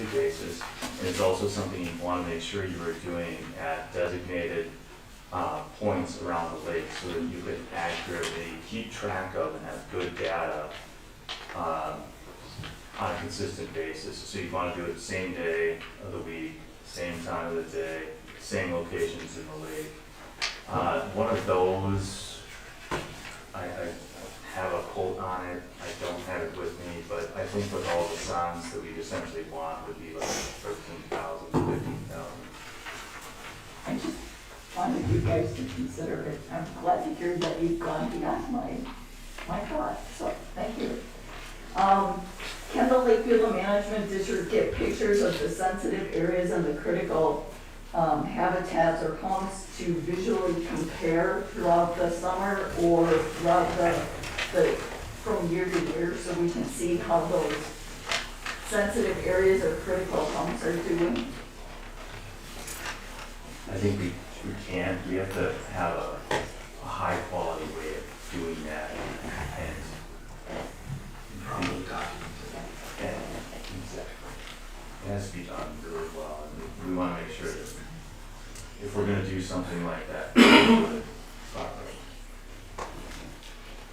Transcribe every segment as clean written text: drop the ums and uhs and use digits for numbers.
basis. And it's also something you want to make sure you are doing at designated points around the lake so that you can accurately keep track of and have good data on a consistent basis. So you want to do it the same day of the week, same time of the day, same locations in the lake. One of those, I have a quote on it, I don't have it with me, but I think with all the signs that we essentially want would be like 13,000, 15,000. I just wanted you guys to consider it. I'm glad to hear that you've gone beyond my thought, so thank you. Can the Lake Beulah Management District get pictures of the sensitive areas and the critical habitats or homes to visually compare throughout the summer or throughout the from year to year so we can see how those sensitive areas or critical homes are doing? I think we can. We have to have a high quality way of doing that and Probably documented. exactly. It has to be done really well. And we want to make sure that if we're going to do something like that, we do it properly.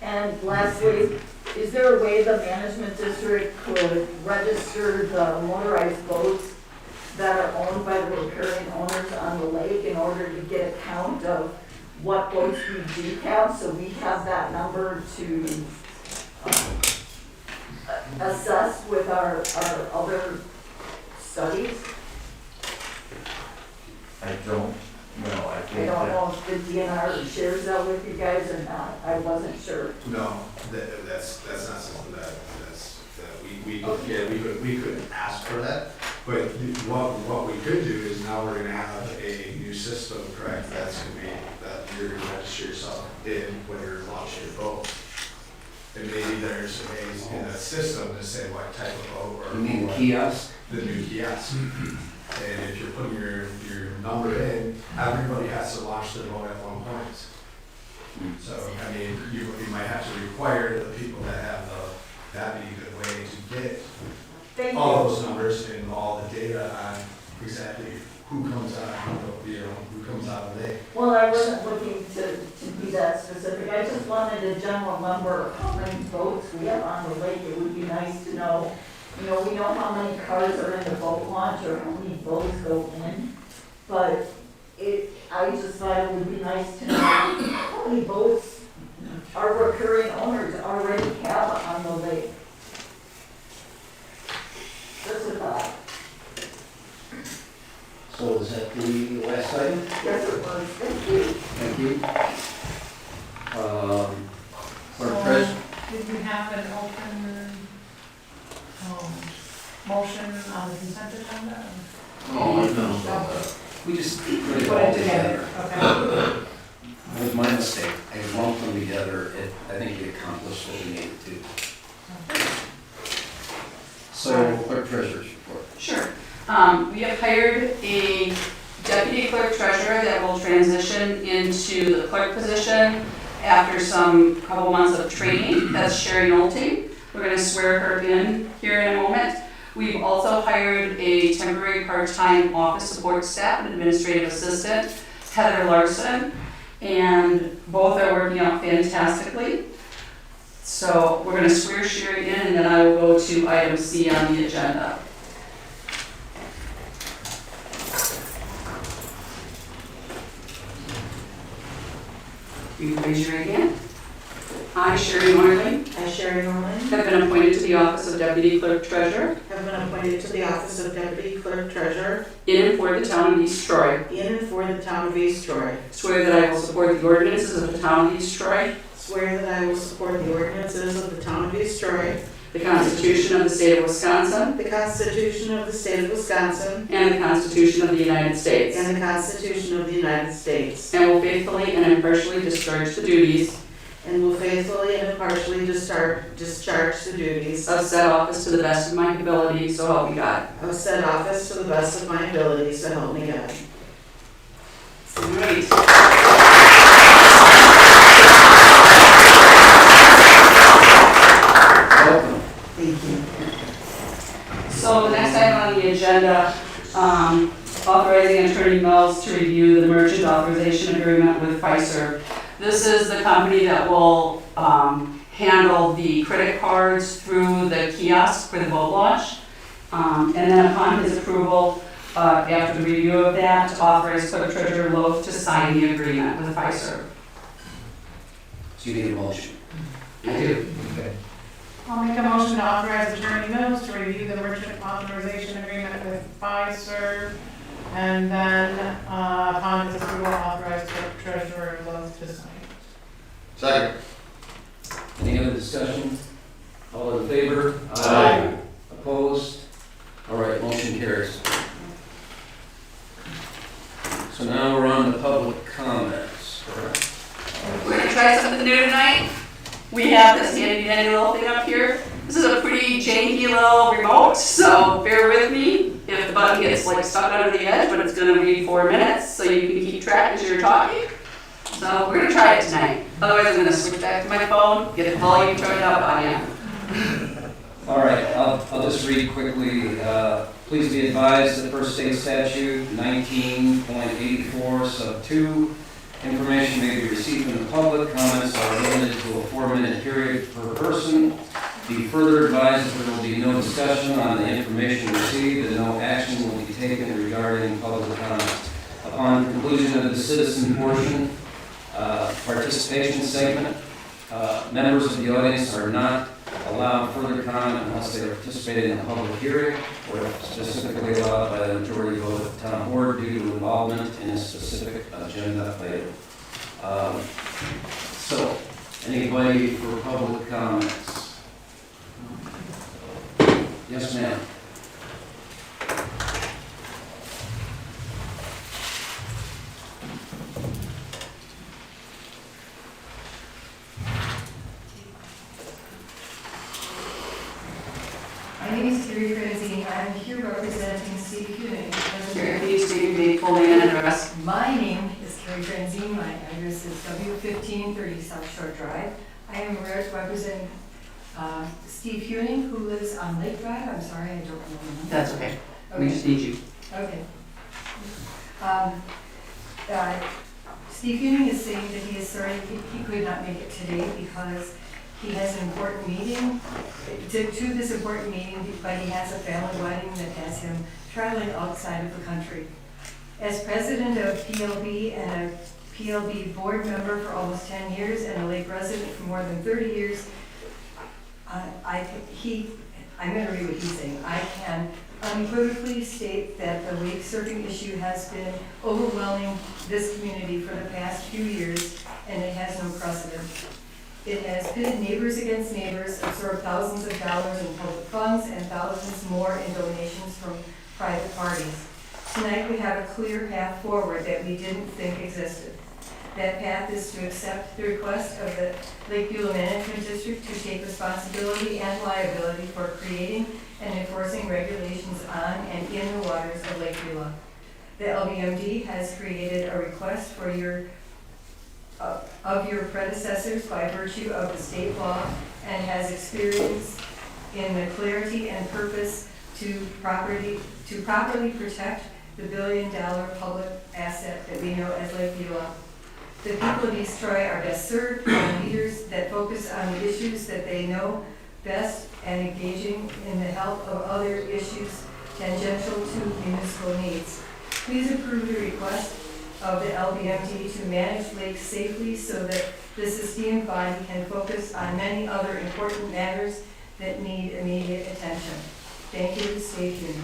And lastly, is there a way the management district could register the motorized boats that are owned by the riparian owners on the lake in order to get a count of what boats we do have, so we have that number to assess with our other studies? I don't know. I I think don't that know if the DNR shares that with you guys or not. I wasn't sure. No, that's not something that we could ask for that. But what we could do is now we're gonna have a new system, correct? That's gonna be, that you're gonna register yourself in when you're launching your boat. And maybe there's ways in that system to say what type of boat or. You mean the kiosk? The new kiosk. And if you're putting your number in, everybody has to launch their boat at one point. So, I mean, you might have to require the people that have that'd be a good way to get Thank you. all those numbers and all the data on exactly who comes out, who comes out of the lake. Well, I wasn't looking to be that specific. I just wanted a general number of how many boats we have on the lake. It would be nice to know. You know, we know how many cars are in the boat launch or how many boats go in, but I just thought it would be nice to know how many boats our recurring owners already have on the lake. Just a thought. So is that the last item? Yes, it was. Thank you. Thank you. Clerk So, Treasurer? did we have an open, motion on the consent agenda? Oh, no. We just put it Put all it together, together. okay. It was my mistake. I lumped them together. I think we accomplished what we needed to. So, Clerk Treasurer's report. Sure. We have hired a deputy clerk treasurer that will transition into the clerk position after some couple months of training. That's Sherry Nolte. We're going to swear her in here in a moment. We've also hired a temporary part-time office support staff and administrative assistant, Heather Larson, and both are working out fantastically. So we're going to swear Sherry in, and then I will go to item C on the agenda. You raise your right hand. I, Sherry Marley, I, Sherry Norman, have been appointed to the office of Deputy Clerk Treasurer have been appointed to the office of Deputy Clerk Treasurer in and for the town of East Troy. in and for the town of East Troy. Swear that I will support the ordinances of the town of East Troy, Swear that I will support the ordinances of the town of East Troy, the Constitution of the State of Wisconsin, the Constitution of the State of Wisconsin, and the Constitution of the United States, and the Constitution of the United States, and will faithfully and impartially discharge the duties and will faithfully and impartially discharge the duties of said office to the best of my ability, so help me God. of said office to the best of my ability, so help me God. Great. Welcome. Thank you. So the next item on the agenda authorizing Attorney Mills to review the merchant authorization agreement with Pfizer. This is the company that will handle the credit cards through the kiosk for the boat launch. And then upon his approval, after the review of that, to authorize Clerk Treasurer Loaf to sign the agreement with Pfizer. So you need a motion? I do. Okay. I'll make a motion to authorize Attorney Mills to review the merchant authorization agreement with Pfizer, and then, upon his approval, authorize the treasurer Lowe to sign. Second. Any other discussion? All in favor? Aye. Opposed? All right, motion carries. So now we're on to public comments, correct? We're gonna try something new tonight. We have this handy dandy little thing up here. This is a pretty janky little remote, so bear with me if the button gets like stuck under the edge, but it's gonna be 4 minutes, so you can keep track as you're talking. So we're gonna try it tonight. Otherwise, I'm gonna switch back to my phone, get the volume turned up on you. All right, I'll just read quickly. Please be advised that First State Statute 19.84 sub 2, information may be received from the public. Comments are limited to a 4-minute period per person. Be further advised that there will be no discussion on the information received and no action will be taken regarding public comments. Upon conclusion of the citizen portion, participation segment, members of the audience are not allowed further comment unless they are participating in a public hearing or specifically allowed by the majority vote of the town board due to involvement in a specific agenda item. So, anybody for public comments? Yes, ma'am. My name is Carrie Franzine. I'm here representing Steve Huning. Can you state your name, full name and address? My name is Carrie Franzine. My address is W1530 South Shore Drive. I am representing Steve Huning, who lives on Lake Drive. I'm sorry, I don't know the name. That's okay. We Okay. just need you. Okay. Steve Huning is saying that he is sorry he could not make it today because he has an important meeting, to this important meeting, but he has a family wedding that has him traveling outside of the country. As president of PLB and a PLB board member for almost 10 years and a Lake resident for more than 30 years, I'm going to read what he's saying. I can unequivocally state that the wake surfing issue has been overwhelming this community for the past few years, and it has no precedent. It has pitted neighbors against neighbors, absorbed thousands of dollars in public funds and thousands more in donations from private parties. Tonight we have a clear path forward that we didn't think existed. That path is to accept the request of the Lake Beulah Management District to take responsibility and liability for creating and enforcing regulations on and in the waters of Lake Beulah. The LBMD has created a request for of your predecessors by virtue of the state law and has experience in the clarity and purpose to properly protect the billion-dollar public asset that we know as Lake Beulah. The people of East Troy are best served by leaders that focus on the issues that they know best and engaging in the help of other issues tangential to municipal needs. Please approve the request of the LBMD to manage lakes safely so that this esteemed body can focus on many other important matters that need immediate attention. Thank you, stay tuned.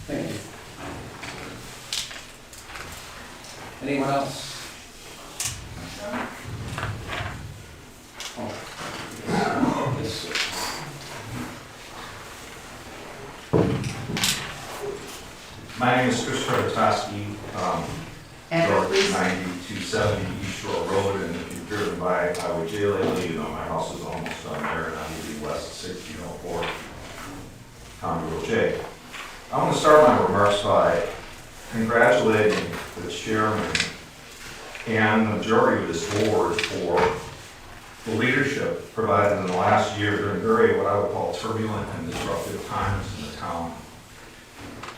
Thank you. Anyone else? Oh. Yes, sir. My name is Christopher Toski, Address, please. 9270 East Shore Road, and if you've driven by Highway J lately, you know my house is almost done there, and I'm moving west of 1604 County Road J. I want to start my remarks by congratulating the chairman and the majority of this board for the leadership provided in the last year during very, what I would call, turbulent and disruptive times in the town.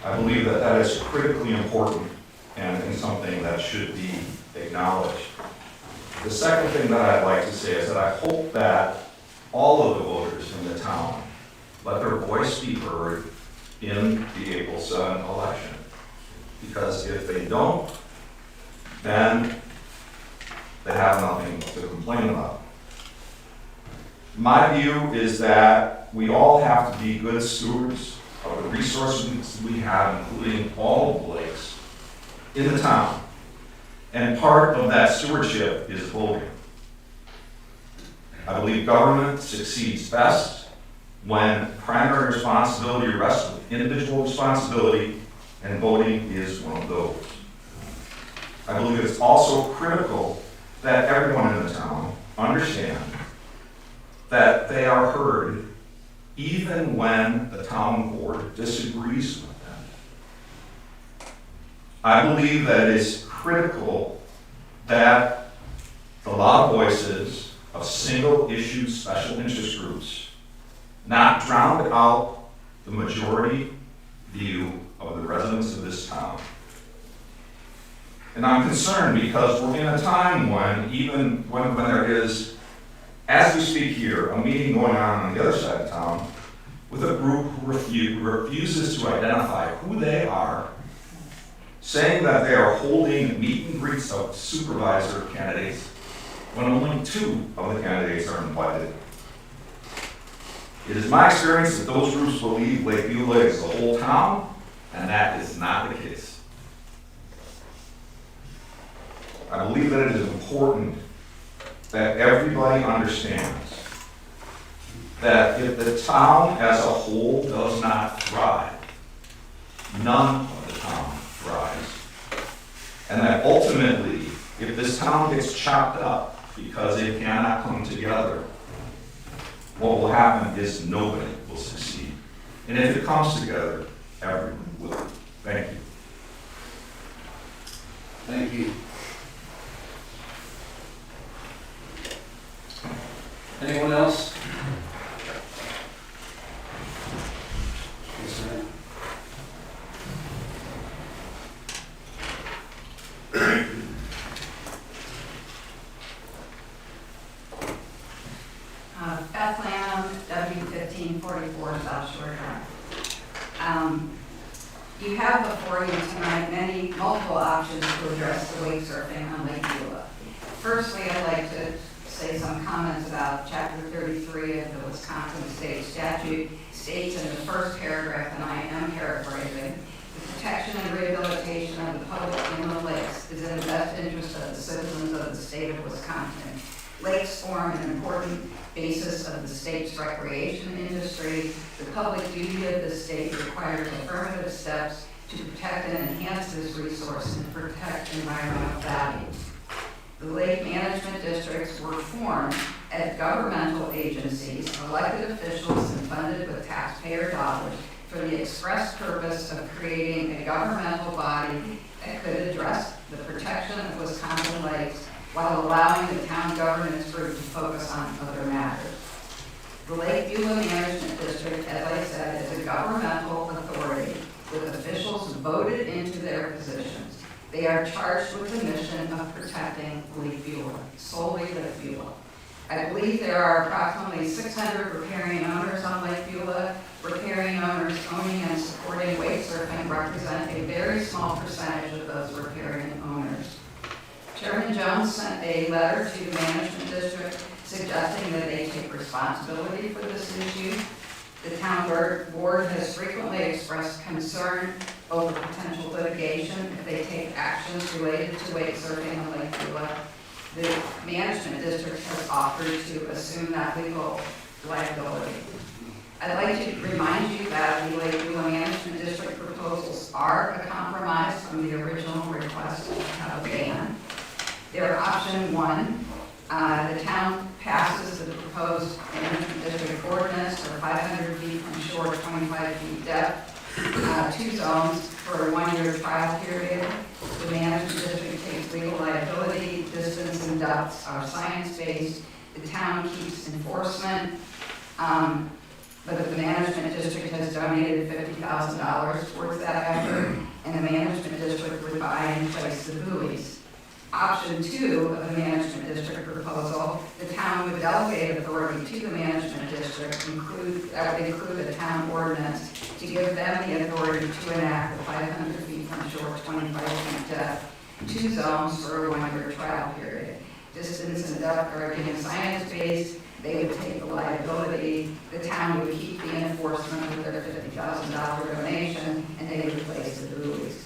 I believe that that is critically important and something that should be acknowledged. The second thing that I'd like to say is that I hope that all of the voters in the town let their voice be heard in the April 7 election. Because if they don't, then they have nothing to complain about. My view is that we all have to be good stewards of the resources we have, including all of the lakes in the town. And part of that stewardship is voting. I believe government succeeds best when primary responsibility rests with individual responsibility, and voting is one of those. I believe it's also critical that everyone in the town understand that they are heard even when the town board disagrees with them. I believe that it is critical that the loud voices of single-issue special interest groups not drown out the majority view of the residents of this town. And I'm concerned because we're in a time when, even when there is, as we speak here, a meeting going on the other side of town with a group who refuses to identify who they are, saying that they are holding meet and greets of supervisor candidates when only 2 of the candidates are invited. It is my experience that those groups believe Lake Beulah is the whole town, and that is not the case. I believe that it is important that everybody understands that if the town as a whole does not thrive, none of the town thrives. And that ultimately, if this town gets chopped up because it cannot come together, what will happen is nobody will succeed. And if it comes together, everyone will. Thank you. Thank you. Anyone else? Yes, sir. Beth Lanham, W1544 South Shore Drive. You have before you tonight multiple options to address the wake surfing on Lake Beulah. Firstly, I'd like to say some comments about Chapter 33 of the Wisconsin State Statute. States in the first paragraph, and I am paraphrasing, the protection and rehabilitation of the public in the lakes is in the best interest of the citizens of the state of Wisconsin. Lakes form an important basis of the state's recreation industry. The public duty of the state requires affirmative steps to protect and enhance this resource and protect environmental values. The lake management districts were formed as governmental agencies, elected officials, and funded with taxpayer dollars for the express purpose of creating a governmental body that could address the protection of Wisconsin lakes while allowing the town governance group to focus on other matters. The Lake Beulah Management District, as I said, is a governmental authority with officials voted into their positions. They are charged with the mission of protecting Lake Beulah, solely Lake Beulah. I believe there are approximately 600 riparian owners on Lake Beulah. Riparian owners owning and supporting wake surfing represent a very small percentage of those riparian owners. Chairman Jones sent a letter to the management district suggesting that they take responsibility for this issue. The town board has frequently expressed concern over potential litigation if they take actions related to wake surfing on Lake Beulah. The management district has offered to assume that legal liability. I'd like to remind you that the Lake Beulah Management District proposals are a compromise from the original request to have a ban. They're option 1. The town passes the proposed management district ordinance for 500 feet from shore, 25 feet depth, 2 zones for a 1-year trial period. The management district takes legal liability, distance and depths are science-based. The town keeps enforcement. but the management district has donated $50,000 towards that effort, and the management district would buy and place the buoys. Option 2 of the management district proposal, the town would delegate authority to the management district, that would include a town ordinance to give them the authority to enact the 500 feet from shore, 25 feet depth, 2 zones for a 1-year trial period. Distance and depth are again science-based. They would take the liability, the town would keep the enforcement of their $50,000 donation, and they would place the buoys.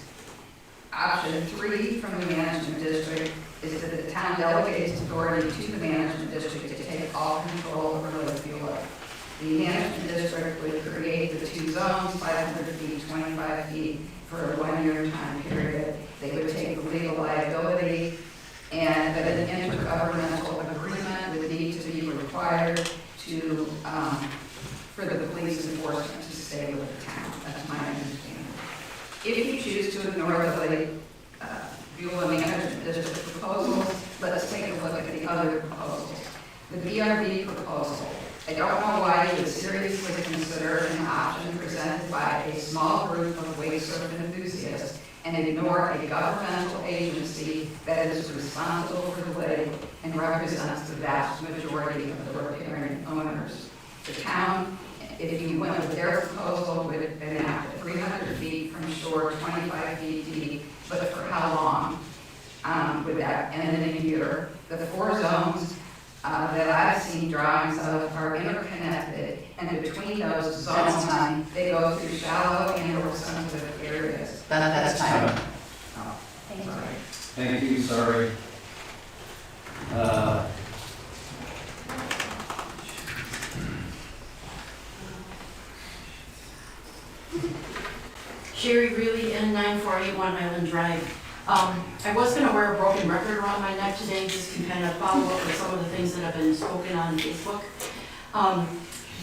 Option 3 from the management district is that the town delegates authority to the management district to take all control over Lake Beulah. The management district would create the 2 zones, 500 feet, 25 feet, for a 1-year time period. They would take the legal liability, and that an intergovernmental agreement would need to be required to, for the police enforcement to stay with the town. That's my understanding. If you choose to ignore the Lake Beulah Management District proposals, let's take a look at the other proposals. The BRB proposal. I don't know why you would seriously consider an option presented by a small group of wake surfing enthusiasts and ignore a governmental agency that is responsible for the lake and represents the vast majority of the riparian owners. The town, if you went with their proposal, would enact 300 feet from shore, 25 feet deep, but for how long would that end in a year? The 4 zones that I've seen drawings of are interconnected, and between those zones, they go through shallow and or sensitive areas. That's time. Thank you, sorry. Sherry Greeley, N9481 Island Drive. I was going to wear a broken record around my neck today, just to kind of follow up with some of the things that have been spoken on Facebook.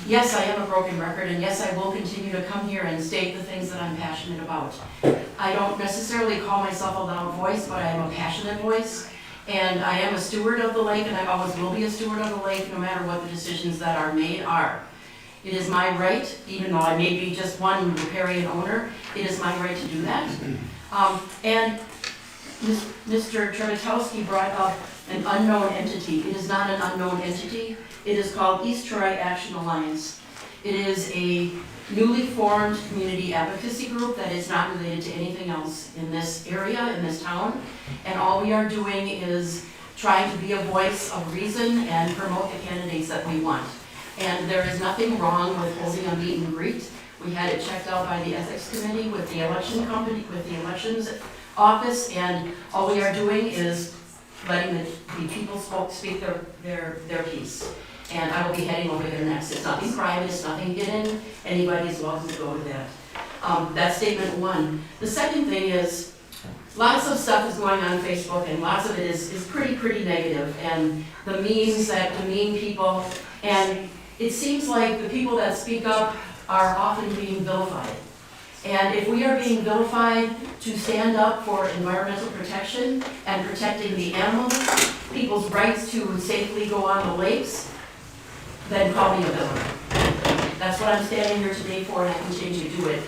Yes, I am a broken record, and yes, I will continue to come here and state the things that I'm passionate about. I don't necessarily call myself a loud voice, but I am a passionate voice, and I am a steward of the lake, and I always will be a steward of the lake, no matter what the decisions that are made are. It is my right, even though I may be just one riparian owner, it is my right to do that. And Mr. Trevitowski brought up an unknown entity. It is not an unknown entity. It is called East Troy Action Alliance. It is a newly formed community advocacy group that is not related to anything else in this area, in this town. And all we are doing is trying to be a voice of reason and promote the candidates that we want. And there is nothing wrong with holding a meet and greet. We had it checked out by the ethics committee with the election company, with the elections office, and all we are doing is letting the people speak their piece. And I will be heading over there next. It's nothing private, it's nothing hidden. Anybody is welcome to go to that. That's statement 1. The second thing is, lots of stuff is going on Facebook, and lots of it is pretty negative, and the memes that demean people, and it seems like the people that speak up are often being vilified. And if we are being vilified to stand up for environmental protection and protecting the animals, people's rights to safely go on the lakes, then call me a villain. That's what I'm standing here today for, and I continue to do it.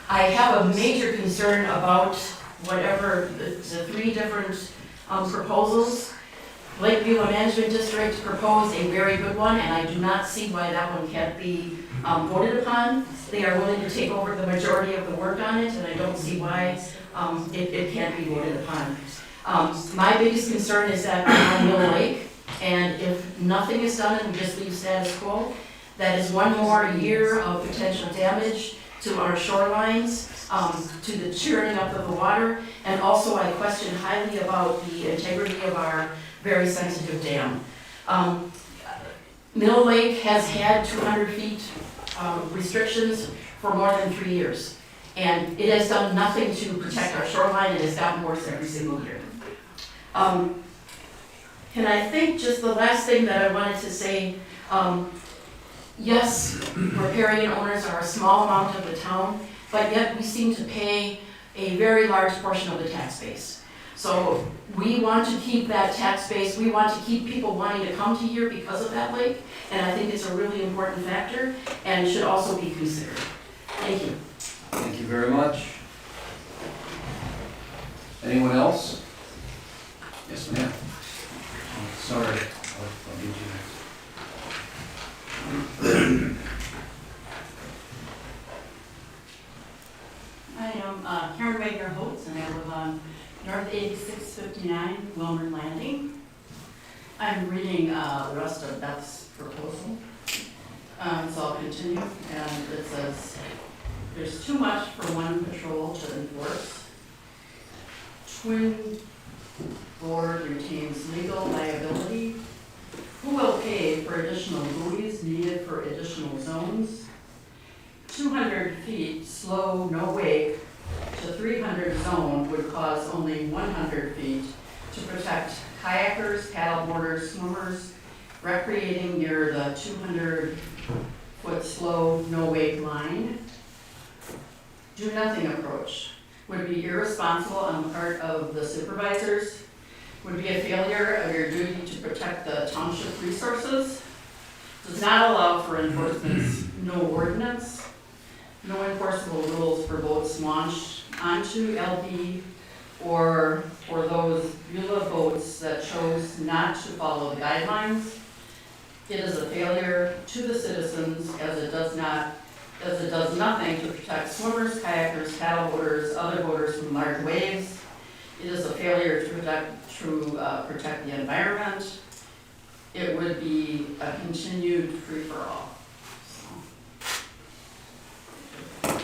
I have a major concern about whatever the 3 different proposals. Lake Beulah Management District proposed a very good one, and I do not see why that one can't be voted upon. They are willing to take over the majority of the work on it, and I don't see why it can't be voted upon. My biggest concern is that on Mill Lake, and if nothing is done and we just leave status quo, that is one more year of potential damage to our shorelines, to the churning up of the water, and also I question highly about the integrity of our very sensitive dam. Mill Lake has had 200 feet restrictions for more than 3 years. And it has done nothing to protect our shoreline. It has gotten worse every single year. And I think just the last thing that I wanted to say, yes, riparian owners are a small amount of the town, but yet we seem to pay a very large portion of the tax base. So we want to keep that tax base, we want to keep people wanting to come to here because of that lake, and I think it's a really important factor and should also be considered. Thank you. Thank you very much. Anyone else? Yes, ma'am. Sorry, I'll get you next. I am Karen Wagner-Holtz, and I live on North 8659 Wilmer Landing. I'm reading the rest of Beth's proposal, so I'll continue. And it says, there's too much for one patrol to enforce. Twin board retains legal liability. Who will pay for additional buoys needed for additional zones? 200 feet slow, no wake to 300 zone would cause only 100 feet to protect kayakers, paddleboarders, swimmers, recreating near the 200-foot slow, no wake line. Do nothing approach would be irresponsible on the part of the supervisors, would be a failure of your duty to protect the township resources, does not allow for enforcement's no ordinance, no enforceable rules for boats launched onto LB or for those Beulah boats that chose not to follow the guidelines. It is a failure to the citizens as it does nothing to protect swimmers, kayakers, paddleboarders, other boaters from large waves. It is a failure to protect the environment. It would be a continued free-for-all.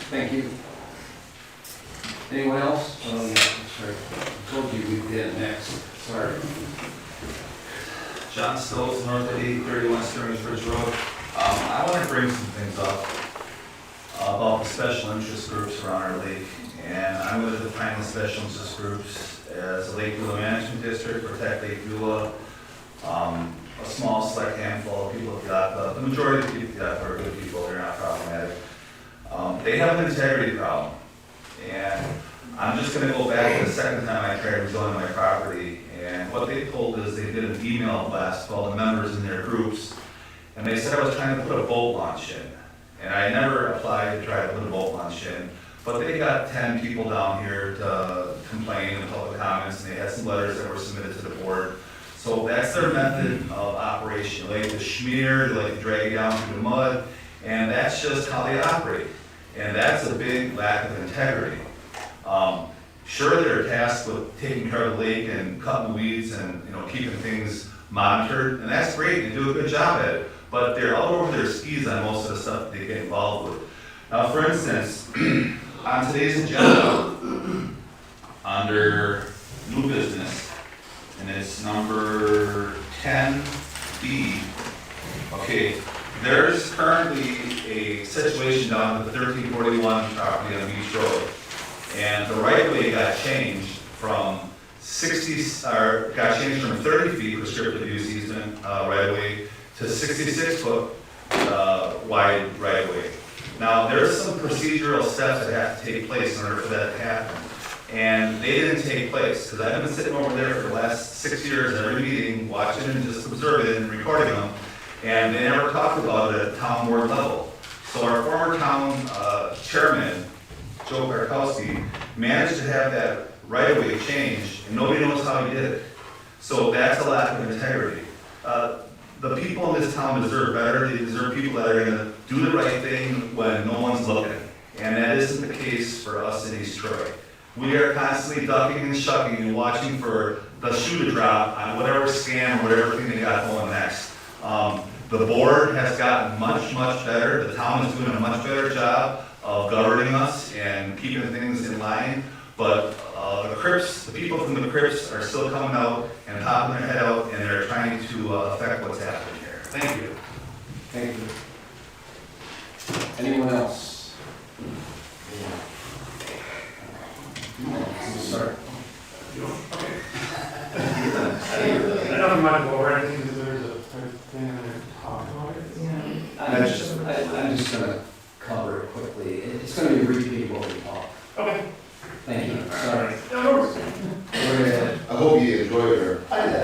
Thank you. Anyone else? Oh, yeah, sorry. I told you we'd get next. Sorry. John Stoltz, north of 831 Stearns Ridge Road. I want to bring some things up about the special interest groups around our lake. And I'm going to define the special interest groups as a Lake Beulah Management District, Protect Lake Beulah, a small select handful of people that the majority of people that are good people, they're not problematic. They have an integrity problem. And I'm just going to go back to the second time I tried rezoning my property. And what they told is they did an email blast to all the members in their groups. And they said I was trying to put a boat launch in. And I never applied to try to put a boat launch in. But they got 10 people down here to complain in public comments, and they had some letters that were submitted to the board. So that's their method of operation. They like to smear, they like to drag it down through the mud, and that's just how they operate. And that's a big lack of integrity. Sure, they're tasked with taking care of the lake and cutting the weeds and keeping things monitored, and that's great, they do a good job at it. But they're all over their skis on most of the stuff that they get involved with. Now, for instance, on today's agenda, under new business, and it's number 10B, okay, there's currently a situation down at the 1341 property on Beach Road, and the right-of-way got changed from 30 feet prescriptive use easement right-of-way to 66-foot wide right-of-way. Now, there's some procedural steps that have to take place in order for that to happen. And they didn't take place, because I've been sitting over there for the last 6 years, every meeting, watching and just observing and recording them, and they never talked about it at town board level. So our former town chairman, Joe Barkowski, managed to have that right-of-way changed, and nobody knows how he did it. So that's a lack of integrity. The people in this town deserve better. They deserve people that are going to do the right thing when no one's looking. And that isn't the case for us in East Troy. We are constantly ducking and shucking and watching for the shoe to drop on whatever scam or whatever thing they got going next. The board has gotten much, much better. The town is doing a much better job of governing us and keeping things in line. But the Crips, the people from the Crips are still coming out and popping their head out, and they're trying to affect what's happening here. Thank you. Thank you. Anyone else? Sorry. I don't mind go over anything because there's a thing in there to talk about it. I'm just going to cover it quickly. It's going to be repeating what we talked. Okay. Thank you. Sorry. No, no. Go ahead. I hope you enjoyed her. I did.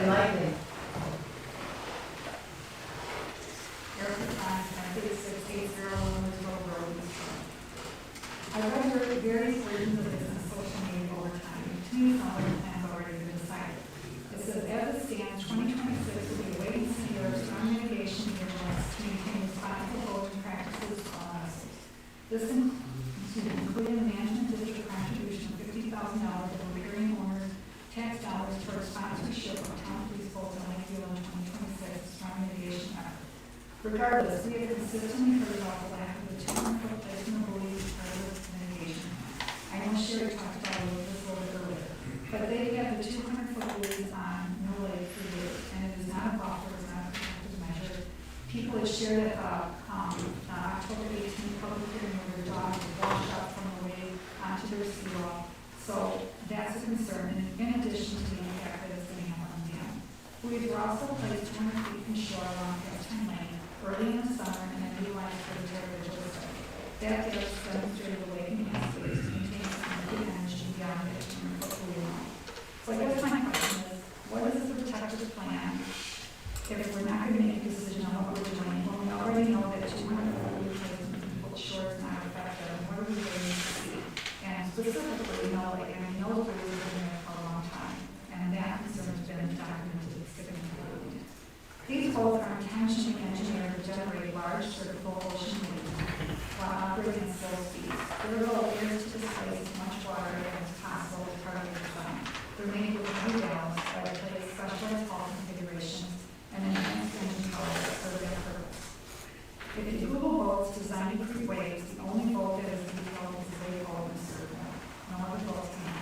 Enlightening. I read various versions of this on social media over time, and to me, some of the plans already been decided. It says, as it stands, 2026 will be a wait and see or strong mitigation year to maintain responsible voting practices for all assets. This including the management district contribution of $50,000 of recurring owner tax dollars towards sponsorship of town police polls in Lakeview in 2026 strong mitigation effort. Regardless, we have consistently heard about the lack of the 200-foot placement of buoys as part of this mitigation. I know Sherry talked about this a little bit earlier, but they have the 200-foot buoys on no lake for years, and it is not a buffer, it's not a protective measure. People have shared it October 18th public hearing where their dog was washed up from the wave onto their seawall. So that's a concern, and in addition to the impact that it's going to have on them. We've also placed 200 feet from shore along Captain Lane early in the summer and then utilized for the territorial study. That gives demonstrated the lake and space to maintain significant energy beyond the 200-foot buoy line. So I guess my question is, what is the protective plan if we're not going to make a decision on what we're doing? Well, we already know that 200-foot buoy placement from the shore is not effective, and what are we going to see? And specifically, like, and I know the buoys have been there for a long time, and that concern has been documented significantly. These boats are intentionally engineered to generate large circular ocean waves while operating at slow speeds. Their goal is to displace as much water as possible as part of the design. They're made with new valves that replace specialized hull configurations and enhanced engine power that serve their purpose. If you Google boats designed to create waves, the only boat that is detailed is the Lake Boat in Circle. No other boats can.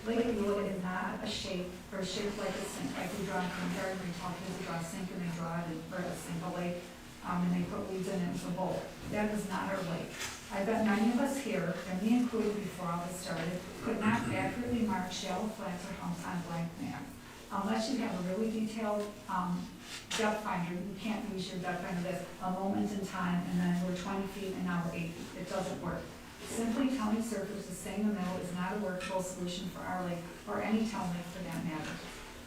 Lake Beulah is not a shape or shaped like a sink, like we draw in kindergarten, we taught kids to draw a sink and they draw it in, or a sink, a lake, and they put weeds in it as a bowl. That is not our lake. I bet many of us here, and me included before all this started, could not accurately mark shallow flats or humps on blank map. Unless you have a really detailed depth finder, you can't use your depth finder as a moment in time, and then we're 20 feet and now we're 8 feet. It doesn't work. Simply telling surfers to stay in the middle is not a workable solution for our lake, or any town lake for that matter.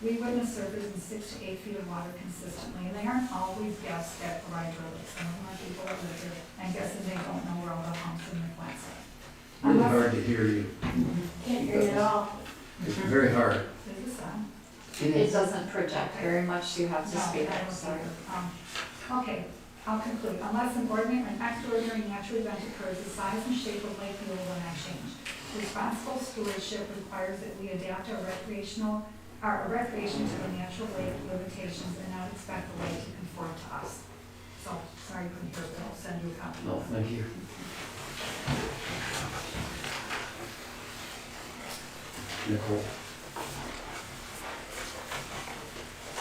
We witness surfers in 6 to 8 feet of water consistently, and they aren't always guests that provide drilling. Some of them are people that live here, and guessing they don't know where all the humps and the flats are. Really hard to hear you. Can't hear you at all. It's very hard. Is this on? It doesn't project very much, so you have to No, speak I up, don't sorry. see. Okay, I'll conclude. Unless an extraordinary natural event occurs, the size and shape of Lake Beulah will not change. Responsible stewardship requires that we adapt our recreation to the natural lake limitations and not expect the lake to conform to us. So, sorry you couldn't hear, but I'll send you a copy. No, thank you. Nicole.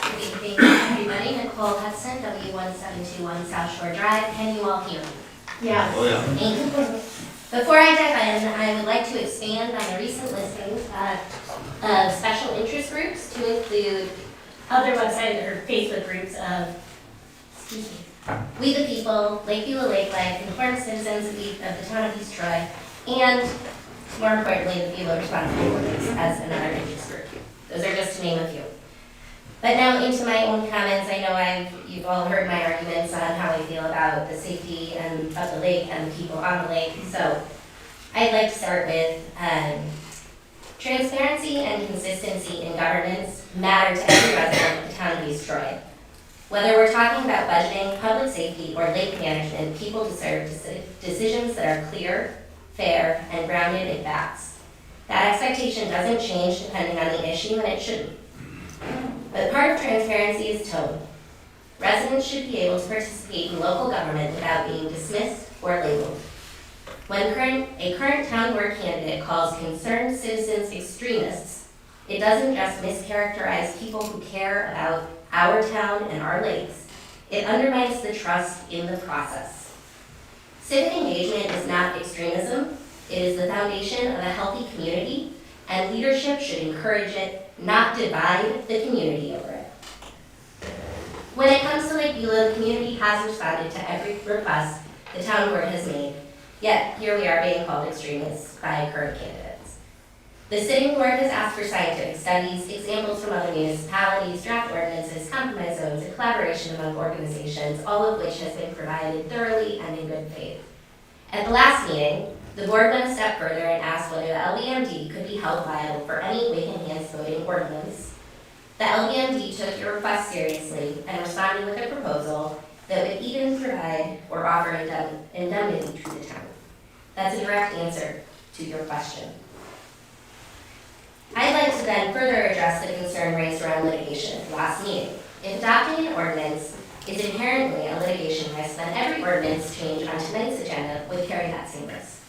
Good evening, everybody. Nicole Hudson, W1721 South Shore Drive. Can you all hear me? Yeah. Oh, yeah. Thank you. Before I dive in, I would like to expand on the recent listings of special interest groups to include other websites or Facebook groups of, excuse me, We the People, Lake Beulah Lake Life, Informed Citizens of the Town of East Troy, and more importantly, the Beulah Responsible Ordinance as another interest group. Those are just to name a few. But now into my own comments. I know you've all heard my arguments on how I feel about the safety of the lake and the people on the lake. So I'd like to start with transparency and consistency in governance matter to every resident of the town of East Troy. Whether we're talking about budgeting, public safety, or lake management, people deserve decisions that are clear, fair, and grounded in facts. That expectation doesn't change depending on the issue, and it shouldn't. But part of transparency is tone. Residents should be able to participate in local government without being dismissed or labeled. When a current town board candidate calls concerned citizens extremists, it doesn't just mischaracterize people who care about our town and our lakes. It undermines the trust in the process. Civic engagement is not extremism. It is the foundation of a healthy community, and leadership should encourage it, not divide the community over it. When it comes to Lake Beulah, the community has responded to every request the town board has made, yet here we are being called extremists by current candidates. The sitting board has asked for scientific studies, examples from other municipalities, draft ordinances, compromise zones, and collaboration among organizations, all of which has been provided thoroughly and in good faith. At the last meeting, the board went a step further and asked whether the LBMD could be held liable for any weight-enhanced voting ordinance. The LBMD took your request seriously and responded with a proposal that would even provide or offer indemnity to the town. That's a direct answer to your question. I'd like to then further address the concern raised around litigation at the last meeting. If adopting an ordinance is inherently a litigation risk, then every ordinance change on tonight's agenda would carry that same risk.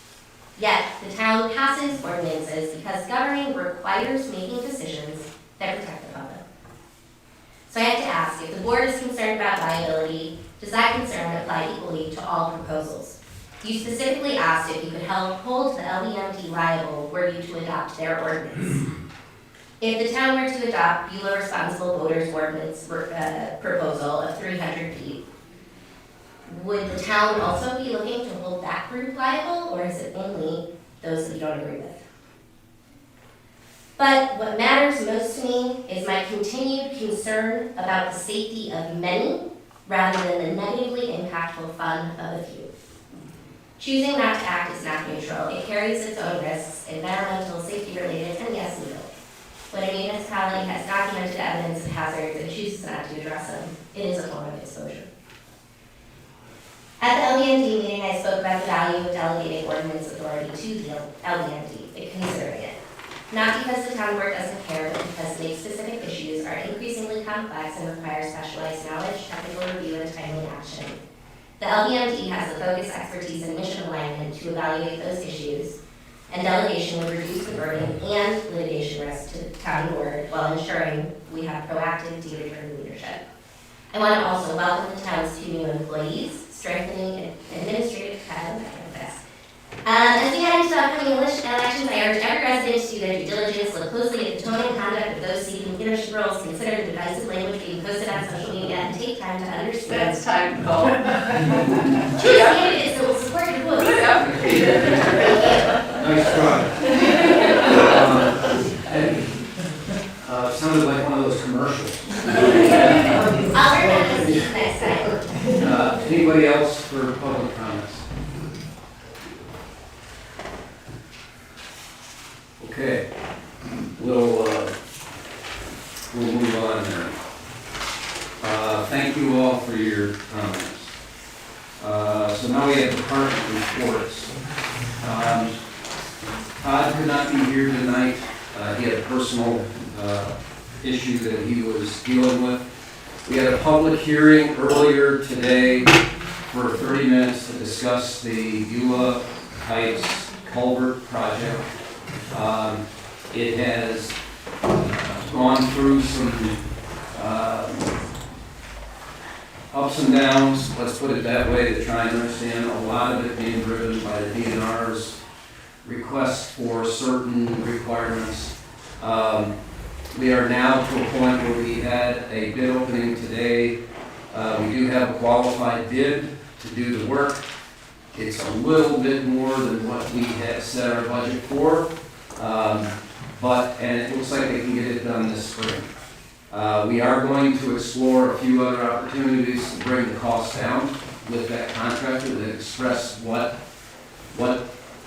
Yet, the town passes ordinances because governing requires making decisions that protect the public. So I have to ask, if the board is concerned about liability, does that concern apply equally to all proposals? You specifically asked if you could hold the LBMD liable were you to adopt their ordinance. If the town were to adopt Beulah Responsible Voters Ordinance proposal of 300 feet, would the town also be looking to hold that group liable, or is it only those that you don't agree with? But what matters most to me is my continued concern about the safety of many rather than the negatively impactful fun of a few. Choosing not to act is not neutral. It carries its own risks, environmental, safety-related, and yes, legal. When a municipality has documented evidence of hazards and chooses not to address them, it is a form of exposure. At the LBMD meeting, I spoke about the value of delegating ordinance authority to the LBMD, considering it. Not because the town board doesn't care, but because the specific issues are increasingly complex and require specialized knowledge, technical review, and timely action. The LBMD has the focus, expertise, and mission alignment to evaluate those issues, and delegation would reduce the burden and litigation risk to the town board while ensuring we have proactive, data-driven leadership. I want to also welcome the town's 2 new employees, strengthening administrative benefits. As we head into the upcoming elections, I urge every resident to do their due diligence, look closely at the tone and conduct of those seeking leadership roles, consider the divisive language being posted on social media, and take time to understand. That's time to go. Choose candidates that will support your vote. Nice try. Sounded like one of those commercials. I'll remember this next time. Anybody else for public comments? Okay, we'll move on there. Thank you all for your comments. So now we have department reports. Todd could not be here tonight. He had a personal issue that he was dealing with. We had a public hearing earlier today for 30 minutes to discuss the Beulah Heights Culvert project. It has gone through some ups and downs, let's put it that way, to try and understand a lot of it being driven by the DNR's request for certain requirements. We are now to a point where we had a bid opening today. We do have a qualified bid to do the work. It's a little bit more than what we had set our budget for, and it looks like they can get it done this spring. We are going to explore a few other opportunities to bring the cost down with that contractor, that express what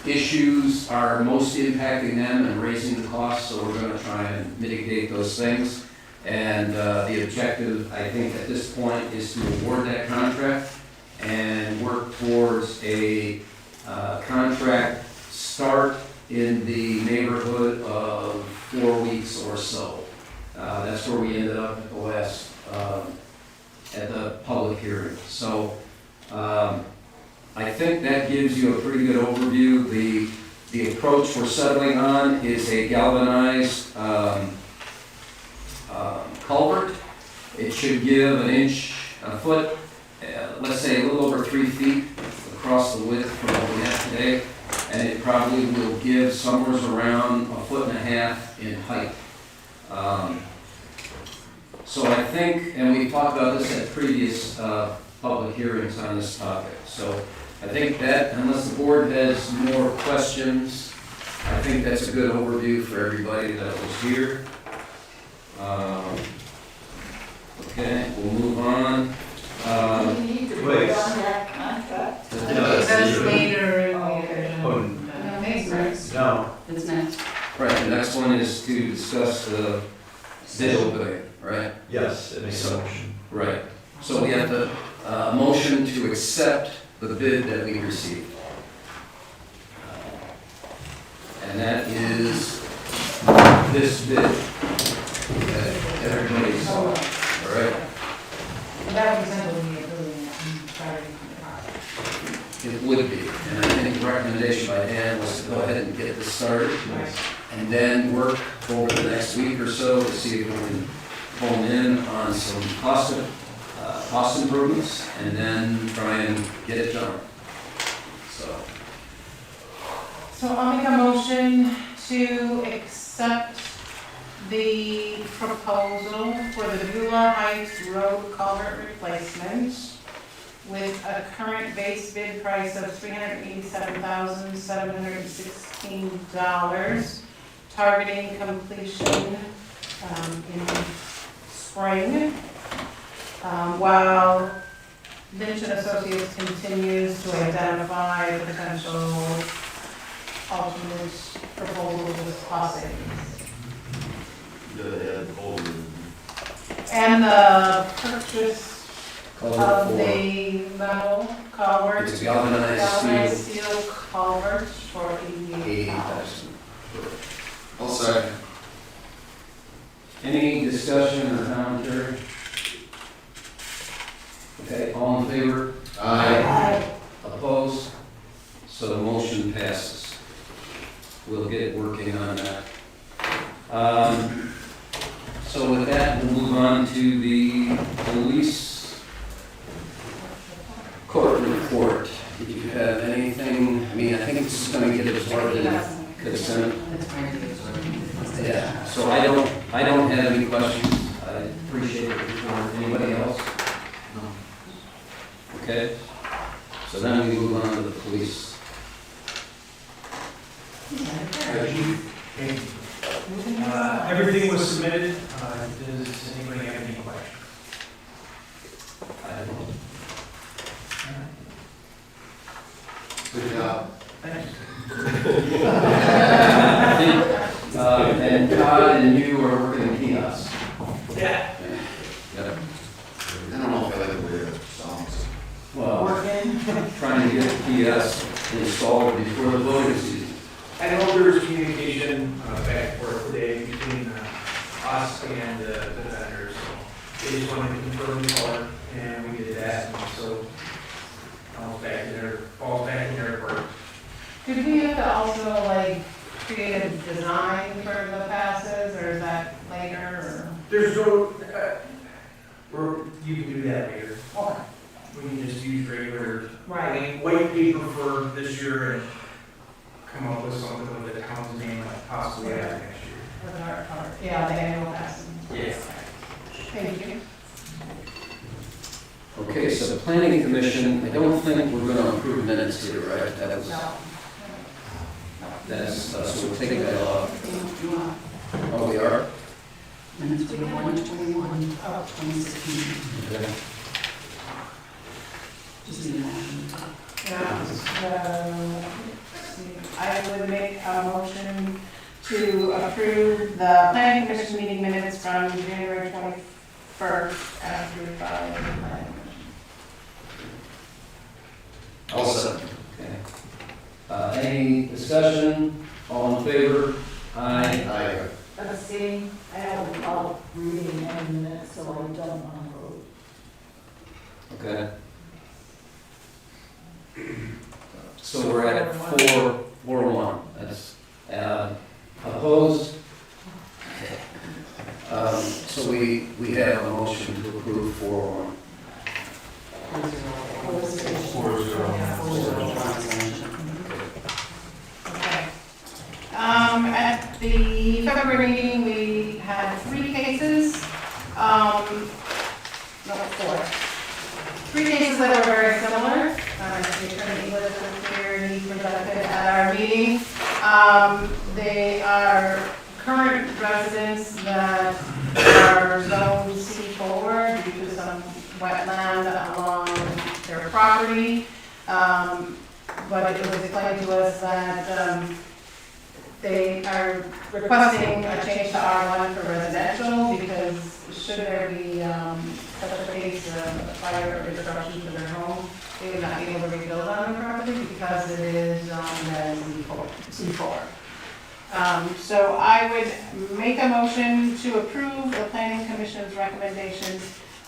issues are most impacting them and raising the cost, so we're going to try and mitigate those things. And the objective, I think, at this point is to award that contract and work towards a contract start in the neighborhood of 4 weeks or so. That's where we ended up at the last, at the public hearing. So I think that gives you a pretty good overview. The approach we're settling on is a galvanized culvert. It should give a foot, let's say a little over 3 feet across the width from what we have today, and it probably will give somewhere around 1.5 feet in height. So I think, and we've talked about this at previous public hearings on this topic, so I think that, unless the board has more questions, I I think that's a good overview for everybody that was here. Okay, we'll move on. We need to wait. put on that contract. That's later in Oh, the okay. agenda. No, next. No, It's next. Right, the next one is to discuss the bid opening, right? yes, it makes a motion. Right. So we have the motion to accept the bid that we received. And that is this bid that everybody saw, all right? That would be simple, we approving it and starting the process. It would be, and I think the recommendation by Dan was to go ahead and get this started, and then work over the next week or so to see if we can hone in on some cost improvements, and then try and get it done. So I'll make a motion to accept the proposal for the Beulah Heights Road culvert replacement with a current base bid price of $387,716, targeting completion in spring, while Lynch and Associates continues to identify potential alternate proposals with cost savings. And the purchase of the metal culvert. It's galvanized steel. Steel culvert for $88,000. I'll second. Any discussion or commentary? Okay, all in favor? Aye. Opposed? So the motion passes. We'll get working on that. So with that, we'll move on to the police court report. Did you have anything? I mean, I think this is going to get absorbed in consent. Yeah, so I don't have any questions. I appreciate the report. Anybody else? No. Okay, so then we move on to the police. Everything was submitted. Does anybody have any questions? I don't know. Good job. Thanks. I think, and Todd and you are working kiosks. Yeah. Yeah. I don't know if I like the way it sounds. Well, Working. trying to get the kiosks installed before the voting season. I know there was communication back and forth today between us and the vendors. So they just wanted to confirm the color, and we did that. And so falls back in their work. Did we have to also like create a design for the passes, or is that later, or? There's no, you can do that later. Okay. We can just use regular Right. white paper for this year and come up with something with the town's name like possibly after next year. With our, yeah, the annual passes. Yes. Thank you. Okay, so the planning commission, I don't think we're gonna approve minutes here, right? That was, No. that's, so we'll take that off. Oh, we are? Minutes for 1/21, Oh, 2016. Okay. Just need an yeah, let's see. I would make a motion to approve the planning commission meeting minutes from January 21st as approved by the planning commission. I'll second. Okay. Any discussion? All in favor? Aye. Aye. See, I have a lot of reading in minutes, so I don't want to vote. Okay. So we're at 4-1. That's, opposed? So we have a motion to approve 4-1. Okay. At the February meeting, we had 3 cases, no, 4. 3 cases that were very similar. The attorney was here, and he presented at our meeting. They are current residents that are zoned C4 due to some wetland along their property. But it was explained to us that they are requesting a change to R1 for residential because should there be such a case of fire or destruction to their home, they would not be able to rebuild on the property because it is C4. So I would make a motion to approve the planning commission's recommendation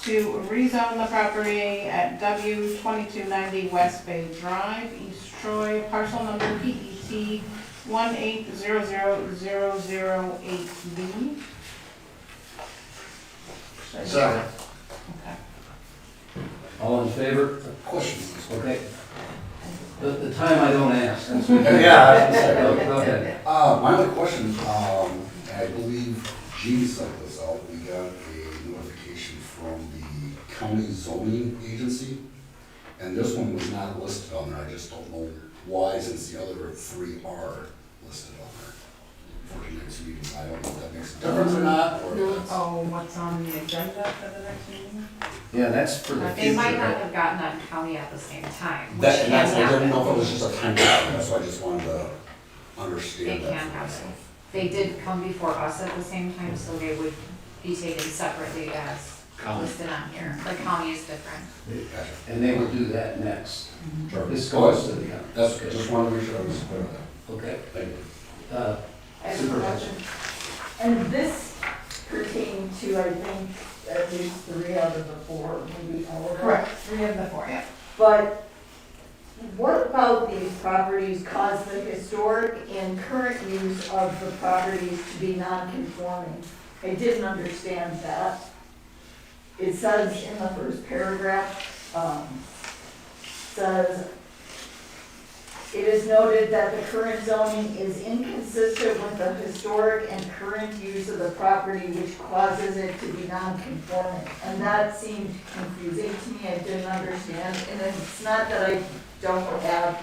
to rezone the property at W 2290 West Bay Drive, East Troy, parcel number PET 1800008B. Second. Okay. All in favor? Questions? Okay. The time I don't ask. Yeah. Okay. My only question, I believe Gene sent this out, we got a notification from the county zoning agency, and this one was not listed on there, I just don't know why, since the other three are listed on there for the next meeting. I don't know if that makes a difference or not, or if that's. Oh, what's on the agenda for the next meeting? Yeah, that's for the They might future, not right? have gotten on county at the same time, which That, can and that's, I happen. didn't know if it was just a time difference, so I just wanted to It understand that can for happen. myself. They did come before us at the same time, so they would be taken separately as County. listed on here. The county is different. Gotcha. And they will do that next. Sure. This goes to the county. That's, just wanted to make sure I was clear on that. Okay. Thank you. I have a Supervisor. question. And this pertained to, I think, at least 3 out of the 4, maybe all of them. Correct, 3 of the 4, yeah. But what about these properties cause the historic and current use of the properties to be non-conforming? I didn't understand that. It says in the first paragraph, says, it is noted that the current zoning is inconsistent with the historic and current use of the property, which causes it to be non-conforming. And that seemed confusing to me, I didn't understand. And it's not that I don't have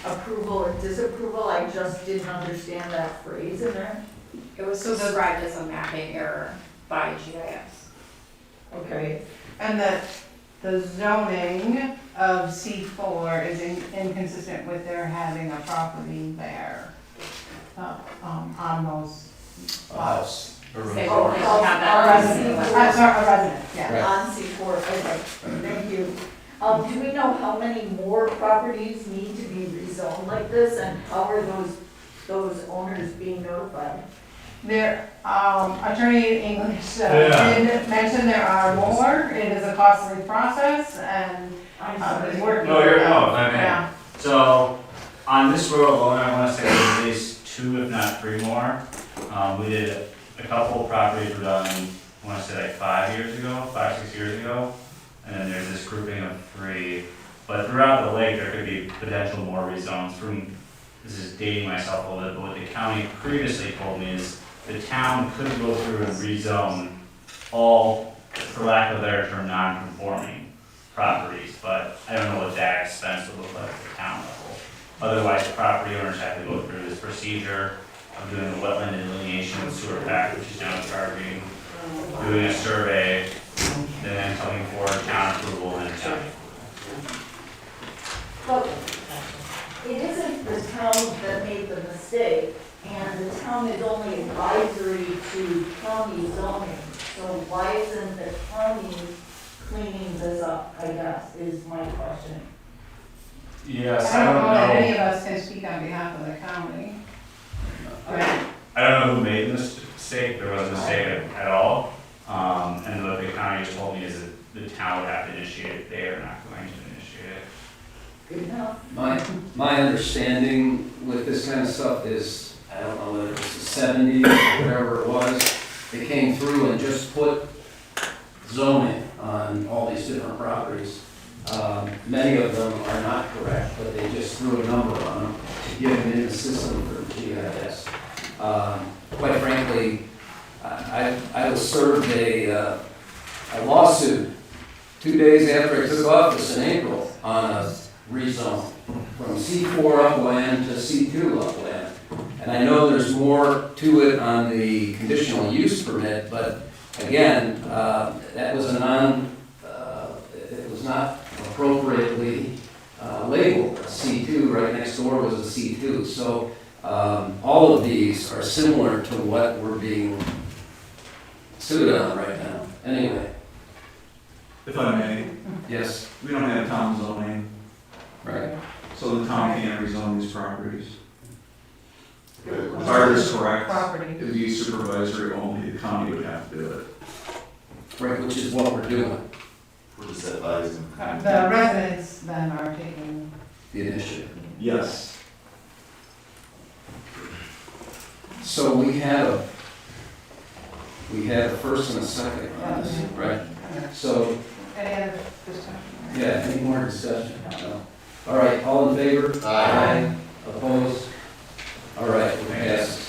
approval or disapproval, I just didn't understand that phrase in there. It was described as a mapping error by GIS. Okay, And that the zoning of C4 is inconsistent with their having a property there, on those lots. They Oh, only oh, have oh, that. Sorry, a resident, yeah. on C4, okay, thank you. Do we know how many more properties need to be rezoned like this, and how are those owners being notified? There, Attorney English did mention there are more, it is a costly process, and I'm it's sorry. working. No, you're, no, I mean, Yeah, so, on this road alone, I wanna say there's at least 2, if not 3 more. We did a couple of properties were done, I wanna say like 5 years ago, 5, 6 years ago. And then there's this grouping of 3. But throughout the lake, there could be potential more rezones from, this is dating myself a little bit, but what the county previously told me is the town could go through and rezone all, for lack of a better term, non-conforming properties, but I don't know what that expense would look like at the town level. Otherwise, the property owners have to go through this procedure of doing the wetland delineation with sewer pack, which is now charging, doing a survey, then coming for town approval and county. But it isn't the town that made the mistake, and the town is only advisory to county zoning. So why isn't the county cleaning this up, I guess, is my question. Yes, I don't know that any of us can speak on behalf of the county. I don't know who made the mistake, there was a mistake at all. And what the county just told me is that the town would have to initiate it, they are not going to initiate it. Good enough. My understanding with this kind of stuff is, I don't know whether it was the 70s or whatever it was, they came through and just put zoning on all these different properties. Many of them are not correct, but they just threw a number on them to get them in the system for GIS. Quite frankly, I was served a lawsuit 2 days after I took office in April on a rezone from C4 upland to C2 upland. And I know there's more to it on the conditional use permit, but again, that was it was not appropriately labeled a C2, right next door was a C2. So all of these are similar to what we're being sued on right now. Anyway, If I may, yes, we don't have town zoning, right. so the town can't rezone these properties. If I was correct, Property. it'd be supervisory only, the county would have to do it. Right, which is what we're doing, We're just advising. The residents then are taking, the initiative. Yes. So we had a first and a second on this, right? So, any other discussion? yeah, any more discussion? No. All right, all in favor? Aye. Opposed? All right, it passes.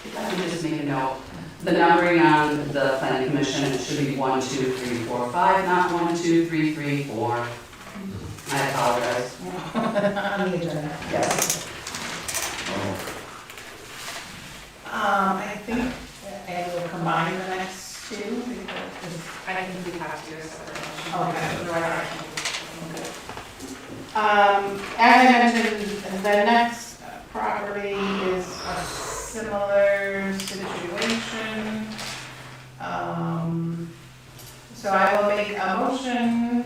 If I could just make a note, the numbering on the planning commission should be 1, 2, 3, 4, 5, not 1, 2, 3, 3, 4. I apologize. On the agenda. Yes. I think I will combine the next two because. I think we have to do a separate motion. Okay. As I mentioned, the next property is a similar situation. So I will make a motion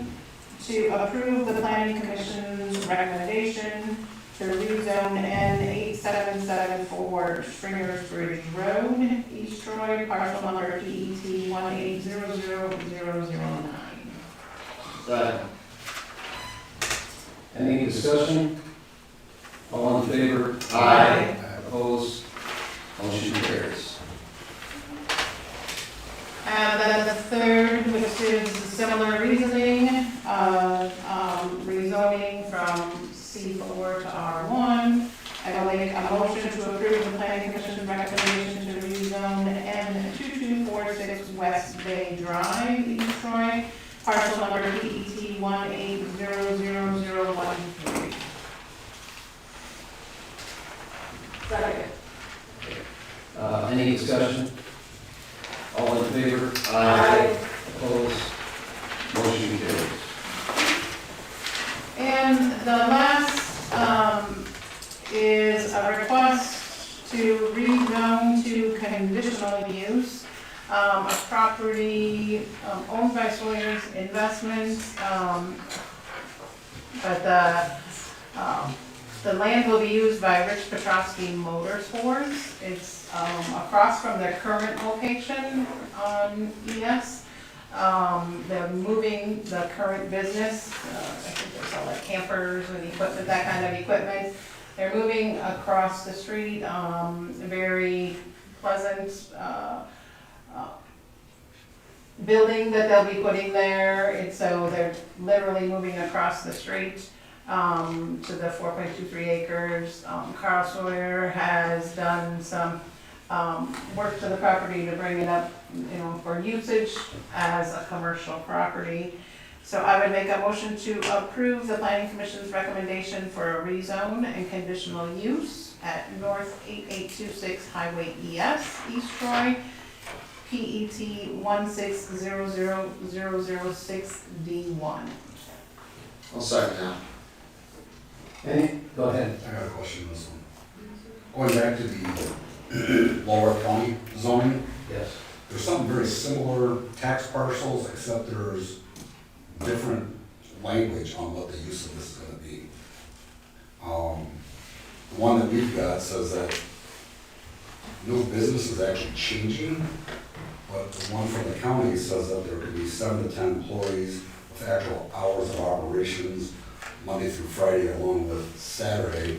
to approve the planning commission's recommendation to rezone N8774 Stringers Bridge Road, East Troy, parcel number PET 1800009. Any discussion? All in favor? Aye. Opposed? Motion carries. And then the third, which is similar reasoning, rezoning from C4 to R1. I will make a motion to approve the planning commission's recommendation to rezone N2246 West Bay Drive, East Troy, parcel number PET 1800013. Second. Any discussion? All in favor? Aye. Opposed? Motion carries. And the last is a request to rezone to conditional use a property owned by Sawyer's Investments, but the land will be used by Rich Petrosky Motorsports. It's across from their current location on ES. They're moving the current business, I think they sell like campers and equipment, that kind of equipment. They're moving across the street, very pleasant building that they'll be putting there. So they're literally moving across the street to the 4.23 acres. Carl Sawyer has done some work to the property to bring it up, for usage as a commercial property. So I would make a motion to approve the planning commission's recommendation for a rezone and conditional use at North 8826 Highway ES, East Troy, PET 1600006D1. I'll second that. Go ahead. I got a question on this one. Going back to the Lower County zoning, Yes. there's something very similar tax parcels, except there's different language on what the use of this is gonna be. The one that we've got says that no business is actually changing, but the one from the county says that there could be 7 to 10 employees with actual hours of operations, Monday through Friday along with Saturday.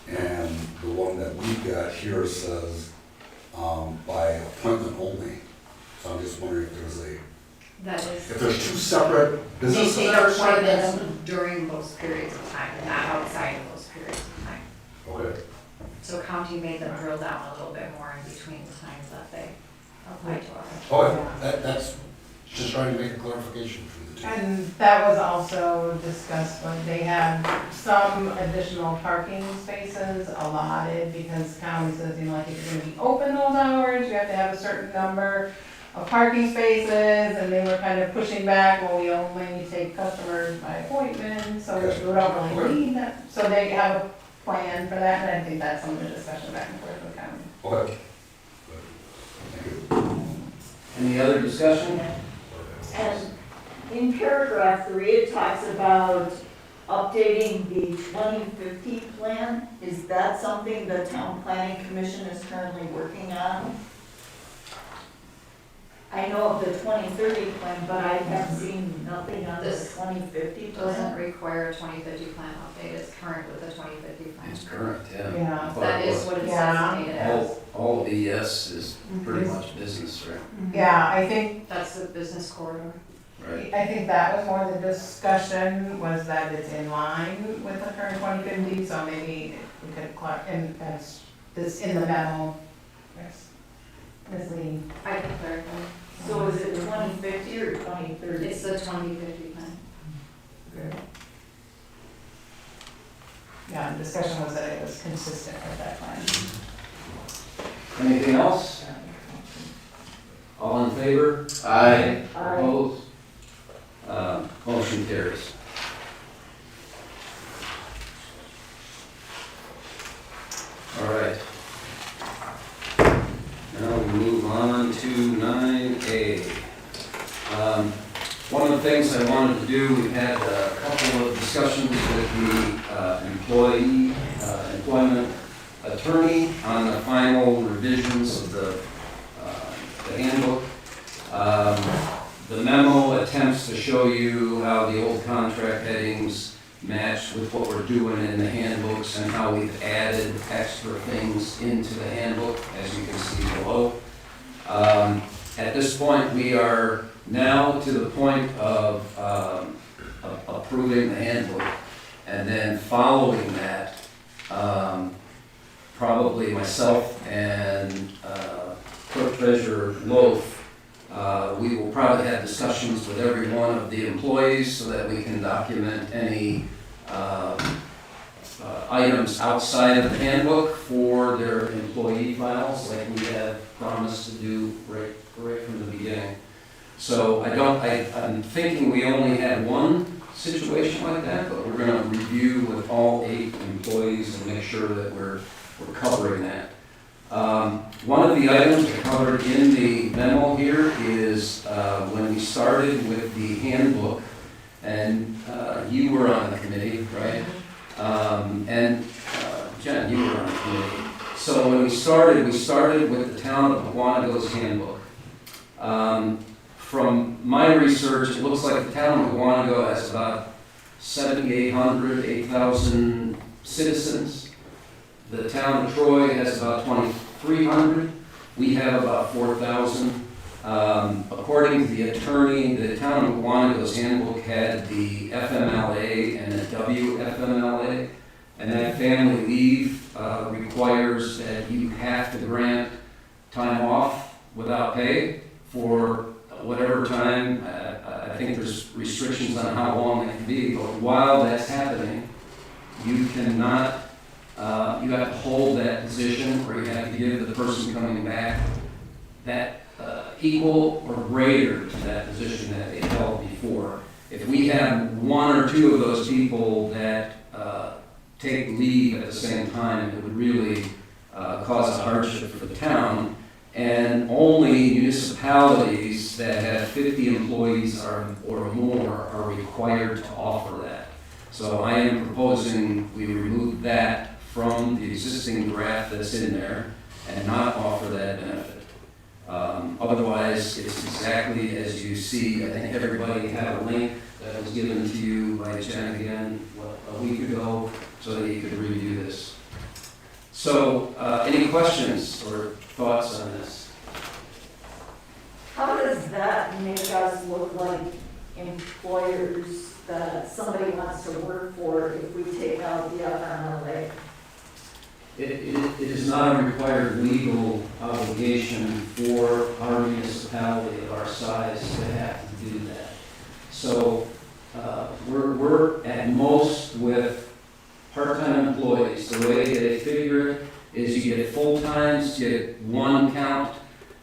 And the one that we've got here says by appointment only. So I'm just wondering if there's if there's two separate businesses. They take appointments during those periods of time, not outside of those periods of time. Okay. So county made them drill down a little bit more in between the times that they apply to us. Okay, that's Just trying to make a clarification between the two. And that was also discussed when they had some additional parking spaces allotted because county says, you know, like if you're gonna be open those hours, you have to have a certain number of parking spaces, and they were kind of pushing back, well, we only take customers by appointment, so we don't really need that. So they have a plan for that, and I think that's some of the discussion back and forth with county. Okay. Thank you. Any other discussion? And in paragraph 3, it talks about updating the 2050 plan. Is that something the town planning commission is currently working on? I know of the 2030 plan, but I have seen nothing on the This 2050 Doesn't plan. require a 2050 plan update, it's current with the 2050 plan. It's current, yeah. Yeah. That is what it's designated as. All BS is pretty much business, right? Yeah, I think That's the business corridor. Right. I think that was more the discussion, was that it's in line with the current 2050, so maybe we could, and as this in the memo, yes, misleading. I can clarify. So is it 2050 or 2030? It's the 2050 plan. Yeah, the discussion was that it was consistent with that plan. Anything else? All in favor? Aye. Opposed? Motion carries. All right. Now we move on to 9A. One of the things I wanted to do, we had a couple of discussions with the employment attorney on the final revisions of the handbook. The memo attempts to show you how the old contract headings match with what we're doing in the handbooks and how we've added extra things into the handbook, as you can see below. At this point, we are now to the point of approving the handbook, and then following that, probably myself and Clerk Treasurer Loaf, we will probably have discussions with every one of the employees so that we can document any items outside of the handbook for their employee files, like we have promised to do right from the beginning. So I'm thinking we only had one situation like that, but we're gonna review with all 8 employees and make sure that we're covering that. One of the items covered in the memo here is when we started with the handbook, and you were on the committee, right? And Jen, you were on the committee. So when we started with the town of Mukwonago's handbook. From my research, it looks like the town of Mukwonago has about 7,800, 8,000 citizens. The town of Troy has about 2,300. We have about 4,000. According to the attorney, the town of Mukwonago's handbook had the FMLA and the WFMLA, and that family leave requires that you have to grant time off without pay for whatever time. I think there's restrictions on how long it can be, but while that's happening, you cannot, you have to hold that position, or you have to give the person coming back that equal or greater to that position that they held before. If we have 1 or 2 of those people that take leave at the same time, it would really cause a hardship for the town. And only municipalities that have 50 employees or more are required to offer that. So I am proposing we remove that from the existing draft that's in there and not offer that benefit. Otherwise, it's exactly as you see. I think everybody had a link that was given to you by Jen again a week ago so that you could review this. So any questions or thoughts on this? How does that make us look like employers that somebody wants to work for if we take out the FMLA? it is not a required legal obligation for our municipality of our size to have to do that. So we're at most with part-time employees. The way they figure it is you get full-times, you get one count,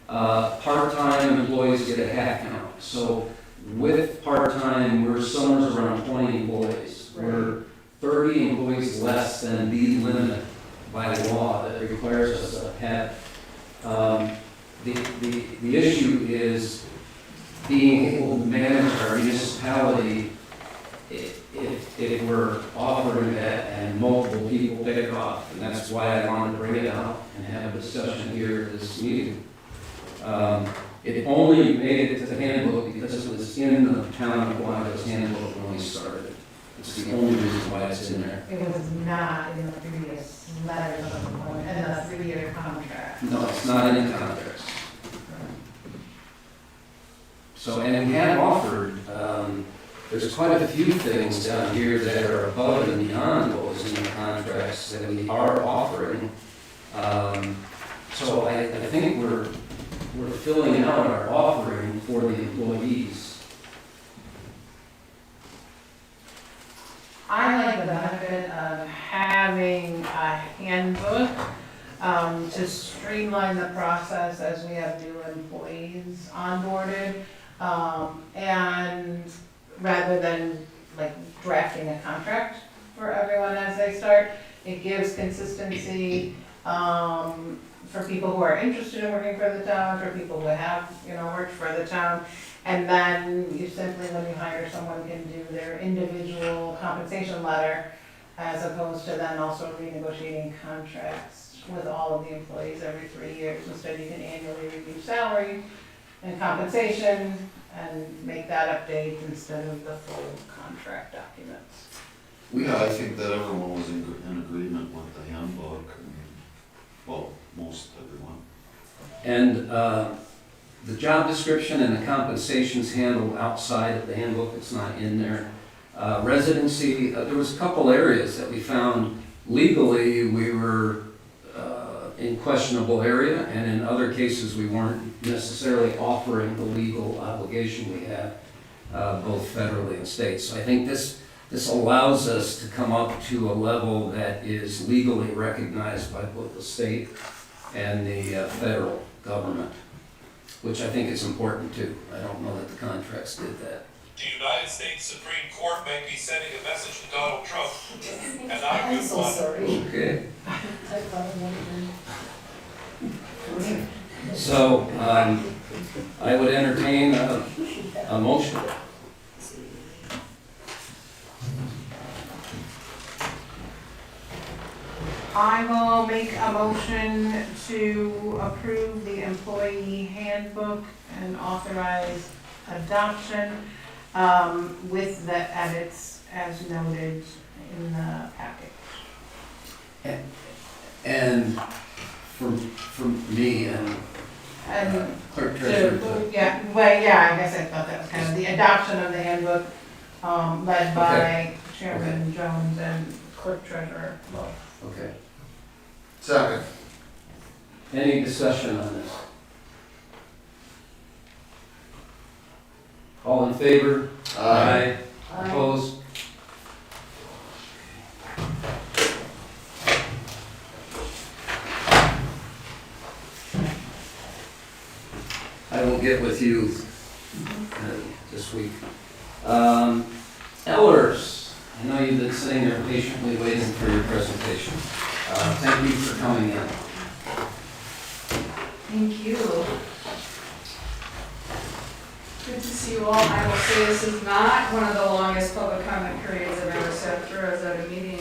part-time employees get a half count. So with part-time, we're somewhere around 20 employees. We're 30 employees less than the limit by law that requires us to have. The issue is being able to manage our municipality if we're offering that and multiple people pick it off. And that's why I wanted to bring it out and have a discussion here at this meeting. It only made it to the handbook because it was in the town of Beullah's handbook when we started. It's the only reason why it's in there. It was not in the previous letters of employment, in the 3-year contract. No, it's not in the contracts. So, and we have offered, there's quite a few things down here that are above and beyond what was in the contracts that we are offering. So I think we're filling out our offering for the employees. I like the benefit of having a handbook to streamline the process as we have new employees onboarded. And rather than like drafting a contract for everyone as they start, it gives consistency for people who are interested in working for the town, for people who have, worked for the town. And then you simply, when you hire someone, can do their individual compensation letter as opposed to then also renegotiating contracts with all of the employees every 3 years. Instead, you can annually review salary and compensation and make that update instead of the full contract documents. Yeah, I think that everyone was in agreement with the handbook. Well, most everyone. And the job description and the compensation's handled outside of the handbook. It's not in there. Residency, there was a couple areas that we found legally we were in questionable area, and in other cases we weren't necessarily offering the legal obligation we have, both federally and state. So I think this allows us to come up to a level that is legally recognized by both the state and the federal government, which I think is important too. I don't know that the contracts did that. The United States Supreme Court may be sending a message to Donald Trump, and not a good I'm so one. sorry. Okay. I probably won't So I would entertain a motion. I will make a motion to approve the employee handbook and authorize adoption with the edits as noted in the package. And from me and clerk treasurer. Yeah, I guess I thought that was kind of the adoption of the handbook led by Chairman Jones and clerk treasurer Lowe. Okay. Second. Any discussion on this? All in favor? Aye. Opposed? I will get with you this week. Ellers, I know you've been sitting there patiently waiting for your presentation. Thank you for coming in. Thank you. Good to see you all. I will say this is not one of the longest public comment periods I've ever sat through. I was at a meeting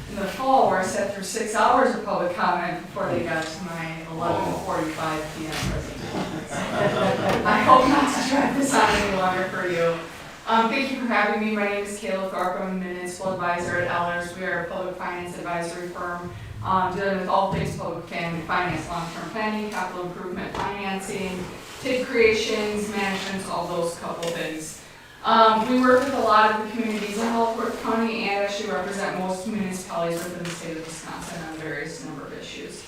in the fall where I sat through 6 hours of public comment before they got to my 11:45 p.m. presentation. I hope not to drag this on any longer for you. Thank you for having me. My name is Kayla Thorpe. I'm a municipal advisor at Ellers. We are a public finance advisory firm dealing with all things public finance, long-term planning, capital improvement financing, TID creations, managements, all those couple things. We work with a lot of the communities in Culvert County and actually represent most municipalities within the state of Wisconsin on various number of issues.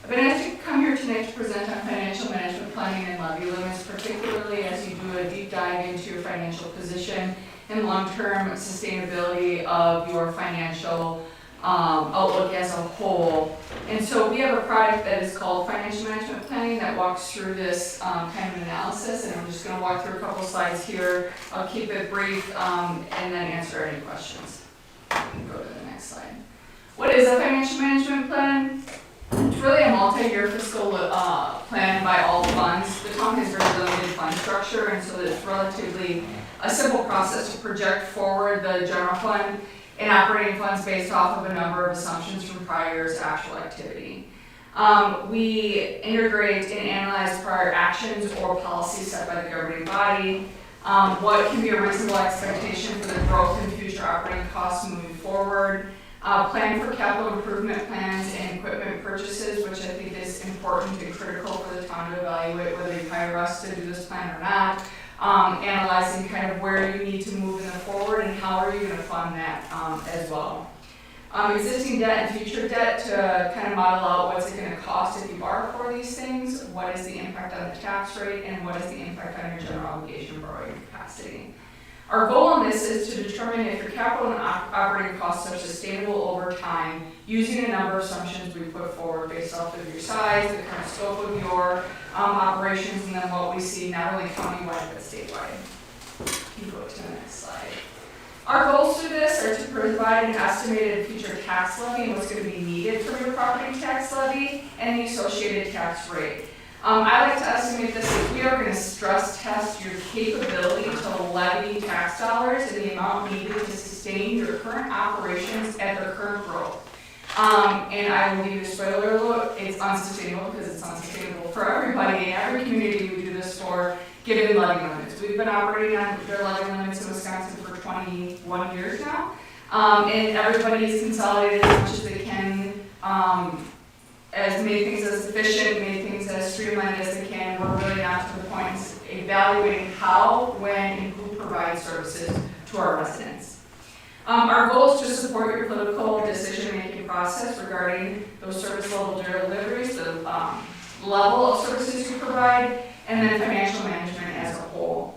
I've been asked to come here tonight to present on financial management planning and levy limits, particularly as you do a deep dive into your financial position and long-term sustainability of your financial outlook as a whole. And so we have a product that is called Financial Management Planning that walks through this kind of analysis, and I'm just going to walk through a couple slides here. I'll keep it brief and then answer any questions. You can go to the next slide. What is a financial management plan? It's really a multi-year fiscal plan by all funds. The town has very limited fund structure, and so it's relatively a simple process to project forward the general fund and operating funds based off of a number of assumptions from prior year's actual activity. We integrate and analyze prior actions or policies set by the governing body, what can be a reasonable expectation for the growth in future operating costs moving forward, plan for capital improvement plans and equipment purchases, which I think is important and critical for the town to evaluate whether you hire us to do this plan or not. Analyzing kind of where you need to move in the forward and how are you going to fund that as well. Existing debt and future debt to kind of model out what's it going to cost if you borrow for these things, what is the impact on the tax rate, and what is the impact on your general obligation borrowing capacity. Our goal in this is to determine if your capital and operating costs are sustainable over time using a number of assumptions we put forward based off of your size, the current scope of your operations, and then what we see not only countywide but statewide. You can go to the next slide. Our goals through this are to provide an estimated future tax levy and what's going to be needed for your property tax levy and the associated tax rate. I like to estimate this as we are going to stress test your capability to levy tax dollars and the amount needed to sustain your current operations at their current growth. And I will give you a spoiler alert, it's unsustainable because it's unsustainable for everybody in every community we do this for, given levy limits. We've been operating on their levy limits in Wisconsin for 21 years now, and everybody's consolidated as much as they can, as many things as efficient, many things as streamlined as they can. We're really not to the point of evaluating how, when, and who provides services to our residents. Our goal is to support your political decision-making process regarding those service level deliveries, the level of services you provide, and then financial management as a whole.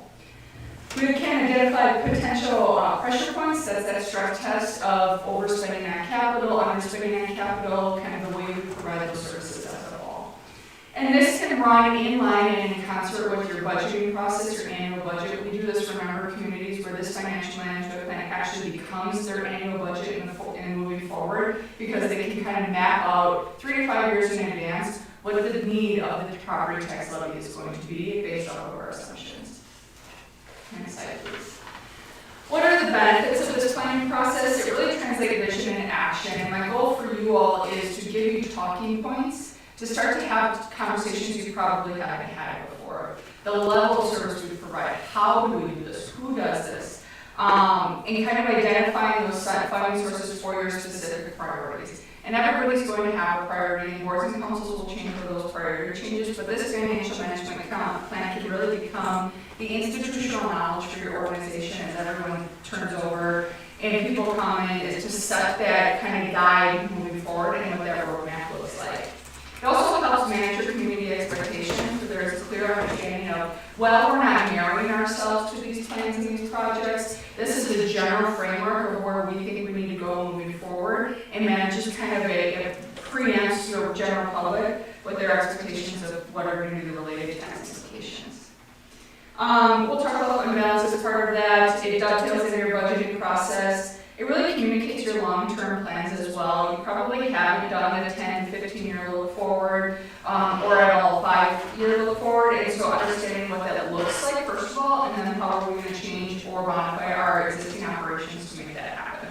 We can identify potential pressure points, that's that stress test of overspending on capital, underspending on capital, kind of the way we provide those services as a whole. And this can run in line and in concert with your budgeting process, your annual budget. We do this for member communities where this financial management plan actually becomes their annual budget in moving forward, because they can kind of map out 3 to 5 years in advance what the need of the property tax levy is going to be based off of our assumptions. Next slide, please. What are the benefits of this planning process? It really translates vision into action, and my goal for you all is to give you talking points to start to have conversations you probably haven't had before. The level of service we provide, how do we do this, who does this, and kind of identifying those funding sources for your specific priorities. And everybody's going to have a priority, and boards and councils will change for those priority changes, but this financial management plan can really become the institutional knowledge for your organization as everyone turns over and people come in, is to set that kind of guide moving forward and what that roadmap looks like. It also helps manage your community expectations, so there's a clear understanding of, well, we're not narrowing ourselves to these plans and these projects. This is the general framework of where we think we need to go moving forward, and manages kind of a preempts your general public with their expectations of what are going to be the related tax implications. We'll talk about imbalance as part of that. It dovetails in your budgeting process. It really communicates your long-term plans as well. You probably haven't done a 10, 15-year look forward, or at all 5-year look forward, and so understanding what that looks like, first of all, and then how are we going to change or modify our existing operations to make that happen.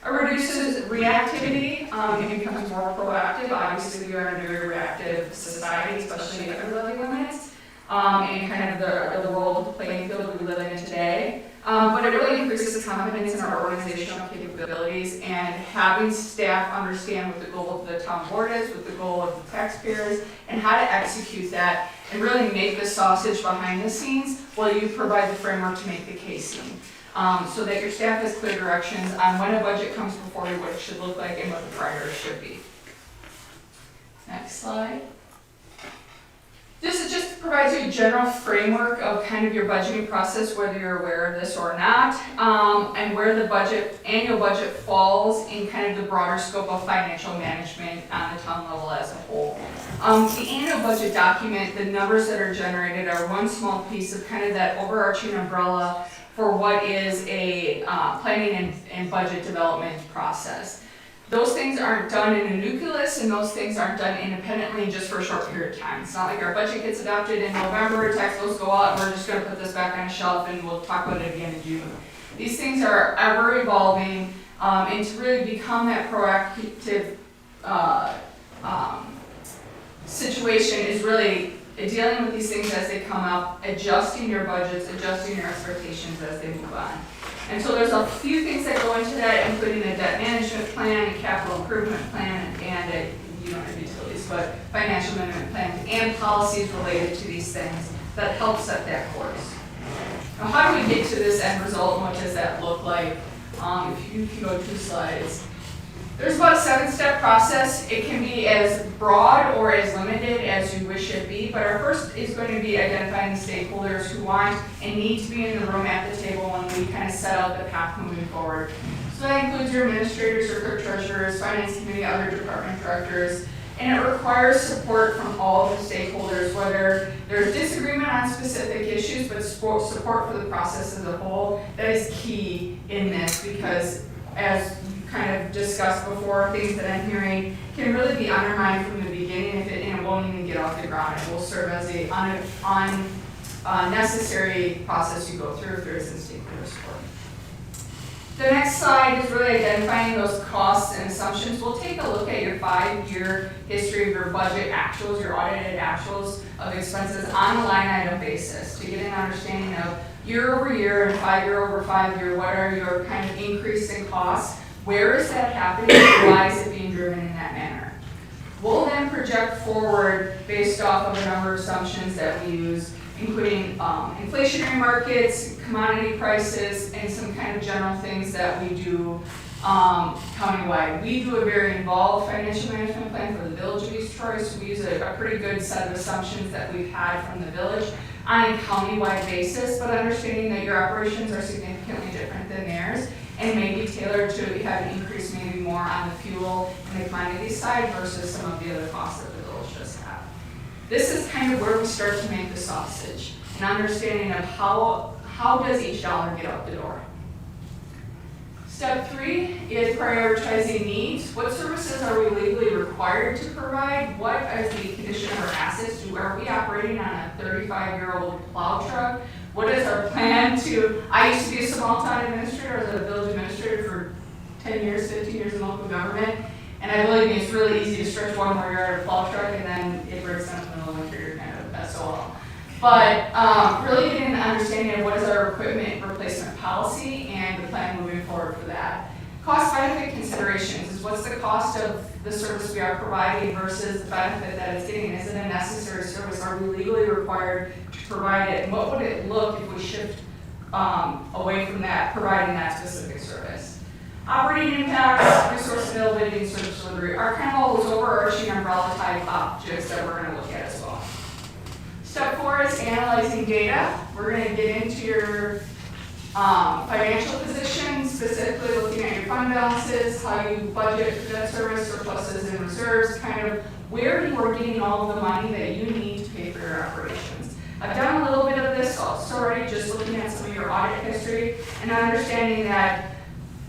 It reduces reactivity, it becomes more proactive. Obviously, we are in a very reactive society, especially under levy limits, and kind of the role of the playing field we live in today. But it really increases confidence in our organizational capabilities, and having staff understand what the goal of the town board is, what the goal of the taxpayers, and how to execute that, and really make the sausage behind the scenes will you provide the framework to make the casing? So that your staff has clear directions on when a budget comes before you, what it should look like and what the priorities should be. Next slide. This just provides you a general framework of kind of your budgeting process, whether you're aware of this or not, and where the annual budget falls in kind of the broader scope of financial management on the town level as a whole. The annual budget document, the numbers that are generated are one small piece of kind of that overarching umbrella for what is a planning and budget development process. Those things aren't done in a nucleus, and those things aren't done independently just for a short period of time. It's not like our budget gets adopted in November, tax bills go out, and we're just gonna put this back on a shelf and we'll talk about it again in June. These things are ever evolving, and to really become that proactive situation is really dealing with these things as they come up, adjusting your budgets, adjusting your expectations as they move on. And so there's a few things that go into that, including a debt management plan, a capital improvement plan, and a, you don't have utilities, but financial management plan, and policies related to these things that help set that course. Now, how do we get to this end result, and what does that look like? If you can go 2 slides. There's about a 7-step process. It can be as broad or as limited as you wish it be, but our first is going to be identifying the stakeholders who want and need to be in the room at the table when we kind of set out the path moving forward. So that includes your administrators, your clerk treasurers, finance committee, other department directors, and it requires support from all of the stakeholders, whether there's disagreement on specific issues, but support for the process as a whole. That is key in this, because as kind of discussed before, things that I'm hearing can really be undermined from the beginning and it won't even get off the ground. It will serve as a unnecessary process you go through if there isn't stakeholder support. The next slide is really identifying those costs and assumptions. We'll take a look at your 5-year history of your budget actuals, your audited actuals of expenses on a line item basis to get an understanding of year over year and 5-year over 5-year, what are your kind of increase in costs. Where is that happening? Why is it being driven in that manner? We'll then project forward based off of a number of assumptions that we use, including inflationary markets, commodity prices, and some kind of general things that we do countywide. We do a very involved financial management plan for the Village of East Troy, so we use a pretty good set of assumptions that we've had from the village on a countywide basis, but understanding that your operations are significantly different than theirs, and maybe tailored to have an increase maybe more on the fuel and the commodity side versus some of the other costs that the village does have. This is kind of where we start to make the sausage, an understanding of how does each dollar get out the door. Step 3 is prioritizing needs. What services are we legally required to provide? What is the condition of our assets? Are we operating on a 35-year-old plow truck? What is our plan to, I used to be a small town administrator, I was a village administrator for 10 years, 15 years in local government, and I believe it's really easy to stretch one more yard of plow truck and then it breaks down in the middle of winter, you're kind of SOL. But really getting an understanding of what is our equipment replacement policy and the plan moving forward for that. Cost benefit considerations is what's the cost of the service we are providing versus the benefit that it's getting. Is it a necessary service? Are we legally required to provide it? And what would it look if we shift away from that, providing that specific service? Operating impacts, resource availability, and service delivery are kind of all those overarching umbrella type objects that we're going to look at as well. Step 4 is analyzing data. We're going to get into your financial position, specifically looking at your fund balances, how you budget for debt service, surpluses, and reserves, kind of where you are getting all of the money that you need to pay for your operations. I've done a little bit of this already, just looking at some of your audit history and understanding that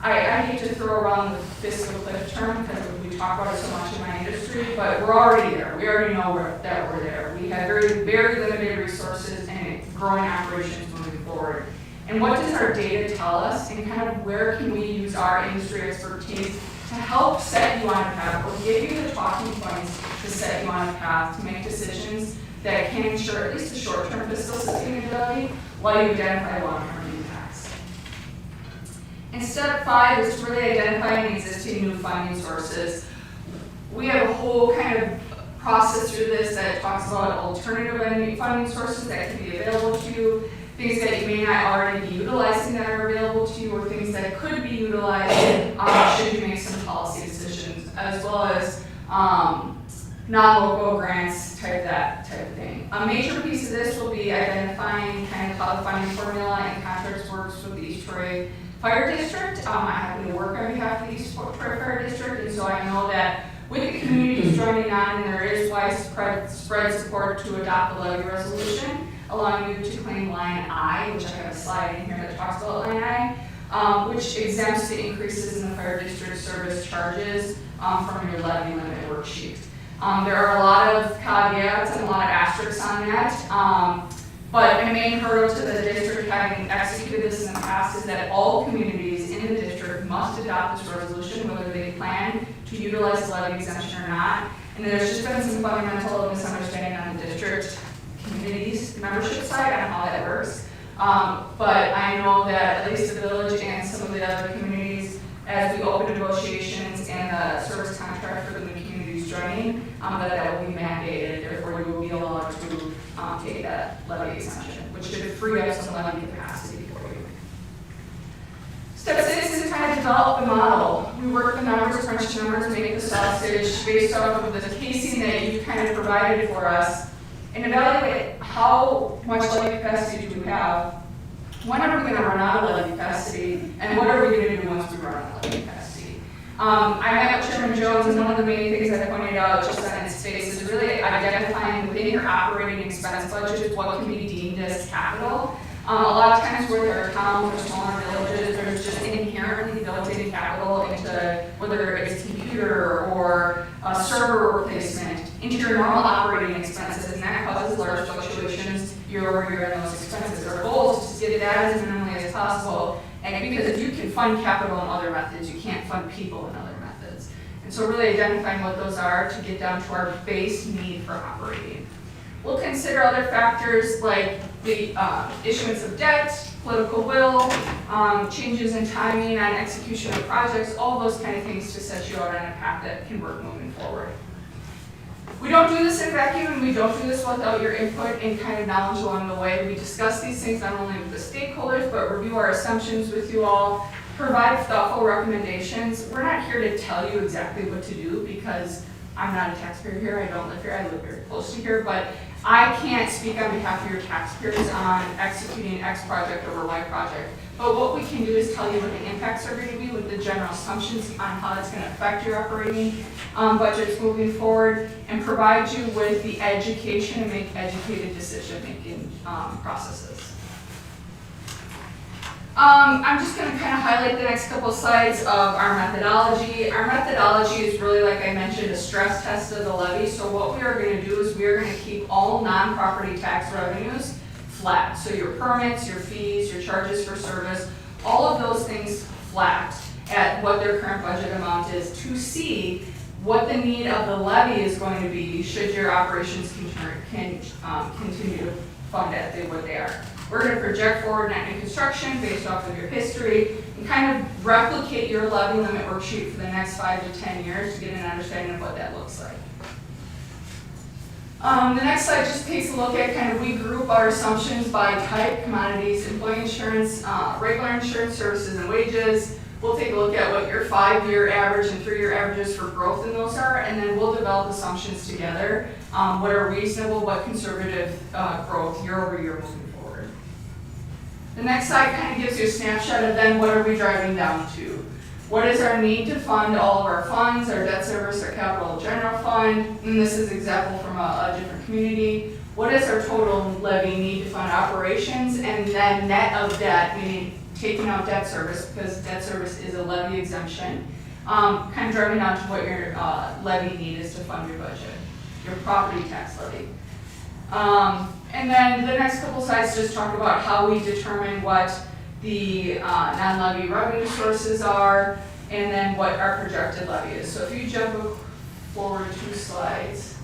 I hate to throw around the fiscal cliff term because we talk about it so much in my industry, but we're already there. We already know that we're there. We have very, very limited resources and growing operations moving forward. And what does our data tell us, and kind of where can we use our industry expertise to help set you on a path, or give you the talking points to set you on a path to make decisions that can ensure at least the short-term fiscal sustainability while you identify long-term impacts. And step 5 is to really identifying existing new funding sources. We have a whole kind of process through this that talks about alternative funding sources that can be available to you. things that you may not already be utilizing that are available to you, or things that could be utilized should you make some policy decisions, as well as non-local grants, type of thing. A major piece of this will be identifying kind of how the funding formula and contracts works with the East Troy Fire District. I happen to work on behalf of the East Troy Fire District, and so I know that with the communities joining on, and there is widespread support to adopt the levy resolution, allowing you to claim line I, which I have a slide in here that talks about line I, which exempts the increases in the fire district service charges from your levy limit worksheet. There are a lot of caveats and a lot of asterisks on that, but the main hurdle to the district having executed this in the past is that all communities in the district must adopt this resolution, whether they plan to utilize the levy exemption or not. And there's just been some fundamental misunderstanding on the district communities membership side on how that works. But I know that at least the village and some of the other communities, as we open negotiations and the service contract for the new communities joining, that will be mandated. Therefore, you will be allowed to take that levy exemption, which should free up some levy capacity for you. Step 6 is kind of develop the model. We work the numbers, crunch numbers, make the sausage based off of the casing that you kind of provided for us, and evaluate how much levy capacity do we have, when are we going to run out of levy capacity, and what are we going to do once we run out of levy capacity. I met with Chairman Jones, and one of the main things I pointed out just on its face is really identifying within your operating expense budget what can be deemed as capital. A lot of times with our towns or smaller villages, there's just inherently built-in capital into whether it's computer or a server replacement into your normal operating expenses, and that causes large fluctuations year over year in those expenses. Our goal is to get that as minimally as possible, and because if you can fund capital in other methods, you can't fund people in other methods. And so really identifying what those are to get down to our base need for operating. We'll consider other factors like the issuance of debt, political will, changes in timing on execution of projects, all those kind of things to set you out on a path that can work moving forward. We don't do this in vacuum, and we don't do this without your input and kind of knowledge along the way. We discuss these things not only with the stakeholders, but review our assumptions with you all, provide thoughtful recommendations. We're not here to tell you exactly what to do because I'm not a taxpayer here, I don't live here, I live very close to here, but I can't speak on behalf of your taxpayers on executing X project over Y project. But what we can do is tell you what the impacts are going to be with the general assumptions on how it's going to affect your operating budgets moving forward, and provide you with the education and make educated decision-making processes. I'm just going to kind of highlight the next couple slides of our methodology. Our methodology is really, like I mentioned, a stress test of the levy. So what we are going to do is we are going to keep all non-property tax revenues flat. So your permits, your fees, your charges for service, all of those things flat at what their current budget amount is, to see what the need of the levy is going to be should your operations continue to fund at what they are. We're going to project forward net new construction based off of your history and kind of replicate your levy limit worksheet for the next 5 to 10 years to get an understanding of what that looks like. The next slide just takes a look at kind of, we group our assumptions by type: commodities, employee insurance, regular insurance, services and wages. We'll take a look at what your 5-year average and 3-year averages for growth in those are, and then we'll develop assumptions together. What are reasonable, what conservative growth year over year moving forward. The next slide kind of gives you a snapshot of then what are we driving down to. What is our need to fund all of our funds, our debt service, our capital general fund, and this is an example from a different community. What is our total levy need to fund operations, and then net of debt, meaning taking out debt service, because debt service is a levy exemption, kind of driving down to what your levy need is to fund your budget, your property tax levy. And then the next couple slides just talk about how we determine what the non-levy revenue sources are, and then what our projected levy is. So if you jump forward 2 slides,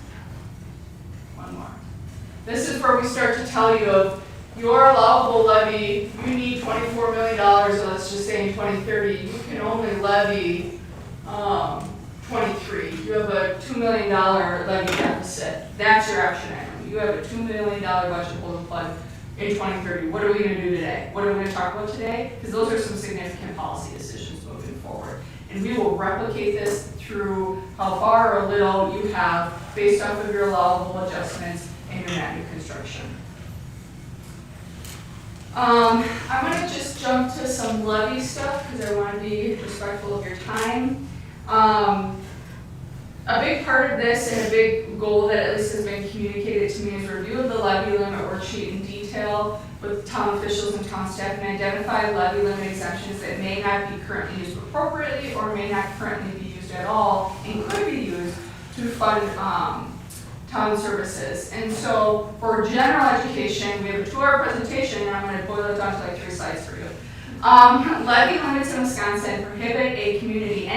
one more. This is where we start to tell you of your allowable levy. You need $24 million, so let's just say in 2030, you can only levy 23. You have a $2 million levy deficit. That's your action item. You have a $2 million budget pull the plug. in 2030? What are we gonna do today? What are we gonna talk about today? Because those are some significant policy decisions moving forward. And we will replicate this through how far or little you have based off of your allowable adjustments and your net new construction. I'm gonna just jump to some levy stuff because I wanna be respectful of your time. A big part of this and a big goal that at least has been communicated to me is review of the levy limit worksheet in detail with town officials and town staff and identify levy limit exemptions that may not be currently used appropriately or may not currently be used at all and could be used to fund town services. And so for general education, we have a 2-hour presentation and I'm going to boil it down to like 3 slides for you. Levy limits in Wisconsin prohibit a community,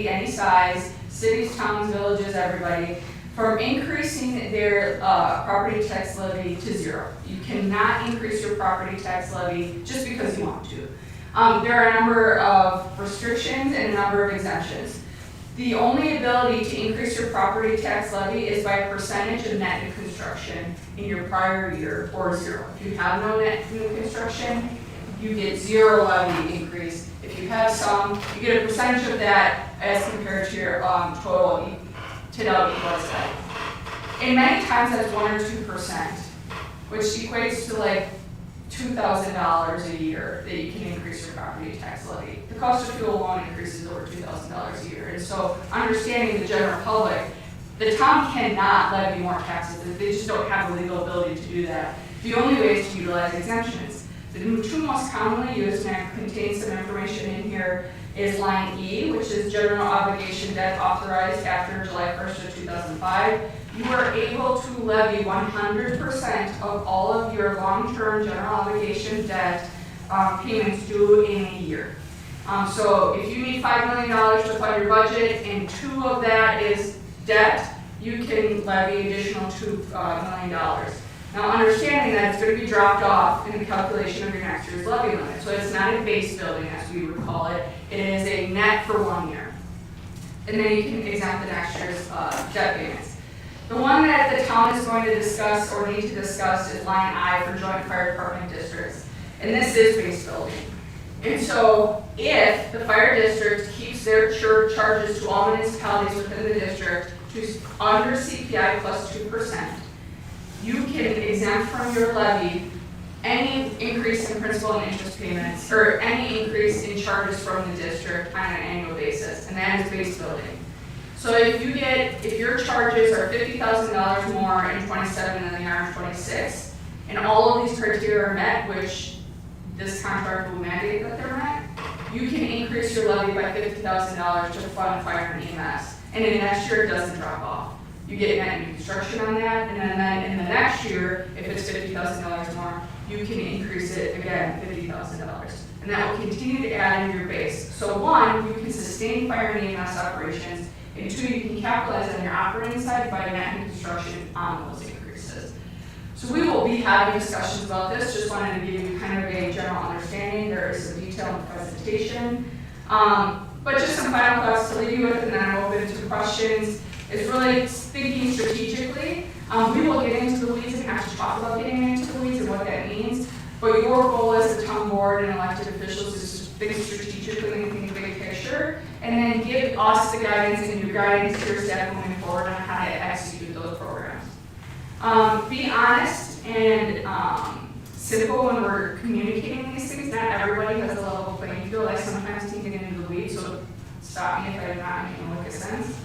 any size, cities, towns, villages, everybody, from increasing their property tax levy to 0. You cannot increase your property tax levy just because you want to. There are a number of restrictions and a number of exemptions. The only ability to increase your property tax levy is by a percentage of net new construction in your prior year or 0. If you have no net new construction, you get 0 levy increase. If you have some, you get a percentage of that as compared to your total equals that. And many times that's 1 or 2%, which equates to like $2,000 a year that you can increase your property tax levy. The cost of fuel alone increases over $2,000 a year. And so understanding the general public, the town cannot levy more taxes. They just don't have the legal ability to do that. The only way is to utilize exemptions. The 2 most commonly used, and I contain some information in here, is line E, which is general obligation debt authorized after July 1st of 2005. You are able to levy 100% of all of your long-term general obligation debt payments due in a year. So if you need $5 million to fund your budget and 2 of that is debt, you can levy additional $2 million. Now, understanding that it's going to be dropped off in the calculation of your next year's levy limit. So it's not a base building, as we would call it. It is a net for 1 year. And then you can exempt the next year's debt payments. The one that the town is going to discuss or need to discuss is line I for joint fire department districts. And this is base building. And so if the fire district keeps their charges to all municipalities within the district to under CPI plus 2%, you can exempt from your levy any increase in principal and interest payments or any increase in charges from the district on an annual basis, and that is base building. So if your charges are $50,000 more in 27 than they are in 26, and all of these criteria are met, which this contract will mandate that they're met, you can increase your levy by $50,000 to fund fire and EMS, and in the next year it doesn't drop off. You get net new construction on that, and then in the next year, if it's $50,000 more, you can increase it again, $50,000. And that will continue to add into your base. So 1, you can sustain fire and EMS operations, and 2, you can capitalize on your operating side by net new construction on those increases. So we will be having discussions about this, just wanted to give you kind of a general understanding. There is some detail in the presentation. But just some final thoughts to leave you with, and then I'm open to questions. Is really thinking strategically. We will get into the weeds and have to talk about getting into the weeds and what that means. But your goal as a town board and elected officials is to think strategically and think big picture, and then give us the guidance and your guidance to your staff moving forward on how to execute those programs. Be honest and simple when we're communicating these things. Not everybody has a level playing field. I sometimes think getting into the weeds, so stop me if I'm not making a lick of sense.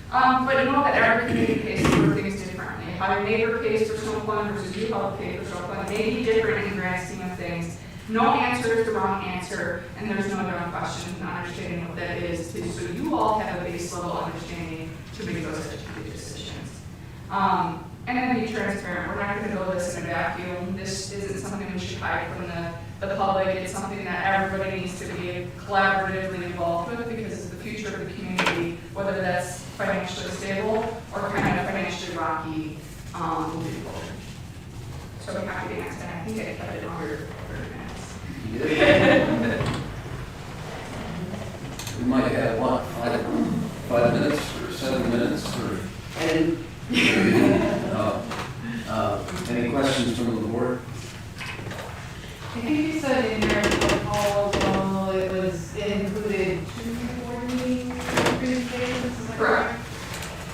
But know that every community pays for things differently. How your neighbor pays for snow plowing versus you how to pay for snow plowing may be different in the grand scheme of things. No answer is the wrong answer, and there's no dumb questions and understanding what that is, so you all have a base level understanding to make those educated decisions. And then be transparent. We're not going to go this in a vacuum. This isn't something we should hide from the public. It's something that everybody needs to be collaboratively involved with because it's the future of the community, whether that's financially stable or kind of financially rocky moving forward. So I'm happy to answer that. I think I kept it under 30 minutes. We might have, what, 5 minutes or 7 minutes or? Any questions from the board? believe you said in your proposal, it included 2 board meeting presentations, is that Correct. correct?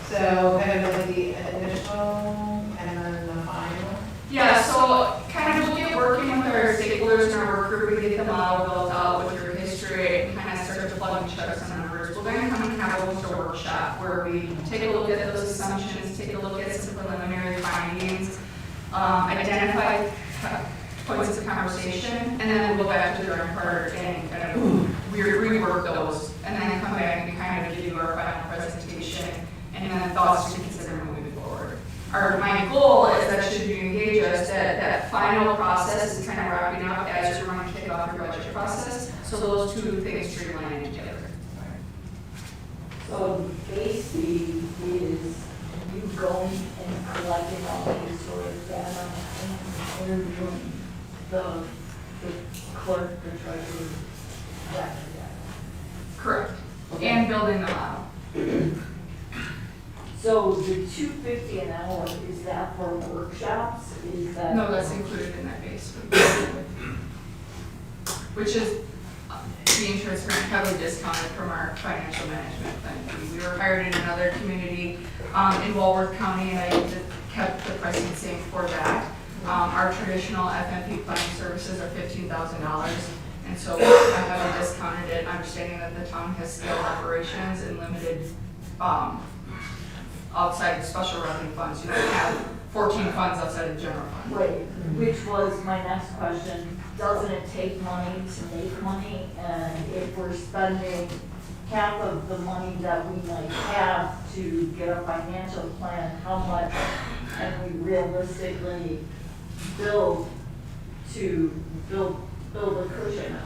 So kind of like the initial and then the final? Yeah, so kind of we'll get working with our stakeholders and our work group, we get the model built out with your history and kind of start to plug and check some numbers. We're going to come and have a workshop where we take a look at those assumptions, take a look at some preliminary findings, identify points of conversation, and then we'll go back to the drawing board and kind of rework those, and then come back and kind of give you our final presentation, and then thoughts to consider moving forward. My goal is that should you engage us, that final process is kind of wrapping up as you're going to kick off your budget process, so those 2 things streamline together. So basically is you going and collecting all the historic data and interviewing the clerk, the treasurer, that. Correct. And building the model. So the $2.50 an hour, is that for workshops? Is that? No, that's included in that base. Which is being transparent, heavily discounted from our financial management plan. We were hired in another community in Walworth County, and I kept the pricing the same for that. Our traditional FMP planning services are $15,000, and so I heavily discounted it, understanding that the town has scale operations and limited outside special revenue funds. You don't have 14 funds outside of general fund. Wait, which was my next question. Doesn't it take money to make money? And if we're spending half of the money that we might have to get a financial plan, how much can we realistically build a cushion?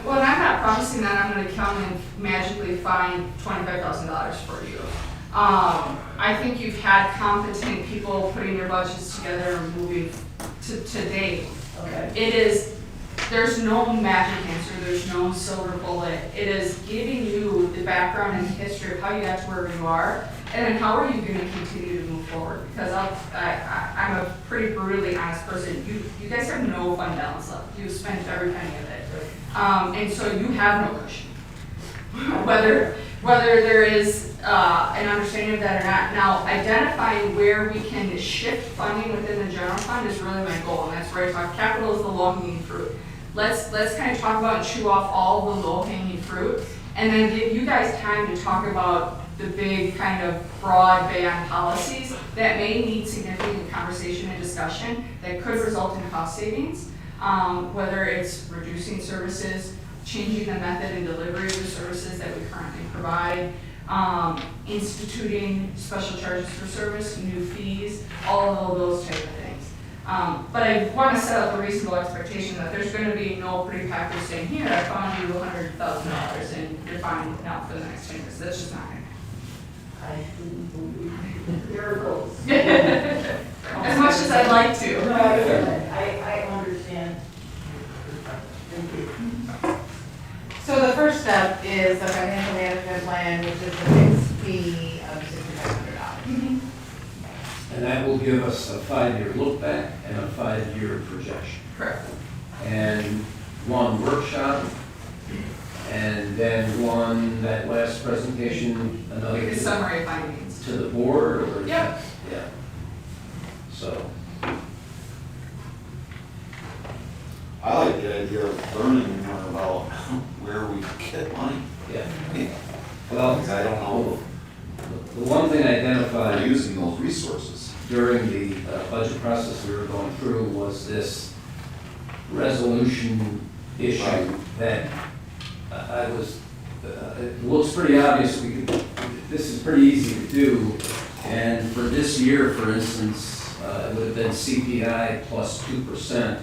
Well, and I'm not promising that I'm gonna come and magically find $25,000 for you. I think you've had competent people putting their budgets together and moving to date. Okay. There's no magic answer, there's no silver bullet. It is giving you the background and history of how you got to where you are, and then how are you gonna continue to move forward? Because I'm a pretty brutally honest person. You guys have no fund balance left. You've spent every penny of it. And so you have no cushion. Whether there is an understanding of that or not. Now, identifying where we can shift funding within the general fund is really my goal, and that's where I talk, capital is the low-hanging fruit. Let's kind of talk about and chew off all the low-hanging fruit, and then give you guys time to talk about the big kind of broadband policies that may need significant conversation and discussion that could result in cost savings, whether it's reducing services, changing the method and delivery of the services that we currently provide, instituting special charges for service, new fees, all of those type of things. But I want to set up a reasonable expectation that there's going to be no pretty package saying, here, I found you $100,000 and you're fine now for the next 10 years. That's just not going to I didn't believe miracles. As much as I'd like to. No, I understand. Thank you. So the first step is the financial management plan, which is the fixed fee of $6,500. And that will give us a 5-year look back and a 5-year projection. Correct. And one workshop, and then one, that last presentation, another. Like a summary findings. To the board, or? Yep. Yeah. So. I like the idea of learning more about where we get money. Yeah. Well, I don't know the one thing I identified. if we're using those resources. During the budget process we were going through was this resolution issue Right. that I was, it looks pretty obvious, this is pretty easy to do, and for this year, for instance, it would have been CPI plus 2%,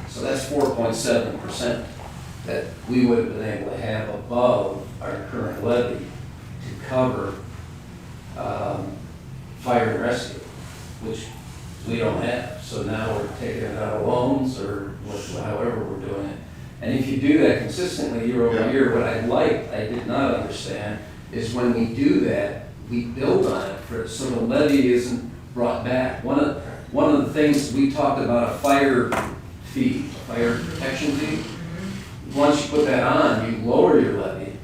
so that's 4.7% that we would have been able to have above our current levy to cover fire and rescue, which we don't have. So now we're taking it out of loans or however we're doing it. And if you do that consistently year over year, what I did not understand, is when we do that, we build on it so the levy isn't brought back. One of the things we talked about, a fire fee, a fire protection fee. Once you put that on, you lower your levy,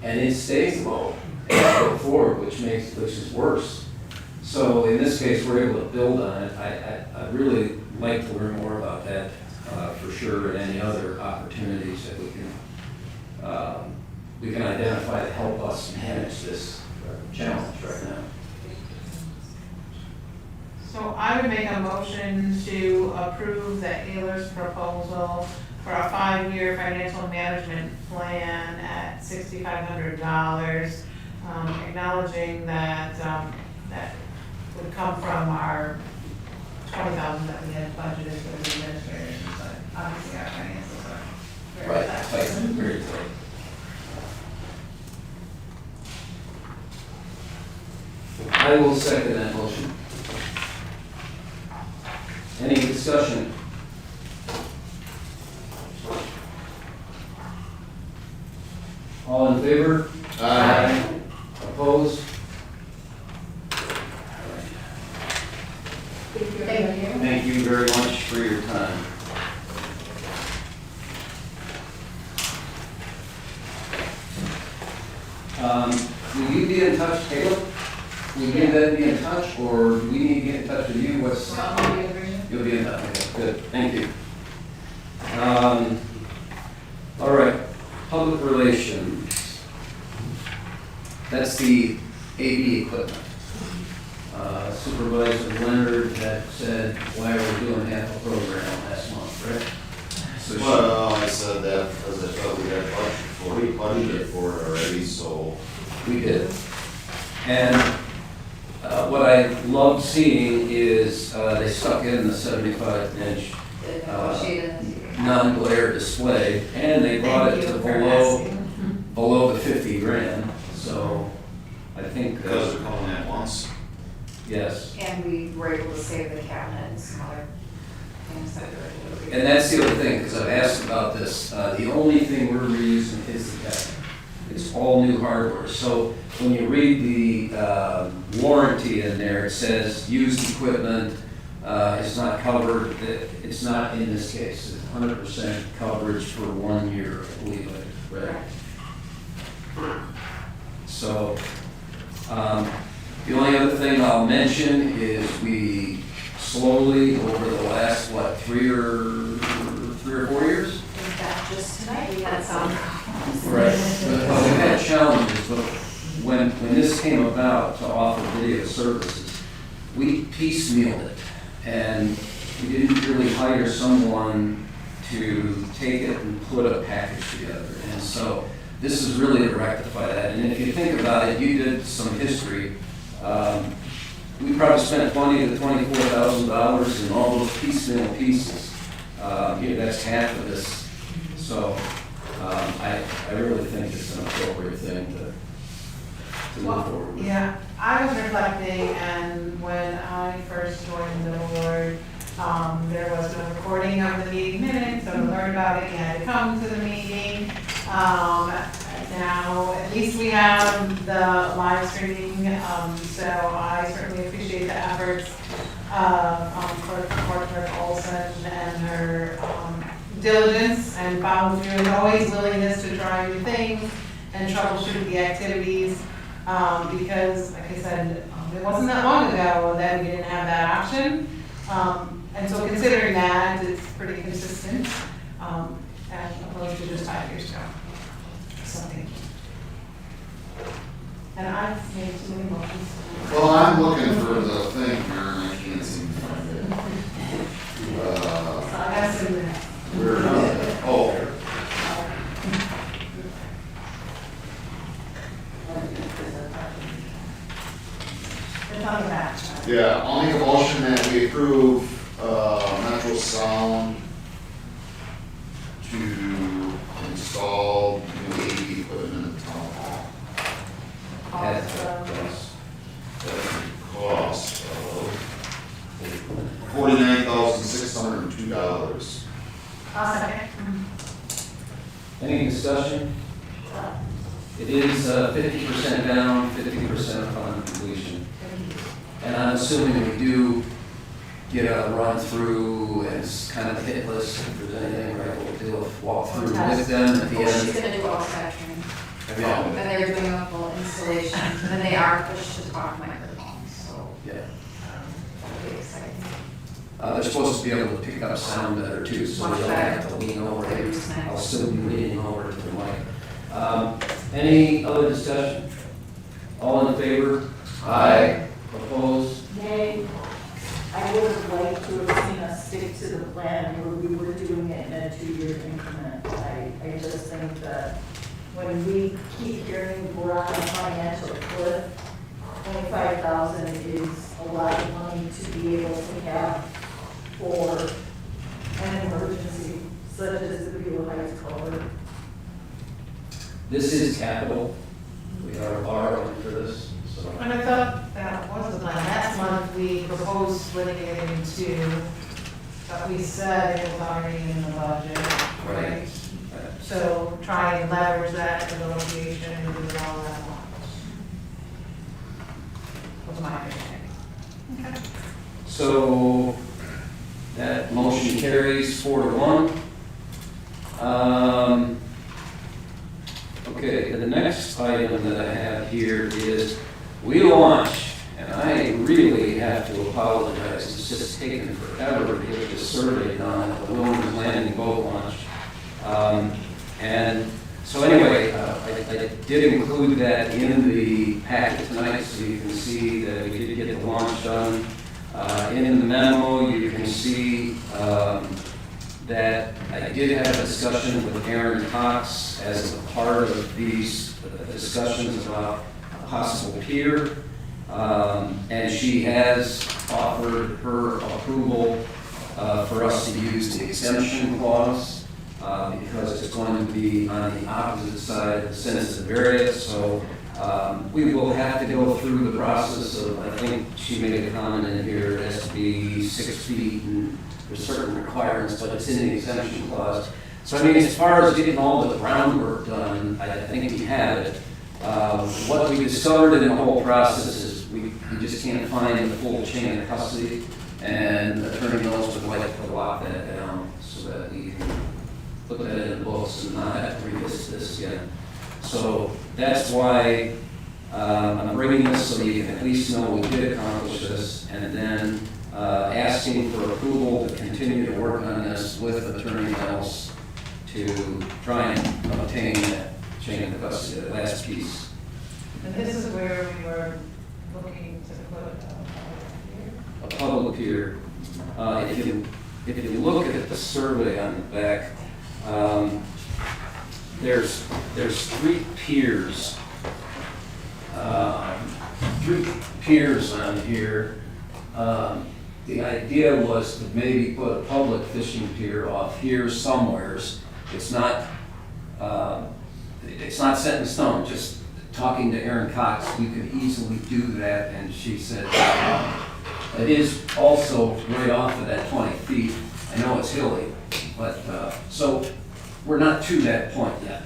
and it stays low as you go forward, which is worse. So in this case, we're able to build on it. I'd really like to learn more about that for sure, and any other opportunities that we can identify to help us manage this challenge right now. So I would make a motion to approve the Ayler's proposal for a 5-year financial management plan at $6,500, acknowledging that that would come from our $20,000 that we had budgeted for the administrators, but obviously our finances are very Right, tight. very tight. I will second that motion. Any discussion? All in favor? Aye. Opposed? Thank you very much for your time. Will you be in touch, Caleb? Will you be in touch, or do we need to get in touch with you? You'll be in touch, okay, good, thank you. All right, public relations. That's the AV equipment. Supervisor Leonard had said, why are we doing half a program last month, right? So she- Well, I said that because I thought we budgeted for it already, so. We did. And what I loved seeing is they stuck in the 75-inch non-glare display, and they brought it to below the 50 grand. So I think Because they're coming at once. yes. And we were able to save the cabinet and some other things that were able to. And that's the other thing, because I've asked about this. The only thing we're reusing is the cabinet. It's all new hardware. So when you read the warranty in there, it says used equipment is not covered. It's not in this case. It's 100% coverage for 1 year, I believe I read. So the only other thing I'll mention is we slowly, over the last, 3 or 4 years? In fact, just tonight, we had some. Right. Well, we've had challenges, but when this came about to offer video services, we piecemealed it. And we didn't really hire someone to take it and put a package together. And so this is really to rectify that. And if you think about it, you did some history. We probably spent $20,000 to $24,000 in all those piecemeal pieces. That's half of this. So I really think it's an appropriate thing to move forward with. Yeah, I was reflecting, and when I first joined the board, there was no recording of the meeting minutes, so to learn about it, you had to come to the meeting. Now, at least we have the live streaming, so I certainly appreciate the efforts of Clerk Olson and her diligence and follow through, and always willingness to try new things and troubleshoot the activities. Because, like I said, it wasn't that long ago that we didn't have that option. And so considering that, it's pretty consistent, as opposed to just 5 years ago. So thank you. And I've made too many motions. Well, I'm looking for the thing here and I can't seem to find it. So I have some minutes. Where is it? Oh. It's on the back. Yeah, I'll make a motion that we approve, Metro Sound to install new AV equipment in the town hall. At cost. At a cost of $49,602. I'll second. Any discussion? It is 50% down, 50% upon completion. And I'm assuming we do get a run through and kind of hit list if there's anything, right, we'll walk through with them at the Well, she's end. gonna do all that training. Yeah. And they're doing a full installation, and they are pushed to talk microphones, so Yeah. that'll be exciting. They're supposed to be able to pick up sound better too, so we don't have to lean over it. I'll still be leaning over to the mic. Any other discussion? All in favor? Aye. Opposed? Nay, I would have liked to have seen us stick to the plan where we were doing it in a 2-year increment. I just think that when we keep hearing we're on a financial cliff, 25,000 is a lot of money to be able to have for an emergency such as the Beulah Heights Culvert. This is capital. We are borrowing for this, so. And I thought that was the plan. Last month, we proposed splitting it in two, but we said it was already in the budget, right? So try and leverage that negotiation and do it all at once. Was my understanding. Okay. So that motion carries 4-1. Okay, the next item that I have here is we launched, and I really have to apologize, it's just taken forever to get this survey done at the Wilmer's Landing boat launch. And so anyway, I did include that in the packet tonight, so you can see that we did get the launch done. In the memo, you can see that I did have a discussion with Aaron Cox as a part of these discussions about a possible pier. And she has offered her approval for us to use the exemption clause because it's going to be on the opposite side of the sensitive area. So we will have to go through the process of, I think she made a comment in here, it has to be 6 feet and there's certain requirements, but it's in the exemption clause. So I mean, as far as getting all the groundwork done, I think we have it. What we discovered in the whole process is we just can't find the full chain of custody, and Attorney Mills would like to lock that down so that we can put that in the books and not have to revisit this again. So that's why I'm bringing this so you can at least know we did accomplish this, and then asking for approval to continue to work on this with Attorney Mills to try and obtain that chain of custody, that last piece. And this is where we were looking to put A public pier. If you look at the survey on the back, there's 3 piers. 3 piers on here. The idea was to maybe put a public fishing pier off here somewheres. It's not set in stone, just talking to Erin Cox, we could easily do that, and she said, it is also right off of that 20 feet. I know it's hilly, but, so we're not to that point yet.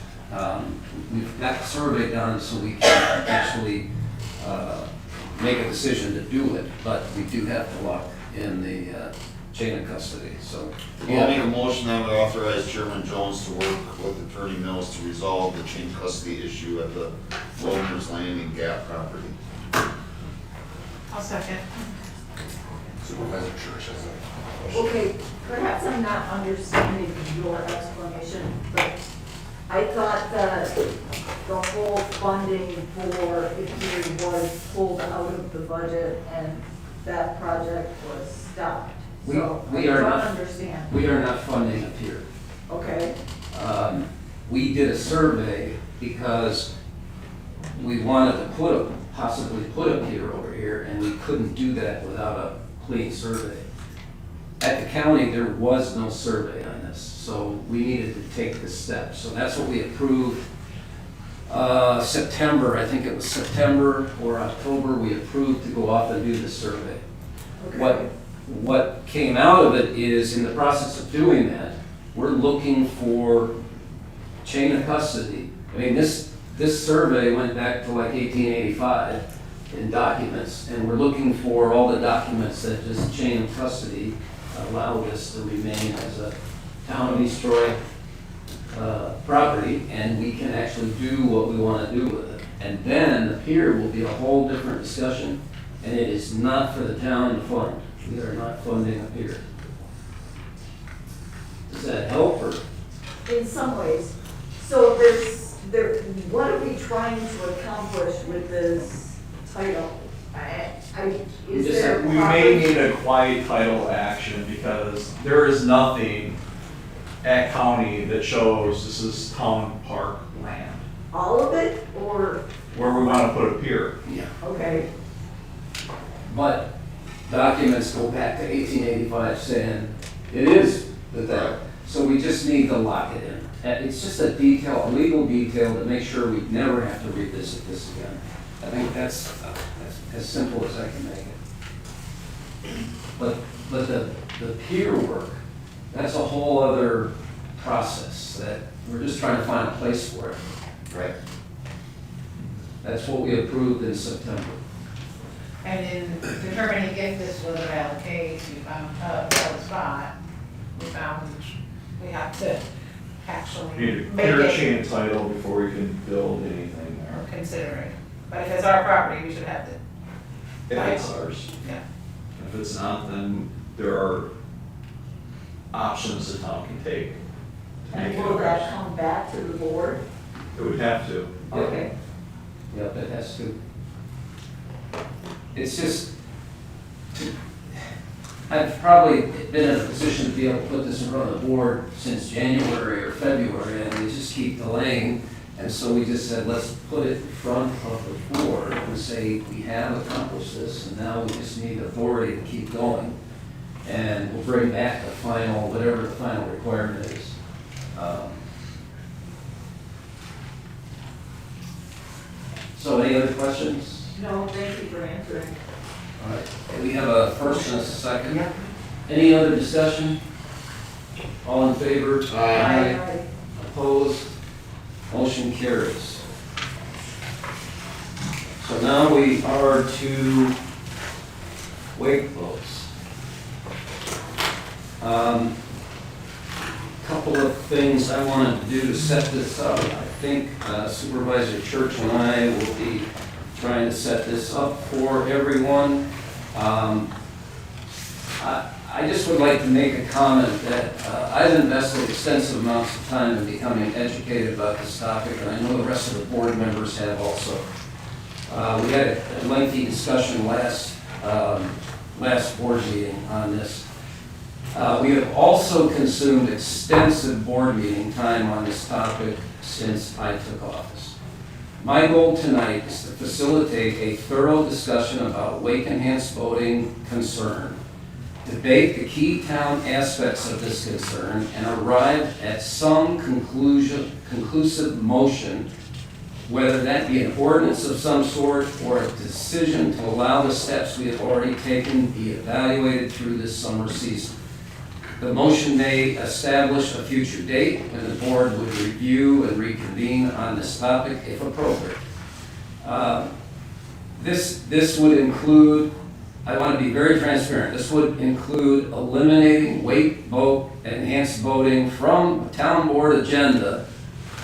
We've got the survey done so we can actually make a decision to do it, but we do have to lock in the chain of custody, so. I'll make a motion that we authorize Chairman Jones to work with Attorney Mills to resolve the chain custody issue at the Wilmer's Landing Gap property. I'll second. Supervisor Church has a question. Okay, perhaps I'm not understanding your explanation, but I thought that the whole funding for the pier was pulled out of the budget and that project was stopped. So I don't understand. We are not funding a pier. Okay. We did a survey because we wanted to possibly put a pier over here, and we couldn't do that without a clean survey. At the county, there was no survey on this, so we needed to take this step. So that's what we approved. September, I think it was September or October, we approved to go off and do this survey. Okay. What came out of it is, in the process of doing that, we're looking for chain of custody. I mean, this survey went back to like 1885, in documents, and we're looking for all the documents that this chain of custody allow this to remain as a town of East Troy property, and we can actually do what we want to do with it. And then the pier will be a whole different discussion, and it is not for the town to fund. We are not funding a pier. Does that help, or? In some ways. So what are we trying to accomplish with this title? Is there We may need a quiet title action because there is nothing at county that shows this is town park land all of it, or? where we want to put a pier. Yeah. Okay. But documents go back to 1885 saying it is that. So we just need to lock it in. It's just a detail, a legal detail to make sure we never have to revisit this again. I think that's as simple as I can make it. But the pier work, that's a whole other process that we're just trying to find a place for it. Right. That's what we approved in September. And in determining if this was a valid case, we found a valid spot, we found we have to actually We need a make pier it chain title before we can build anything there. consider it. But if it's our property, we should have to. If it's ours. Yeah. If it's not, then there are options the town can take to make And it will that ours. come back to the board? It would have to. Okay. Yep, it has to. It's just, I've probably been in a position to be able to put this in front of the board since January or February, and we just keep delaying. And so we just said, let's put it in front of the board and say, we have accomplished this, and now we just need authority to keep going. And we'll bring back the final, whatever the final requirement is. So any other questions? No, thank you for answering. All right, we have a first and a second. Any other discussion? All in favor? Aye. Opposed? Motion carries. So now we are to wake boats. Couple of things I wanted to do to set this up. I think Supervisor Church and I will be trying to set this up for everyone. I just would like to make a comment that I've invested extensive amounts of time in becoming educated about this topic, and I know the rest of the board members have also. We had a lengthy discussion last board meeting on this. We have also consumed extensive board meeting time on this topic since I took office. My goal tonight is to facilitate a thorough discussion about wake-enhanced boating concern, debate the key town aspects of this concern, and arrive at some conclusive motion, whether that be an ordinance of some sort or a decision to allow the steps we have already taken be evaluated through this summer season. The motion may establish a future date when the board would review and reconvene on this topic if appropriate. This would include, I want to be very transparent, this would include eliminating wake boat enhanced boating from town board agenda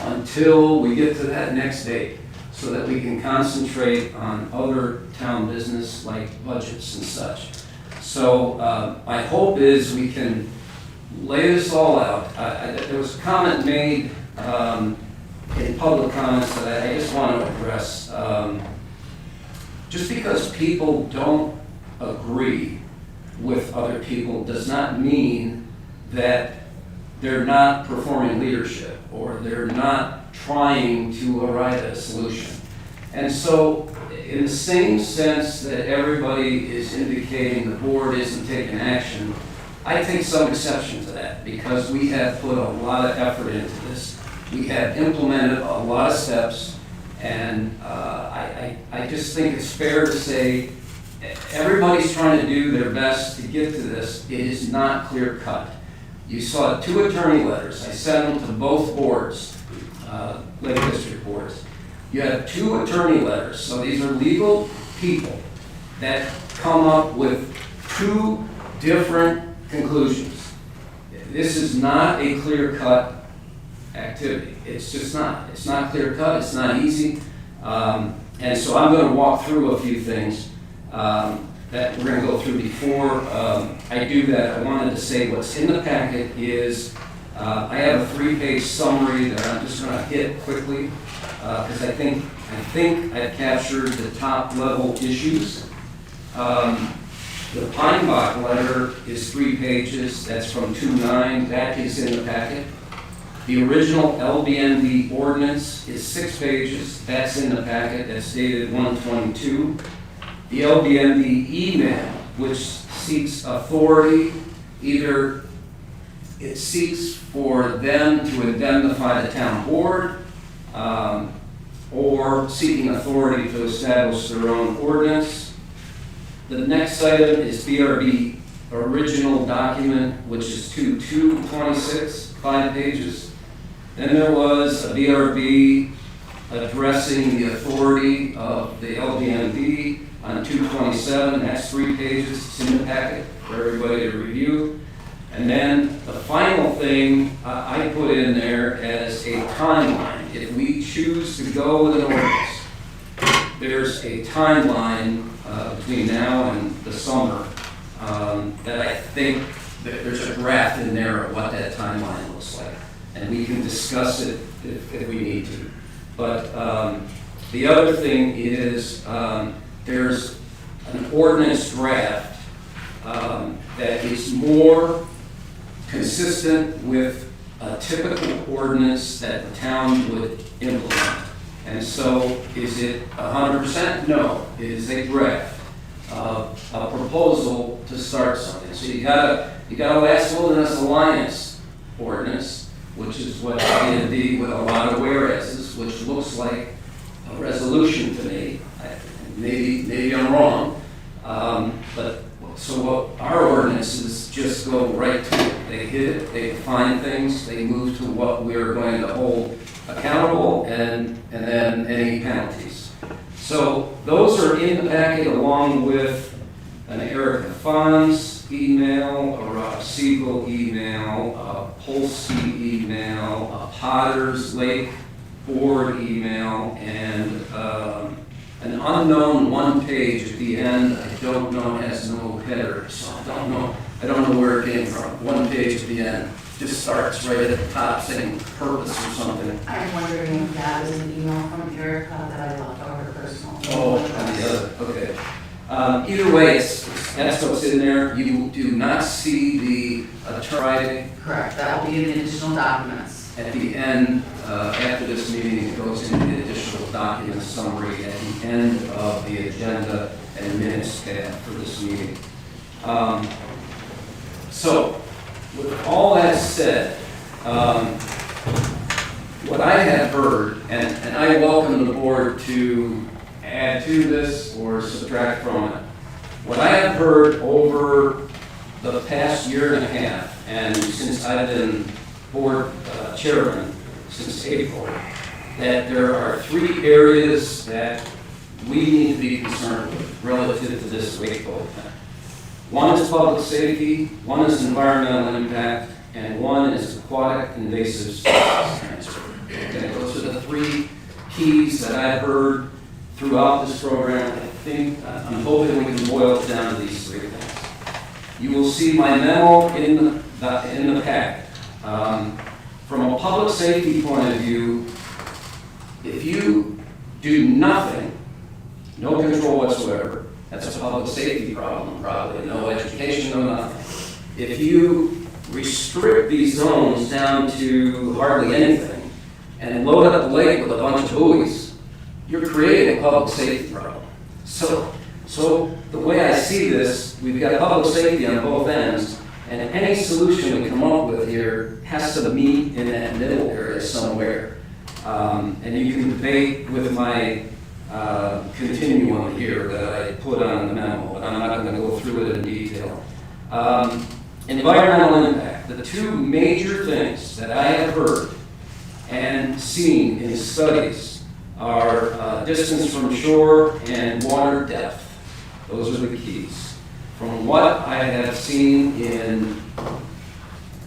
until we get to that next date, so that we can concentrate on other town business like budgets and such. So my hope is we can lay this all out. There was a comment made in public comments that I just want to address. Just because people don't agree with other people does not mean that they're not performing leadership or they're not trying to arrive at a solution. And so, in the same sense that everybody is indicating the board isn't taking action, I take some exception to that because we have put a lot of effort into this. We have implemented a lot of steps, and I just think it's fair to say everybody's trying to do their best to get to this. It is not clear cut. You saw 2 attorney letters. I sent them to both boards, Lake District boards. You have 2 attorney letters, so these are legal people that come up with two different conclusions. This is not a clear-cut activity. It's just not. It's not clear-cut, it's not easy. And so I'm going to walk through a few things that we're going to go through before I do that. I wanted to say what's in the packet is I have a 3-page summary that I'm just going to hit quickly because I think I've captured the top level issues. The Peinbach letter is 3 pages. That's from 2/9. That is in the packet. The original LBND ordinance is 6 pages. That's in the packet. That's dated 1/22. The LBND email, which seeks authority, either it seeks for them to indemnify the town board, or seeking authority to establish their own ordinance. The next item is BRB original document, which is 2/2/26, 5 pages. Then there was a BRB addressing the authority of the LBNB on 2/27, that's 3 pages, it's in the packet for everybody to review. And then the final thing I put in there as a timeline. If we choose to go with an ordinance, there's a timeline between now and the summer that I think that there's a draft in there of what that timeline looks like. And we can discuss it if we need to. But the other thing is there's an ordinance draft that is more consistent with a typical ordinance that the town would implement. And so is it 100%? No, it is a draft, a proposal to start something. So you got a Last Wilderness Alliance ordinance, which is what D&D with a lot of whereases, which looks like a resolution to me. Maybe I'm wrong, but so what our ordinances just go right to it. They hit it, they define things, they move to what we're going to hold accountable, and then any penalties. So those are in the packet along with an Erica Fonz email, a Rob Siegel email, a Polsky email, a Potter's Lake board email, and an unknown 1 page at the end. I don't know, it has no header, so I don't know where it came from. 1 page at the end, just starts right at the top saying purpose or something. I'm wondering if that is an email from Erica that I left over personal. Oh, and the other, okay. Either way, that's what's in there. You do not see the attorney. Correct, that will be in the additional documents. At the end, after this meeting, it goes into the additional document summary at the end of the agenda and minutes tab for this meeting. So, with all that said, what I have heard, and I welcome the board to add to this or subtract from it, what I have heard over the past year and a half, and since I've been board chairman since April, that there are 3 areas that we need to be concerned with relative to this wake boat thing. One is public safety, one is environmental impact, and one is aquatic invasive species transfer. Okay, those are the 3 keys that I've heard throughout this program. I'm hoping we can boil it down to these 3 things. You will see my memo in the packet. From a public safety point of view, if you do nothing, no control whatsoever, that's a public safety problem, probably, no education, no nothing. If you restrict these zones down to hardly anything and load up the lake with a bunch of buoys, you're creating a public safety problem. So the way I see this, we've got public safety on both ends, and any solution we come up with here has to meet in that middle area somewhere. And you can debate with my continuum here that I put on the memo, but I'm not going to go through it in detail. Environmental impact. The 2 major things that I have heard and seen in studies are distance from shore and water depth. Those are the keys. From what I have seen in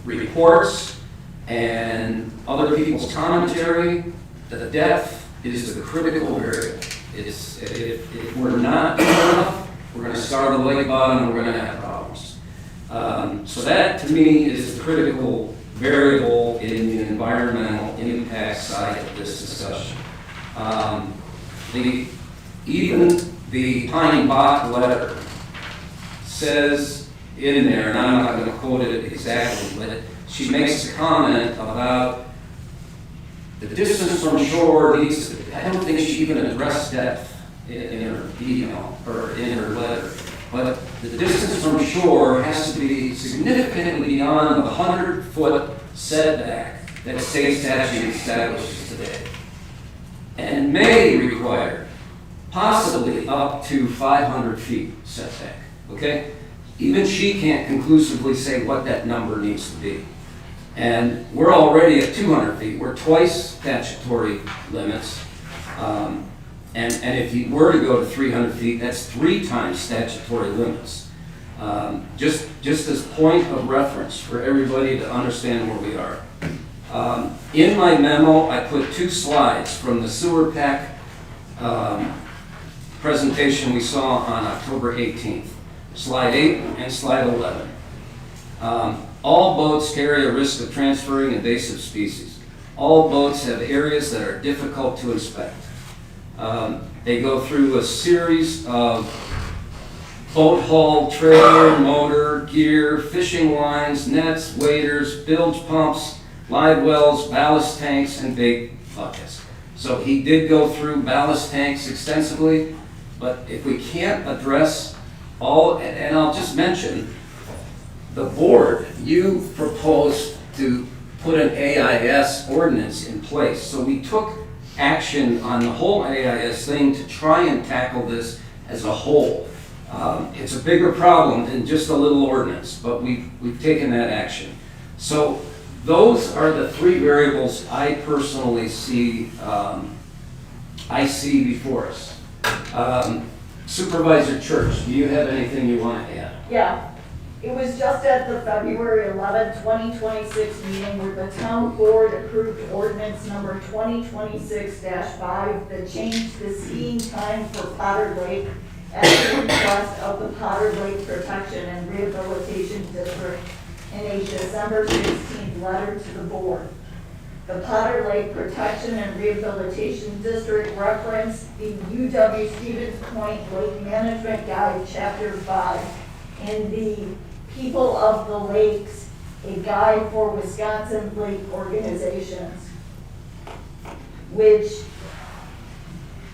reports and other people's commentary, the depth is the critical variable. If we're not good enough, we're going to starve the lake bottom and we're going to have problems. So that, to me, is the critical variable in the environmental impact side of this discussion. Even the Pine Bach letter says in there, and I'm not going to quote it exactly, but she makes a comment about the distance from shore needs to, I don't think she even addressed depth in her email or in her letter, but the distance from shore has to be significantly beyond the 100-foot setback that state statute establishes today, and may require possibly up to 500 feet setback, okay? Even she can't conclusively say what that number needs to be. And we're already at 200 feet. We're twice statutory limits. And if you were to go to 300 feet, that's 3 times statutory limits. Just as point of reference for everybody to understand where we are. In my memo, I put 2 slides from the sewer pack presentation we saw on October 18th. Slide 8 and slide 11. All boats carry a risk of transferring invasive species. All boats have areas that are difficult to inspect. They go through a series of boat hull, trailer, motor, gear, fishing lines, nets, waders, bilge pumps, live wells, ballast tanks, and bait buckets. So he did go through ballast tanks extensively, but if we can't address all, and I'll just mention, the board, you proposed to put an AIS ordinance in place. So we took action on the whole AIS thing to try and tackle this as a whole. It's a bigger problem than just a little ordinance, but we've taken that action. So those are the 3 variables I personally see, before us. Supervisor Church, do you have anything you want to add? Yeah. It was just at the February 11, 2026 meeting where the town board approved ordinance number 2026-5 that changed the skiing time for Potter Lake at the request of the Potter Lake Protection and Rehabilitation District in a December 16th letter to the board. The Potter Lake Protection and Rehabilitation District referenced the UW Stevens Point Lake Management Guide, Chapter 5, in the People of the Lakes, a guide for Wisconsin lake organizations, which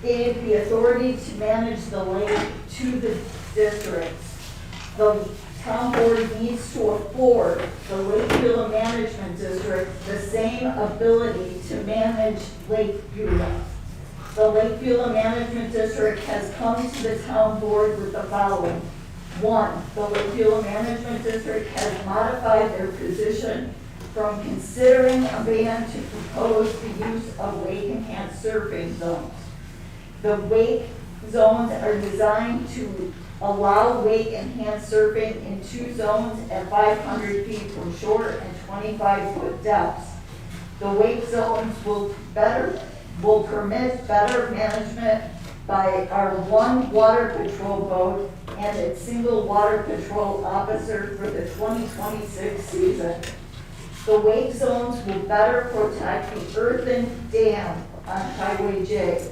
gave the authority to manage the lake to the districts. The town board needs to afford the Lake Beulah Management District the same ability to manage Lake Beulah. The Lake Beulah Management District has come to the town board with the following. 1, the Lake Beulah Management District has modified their position from considering a ban to propose the use of wake-enhanced surfing zones. The wake zones are designed to allow wake-enhanced surfing in 2 zones at 500 feet from shore and 25-foot depths. The wake zones will permit better management by our 1 water patrol boat and its single water patrol officer for the 2026 season. The wake zones will better protect the earthen dam on Highway J.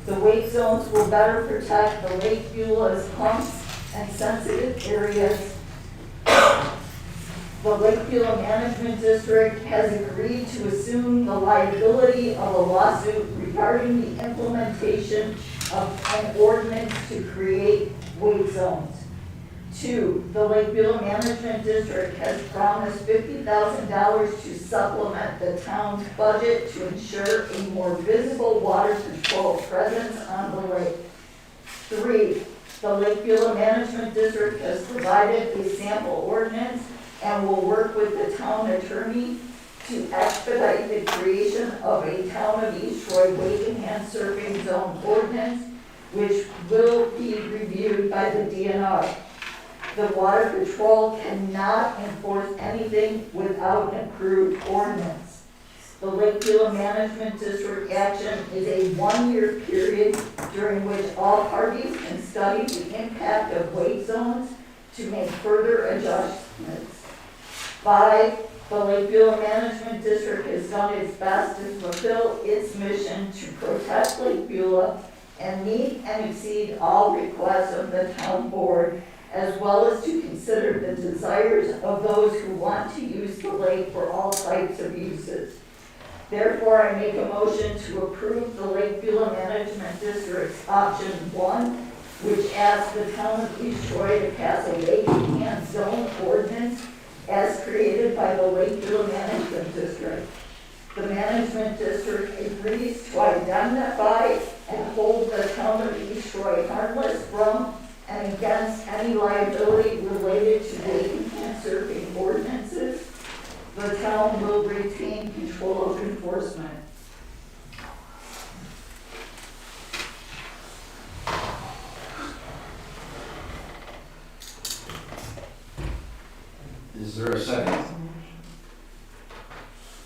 The wake zones will better protect the Lake Beulah's humps and sensitive areas. The Lake Beulah Management District has agreed to assume the liability of a lawsuit regarding the implementation of an ordinance to create wake zones. 2, the Lake Beulah Management District has promised $50,000 to supplement the town's budget to ensure a more visible water patrol presence on the lake. 3, the Lake Beulah Management District has provided a sample ordinance and will work with the town attorney to expedite the creation of a Town of East Troy wave and surfing zone ordinance, which will be reviewed by the DNR. The Water Patrol cannot enforce anything without an approved ordinance. The Lake Beulah Management District action is a one-year period during which all parties can study the impact of wake zones to make further adjustments. 5, the Lake Beulah Management District has done its best to fulfill its mission to protect Lake Beulah and meet and exceed all requests of the town board, as well as to consider the desires of those who want to use the lake for all types of uses. Therefore, I make a motion to approve the Lake Beulah Management District's option 1, which asks the town of East Troy to pass a lake and zone ordinance as created by the Lake Beulah Management District. The Management District agrees to identify and hold the town of East Troy harmless from and against any liability related to waking and surfing ordinances. The town will retain control of enforcement. Is there a second?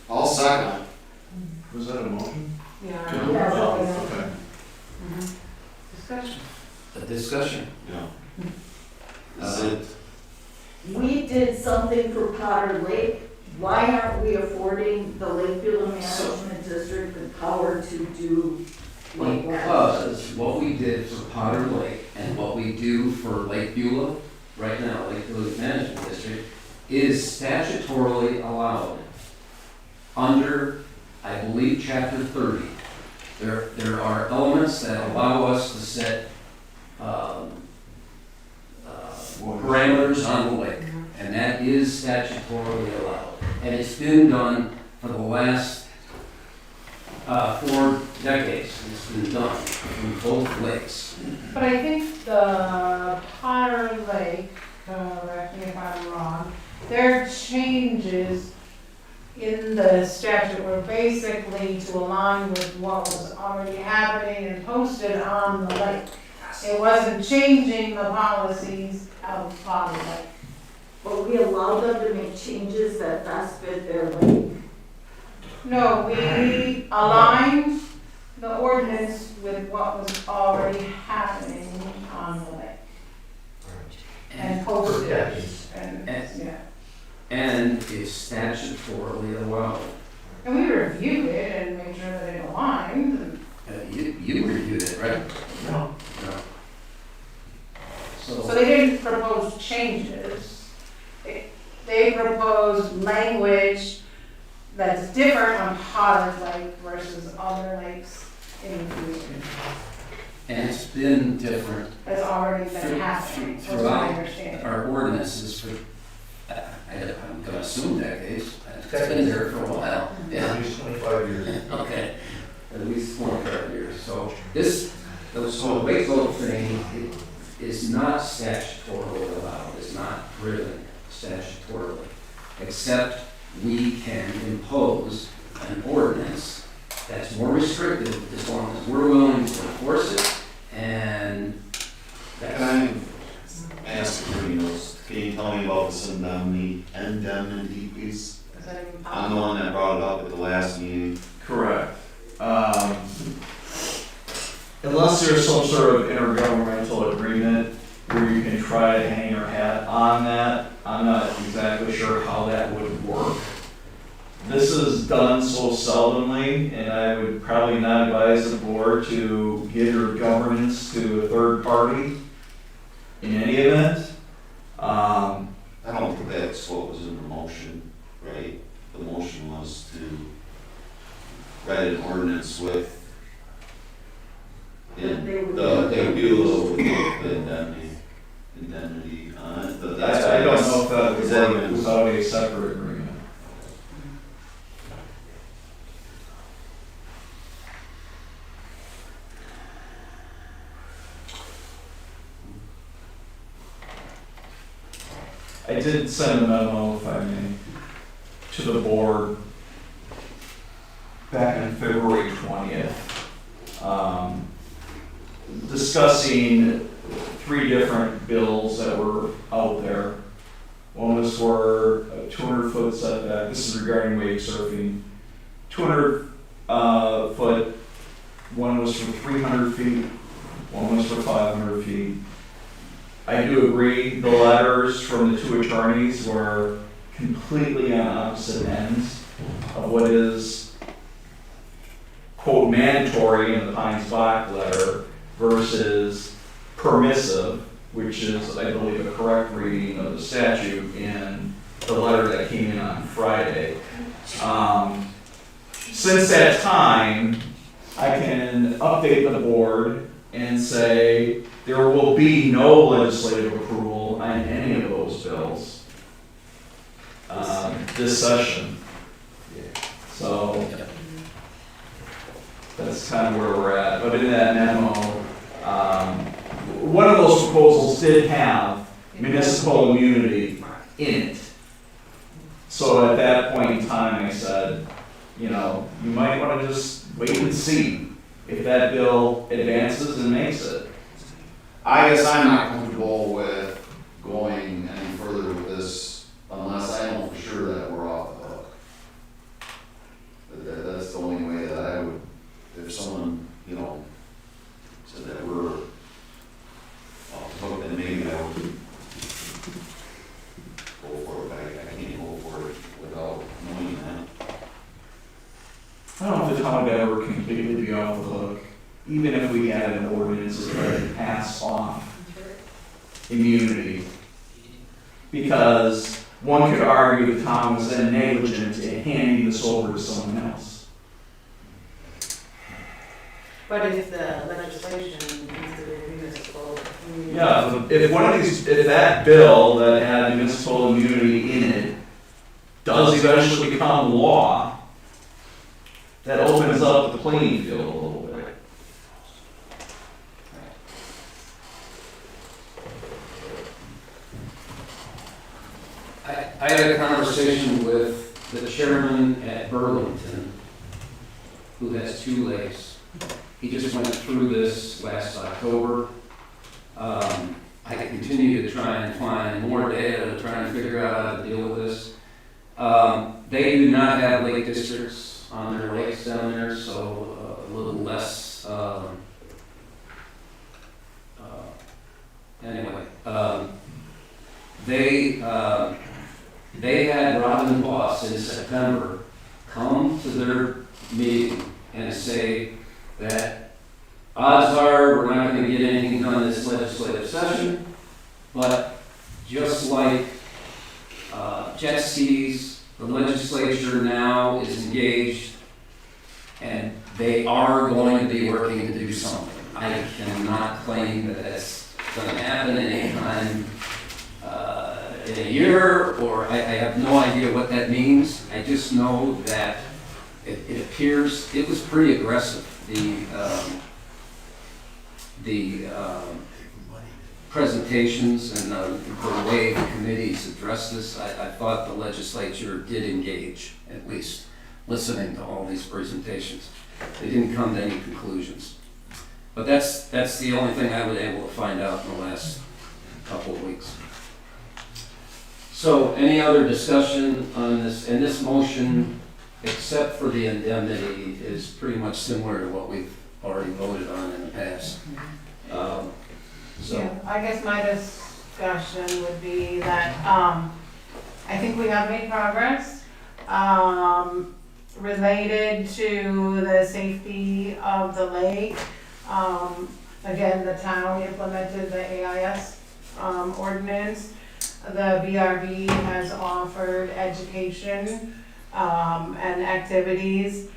I'll second. Was that a motion? Yeah. Oh, okay. Discussion. A discussion? Yeah. Is it, We did something for Potter Lake. Why aren't we affording the Lake Beulah Management District the power to do like that? Because what we did for Potter Lake and what we do for Lake Beulah, right now, Lake Beulah Management District, is statutorily allowed under, I believe, Chapter 30. There are elements that allow us to set parameters on the lake, and that is statutorily allowed. And it's been done for the last 4 decades. It's been done in both lakes. But I think the Potter Lake, correct me if I'm wrong, their changes in the statute were basically to align with what was already happening and posted on the lake. It wasn't changing the policies of Potter Lake. But we allowed them to make changes that best fit their lake. No, we aligned the ordinance with what was already happening on the lake. And posted it, and, yeah. And it's statutorily allowed. And we reviewed it and made sure that it aligned. You reviewed it, right? No. No. So they didn't propose changes. They proposed language that's different on Potter Lake versus other lakes in the region. And it's been different. That's already been happening, that's what I understand. Our ordinances for, I'm gonna assume decades. It's been there for a while. Yeah. At least 25 years. Okay, at least 25 years. So this, so the wake vote thing is not statutorily allowed, it's not driven statutorily, except we can impose an ordinance that's more restrictive as long as we're willing to enforce it, and that's. can I ask you, can you tell me about this indemnity piece? Is that even I'm the one that brought it up at the last meeting. Correct. Unless there's some sort of intergovernmental agreement where you can try to hang your hat on that, I'm not exactly sure how that would work. This is done so seldomly, and I would probably not advise the board to give your governance to a third party in any event. I don't think that's what was in the motion, right? The motion was to write an ordinance with the Beulah with the indemnity on it, but that's. I don't know if that Is that would work even- without a separate agreement. I did send a memo, if I may, to the board back on February 20th, discussing 3 different bills that were out there. One was for a 200-foot setback, this is regarding wake surfing, 200 foot, one was for 300 feet, one was for 500 feet. I do agree, the letters from the 2 attorneys were completely on opposite ends of what is, quote, mandatory in the Pines-Bach letter versus permissive, which is, I believe, a correct reading of the statute in the letter that came in on Friday. Since that time, I can update the board and say there will be no legislative approval on any of those bills this session. So that's kind of where we're at. But in that memo, one of those proposals did have municipal immunity in it. So at that point in time, I said, you know, you might want to just wait and see if that bill advances and makes it. I guess I'm not comfortable with going any further with this unless I know for sure that we're off the hook. That's the only way that I would, if someone, you know, said that we're off the hook, then maybe I would go for it, but I can't go for it without knowing that. I don't know if the town would ever completely be off the hook, even if we had an ordinance that would pass off immunity. Because one could argue the town was then negligent in handing this over to someone else. But if the legislation considered municipal immunity. Yeah, if one of these, if that bill that had municipal immunity in it does eventually become law, that opens up the playing field a little bit. I had a conversation with the chairman at Burlington, who has 2 lakes. He just went through this last October. I continue to try and find more data to try and figure out how to deal with this. They do not have lake districts on their lakes down there, so a little less. Anyway, they had Robin Boss in September come to their meeting and say that odds are we're not going to get anything done this legislative session, but just like jet skis, the legislature now is engaged and they are going to be working to do something. I cannot claim that that's going to happen anytime in a year, or I have no idea what that means. I just know that it appears it was pretty aggressive. The presentations and the way the committees addressed this, I thought the legislature did engage, at least listening to all these presentations. They didn't come to any conclusions. But that's the only thing I was able to find out in the last couple of weeks. So any other discussion on this? And this motion, except for the indemnity, is pretty much similar to what we've already voted on in the past. Yeah, I guess my discussion would be that I think we have made progress related to the safety of the lake. Again, the town implemented the AIS ordinance. The BRB has offered education and activities.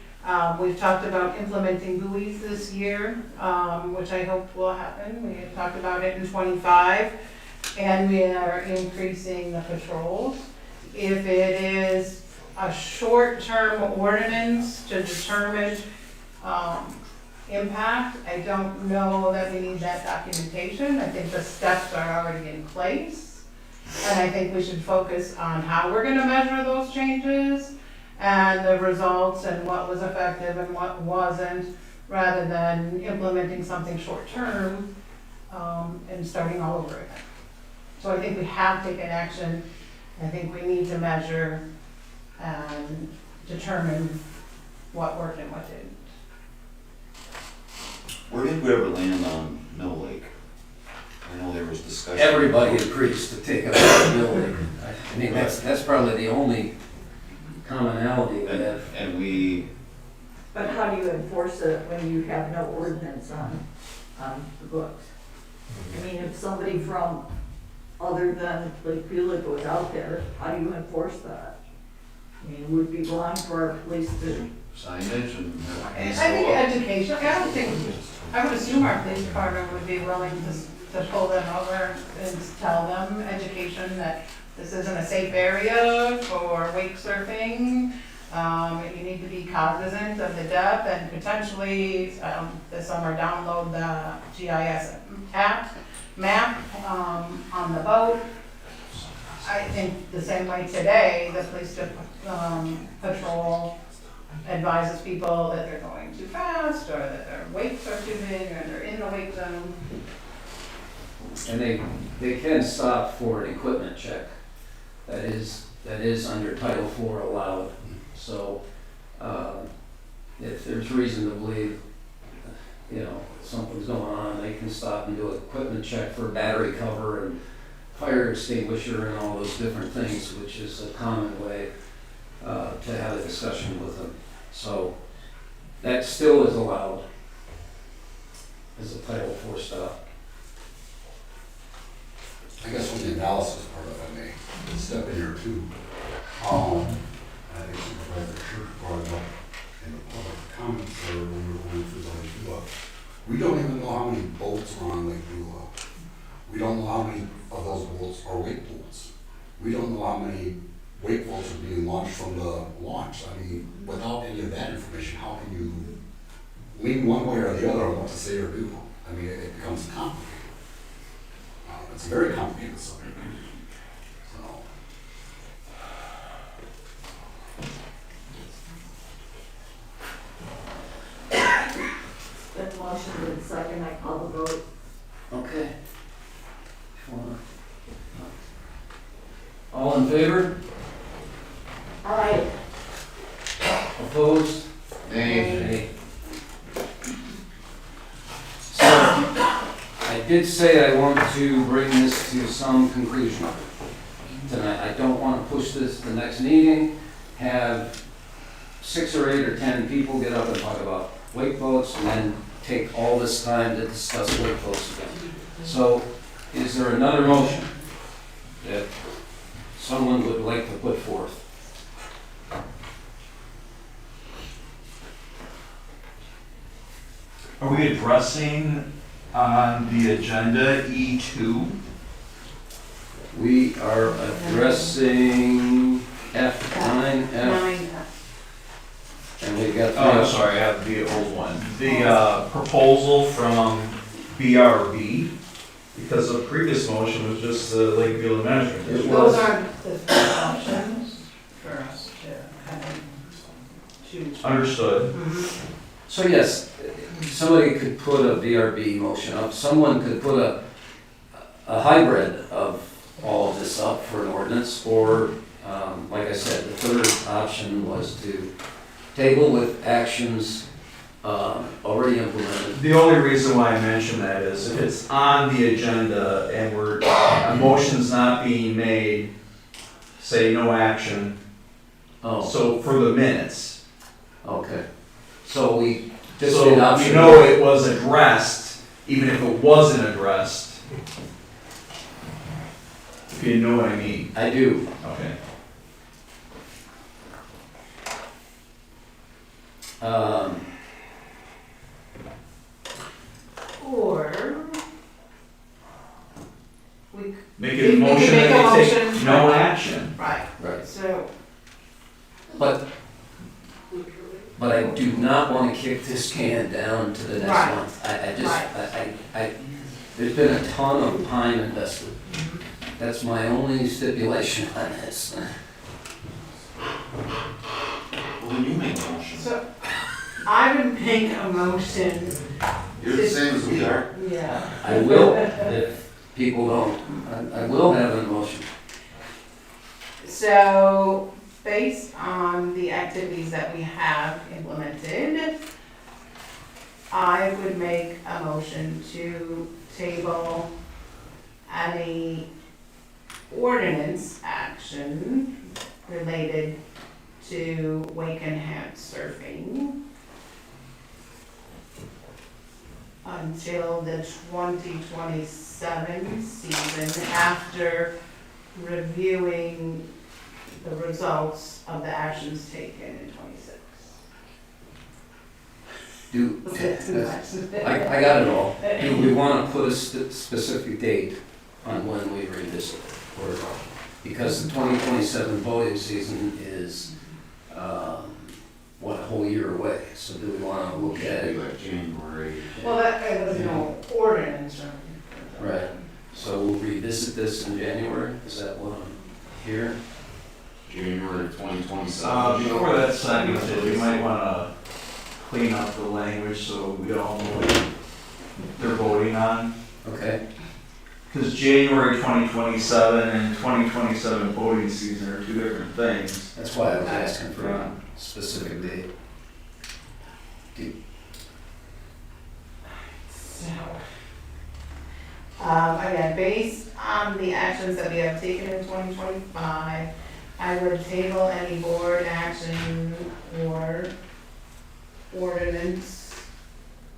We've talked about implementing buoys this year, which I hope will happen. We had talked about it in '25, and we are increasing the patrols. If it is a short-term ordinance to determine impact, I don't know that we need that documentation. I think the steps are already in place. And I think we should focus on how we're gonna measure those changes and the results and what was effective and what wasn't, rather than implementing something short-term, and starting all over again. So I think we have taken action. I think we need to measure and determine what worked and what didn't. Where did we ever land on Mill Lake? I know there was discussion. Everybody agrees to take up the building. I mean, that's probably the only commonality we have. And we, But how do you enforce it when you have no ordinance on the books? I mean, if somebody from other than like Beulah goes out there, how do you enforce that? I mean, it would be wrong for our police to. signage and. I think education, I don't think, I would assume our police department would be willing to pull them over and tell them education that this isn't a safe area for wake surfing. You need to be cognizant of the depth and potentially this summer download the GIS map on the boat. I think the same way today, the police patrol advises people that they're going too fast or that their wakes are too big or they're in the wake zone. And they can stop for an equipment check. That is under Title IV allowed. So, if there's reason to believe, something's going on, they can stop and do an equipment check for battery cover and fire extinguisher and all those different things, which is a common way to have a discussion with them. So, that still is allowed as a Title IV stop. I guess from the analysis part of it, I may step in here too. I think Supervisor Church brought it up in the public comments or when we were going through Lake Beulah. We don't even know how many boats are on Lake Beulah. We don't know how many of those boats are wake boats. We don't know how many wake boats are being launched from the launch. I mean, without any of that information, how can you lean one way or the other on what to say or do? I mean, it becomes complicated. It's a very complicated subject. So. Been motion and second, I call the vote. Okay. All in favor? Aye. Opposed? Nay. So, I did say I want to bring this to some conclusion tonight. I don't want to push this to the next meeting, have 6 or 8 or 10 people get up and talk about wake boats, and then take all this time to discuss wake boats again. So, is there another motion that someone would like to put forth? Are we addressing on the agenda E2? We are addressing F9, and we've got. Oh, I'm sorry, I have the old one. The proposal from BRB, because the previous motion was just the Lake Beulah Management District. Those aren't the options for us to kind of choose. Understood. So yes, somebody could put a VRB motion up, someone could put a hybrid of all of this up for an ordinance, or, like I said, the third option was to table with actions already implemented. The only reason why I mention that is if it's on the agenda and a motion's not being made, say no action. Oh. So for the minutes. Okay. So we just So did option. we know it was addressed, even if it wasn't addressed. If you know what I mean. I do. Okay. Or we Make a motion that they take no action. Right. Right. So. But I do not want to kick this can down to the next Right. month. I just, Right. there's been a ton of time invested. That's my only stipulation on this. then you make a motion. So, I would make a motion. You're the same as we are. Yeah. I will, if people don't, I will have an motion. So, based on the activities that we have implemented, I would make a motion to table any ordinance action related to wake and hat surfing until the 2027 season, after reviewing the results of the actions taken in 26. Was it too much? I got it all. Do we want to put a specific date on when we revisit it? Or, because the 2027 voting season is, what, a whole year away? So do we want to look at it? Like January. Well, there's no ordinance or anything. Right. So we'll revisit this in January? Is that what I'm hearing? January 2027. Before that second, we might wanna clean up the language so we all know what they're voting on. Okay. Because January 2027 and 2027 voting season are two different things. That's why I was asking for a specific date. So, again, based on the actions that we have taken in 2025, I would table any board action or ordinance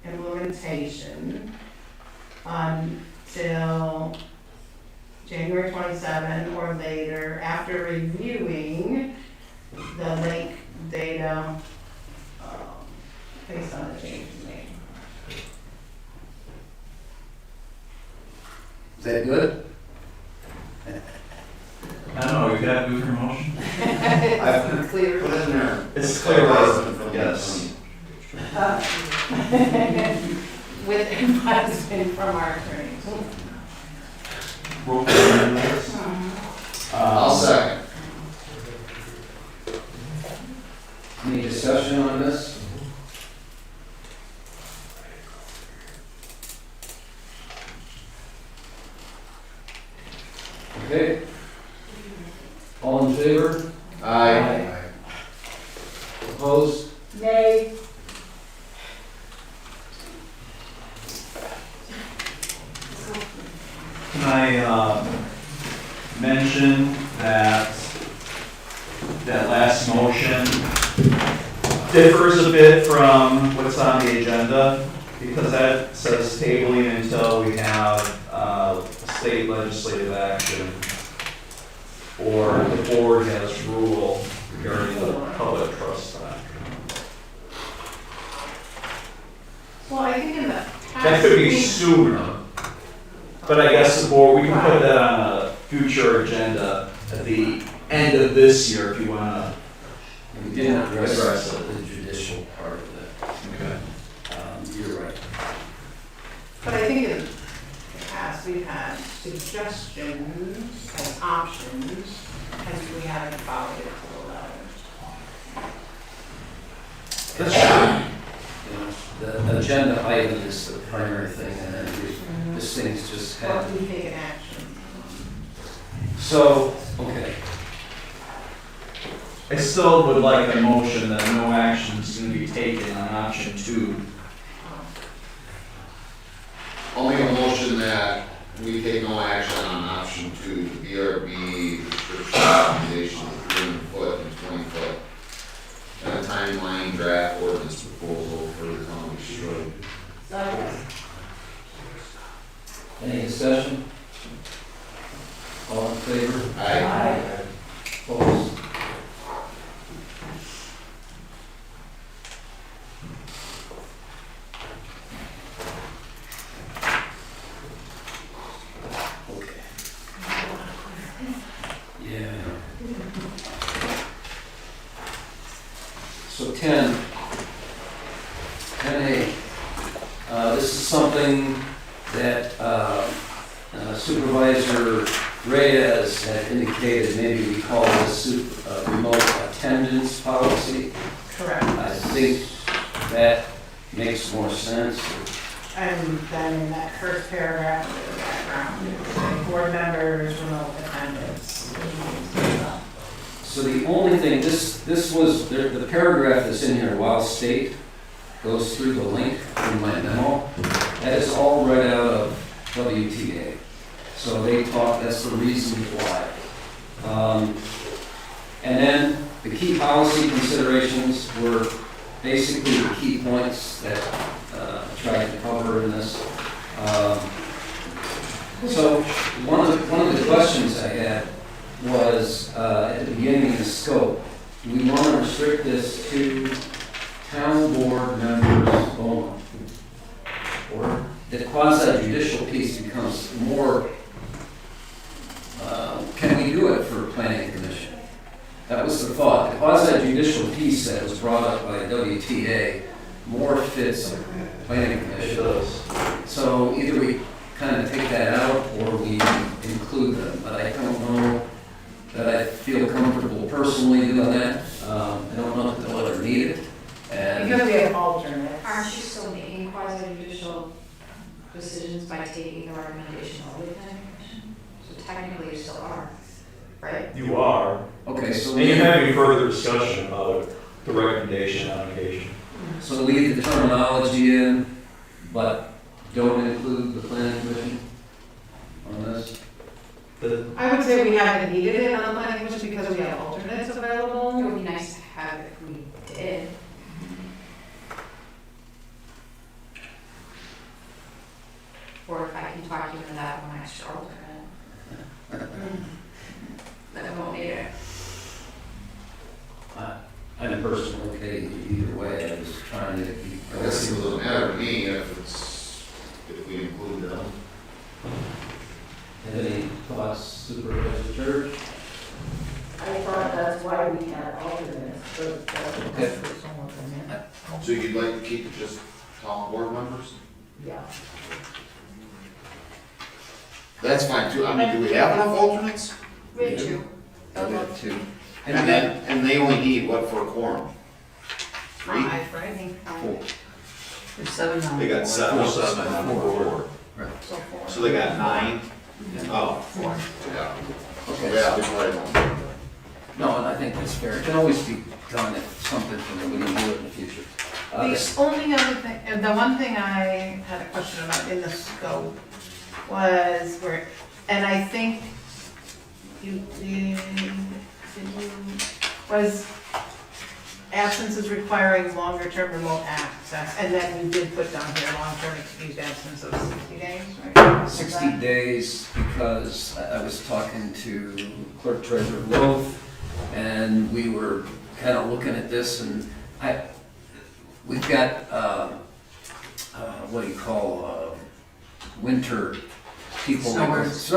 implementation until January 27 or later, after reviewing the lake data based on the changes made. Is that good? I don't know, you gotta move your motion. It's clear. Put it in there. It's clear, yes. With advisement from our attorneys. Roll call on this. I'll second. Any discussion on this? Okay. All in favor? Aye. Opposed? Nay. Can I mention that that last motion differs a bit from what's on the agenda, because that says tabling until we have state legislative action or the board has rule regarding the public trust doctrine. Well, I think in the past. That could be sooner, but I guess the board, we can put that on a future agenda at the end of this year if you wanna. We didn't address Address it. the judicial part of Okay. that. You're right. But I think in the past, we've had suggestions as options, and we haven't followed it to the letter. That's true. You know, the agenda item is the primary thing, and then this thing's just Or had. we take an action. So, okay. I still would like a motion that no action is gonna be taken on option 2. I'll make a motion that we take no action on option 2, the BRB restriction recommendation of 300 foot and 20 foot. And a timeline draft ordinance proposal for the town of Detroit. Any discussion? All in favor? Aye. Opposed? Okay. Yeah. So 10A, this is something that Supervisor Reyes had indicated, maybe we call this remote attendance policy. Correct. I think that makes more sense. And then in that first paragraph, in the background, it would say board members, remote attendance. So the only thing, this was, the paragraph that's in here, while state, goes through the link in my memo. That is all right out of WTA. So they talk, that's the reason why. And then the key policy considerations were basically the key points that I tried to cover in this. So one of the questions I had was at the beginning of the scope, do we want to restrict this to town board members only? Or the quasi-judicial piece becomes more, can we do it for planning commission? That was the thought. The quasi-judicial piece that was brought up by WTA more fits planning commission. So either we kind of take that out or we include them, but I don't know that I feel comfortable personally doing that. I don't know if they'll ever need it. And Because we have alternates. Aren't you still making quasi-judicial decisions by taking the recommendation of the planning commission? So technically you still are, right? You are. okay, so And you're having further discussion about the recommendation on occasion. so leave the terminology in, but don't include the planning commission on this. I would say we haven't needed it on the planning commission because we have alternates It available. would be nice to have if we did. Or if I can talk you into that one extra alternate. Then it won't need it. I'm personally okay either way. I was trying to be. I guess it doesn't matter to me if we include them. Have any thoughts, Supervisor Church? I thought that's why we had alternates, but that's Okay. for someone from in. So you'd like to keep it just town board members? Yeah. That's fine too. I mean, do we have enough alternates? We have two. I got two. And they only need what for a quorum? Three? Five, right? I think five. Four. There's 7 on They got seven on the board. Right. So 4. So they got 9? Oh. 4. Yeah. Okay. Yeah, that's right. No, and I think that's fair. It can always be done if something, we can do it in the future. The only other thing, and the one thing I had a question about in the scope was where, and I think was absences requiring longer term remote access, and then you did put down here long-term excused absence of 60 days, right? 60 days because I was talking to Clerk Treasurer Loth and we were kind of looking at this and we've got, what do you call, winter people. Snowbirds.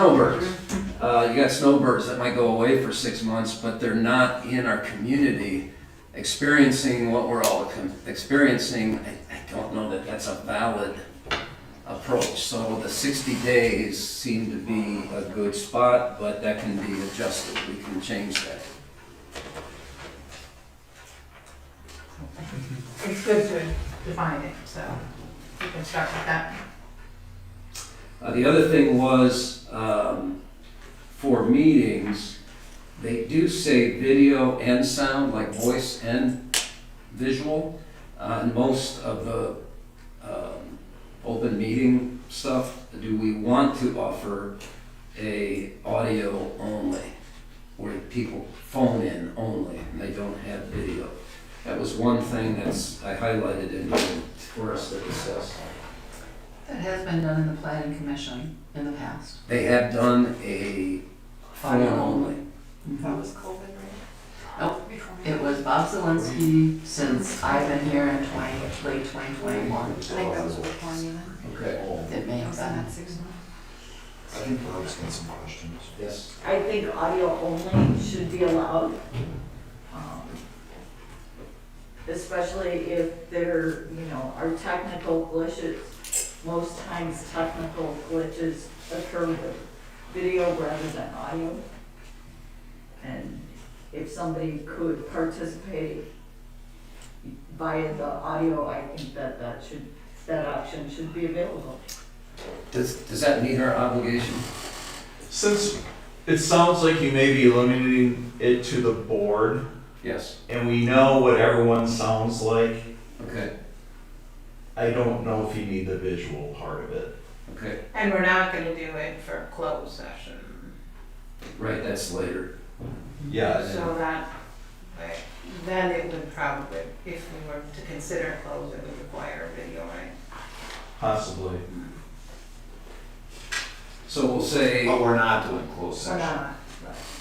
You got snowbirds that might go away for 6 months, but they're not in our community experiencing what we're all experiencing. I don't know that that's a valid approach. So the 60 days seem to be a good spot, but that can be adjusted. We can change that. It's good to define it, so we can start with that. The other thing was, for meetings, they do say video and sound, like voice and visual, and most of the open meeting stuff. Do we want to offer a audio only, where people phone in only, and they don't have video? That was one thing that's, I highlighted in here for us to discuss. That has been done in the planning commission in the past. They have done a phone only. That was COVID, right? Nope, it was Bob Zelinski since I've been here in late 2021. I think that was before me then. Okay. It may I have was on been. that 6 months. I think Bob's got some questions. Yes. I think audio only should be allowed. Especially if there, are technical glitches. Most times technical glitches occur with video rather than audio. And if somebody could participate via the audio, I think that option should be available. Does that meet our obligation? Since it sounds like you may be limiting it to the board, Yes. and we know what everyone sounds like, Okay, I don't know if you need the visual part of it. okay, And we're not gonna do it for closed session. right, that's later. Yeah. So that, like, then it would probably, if we were to consider closed, it would require a video, right? Possibly. So we'll say, But we're not doing closed Or session. not.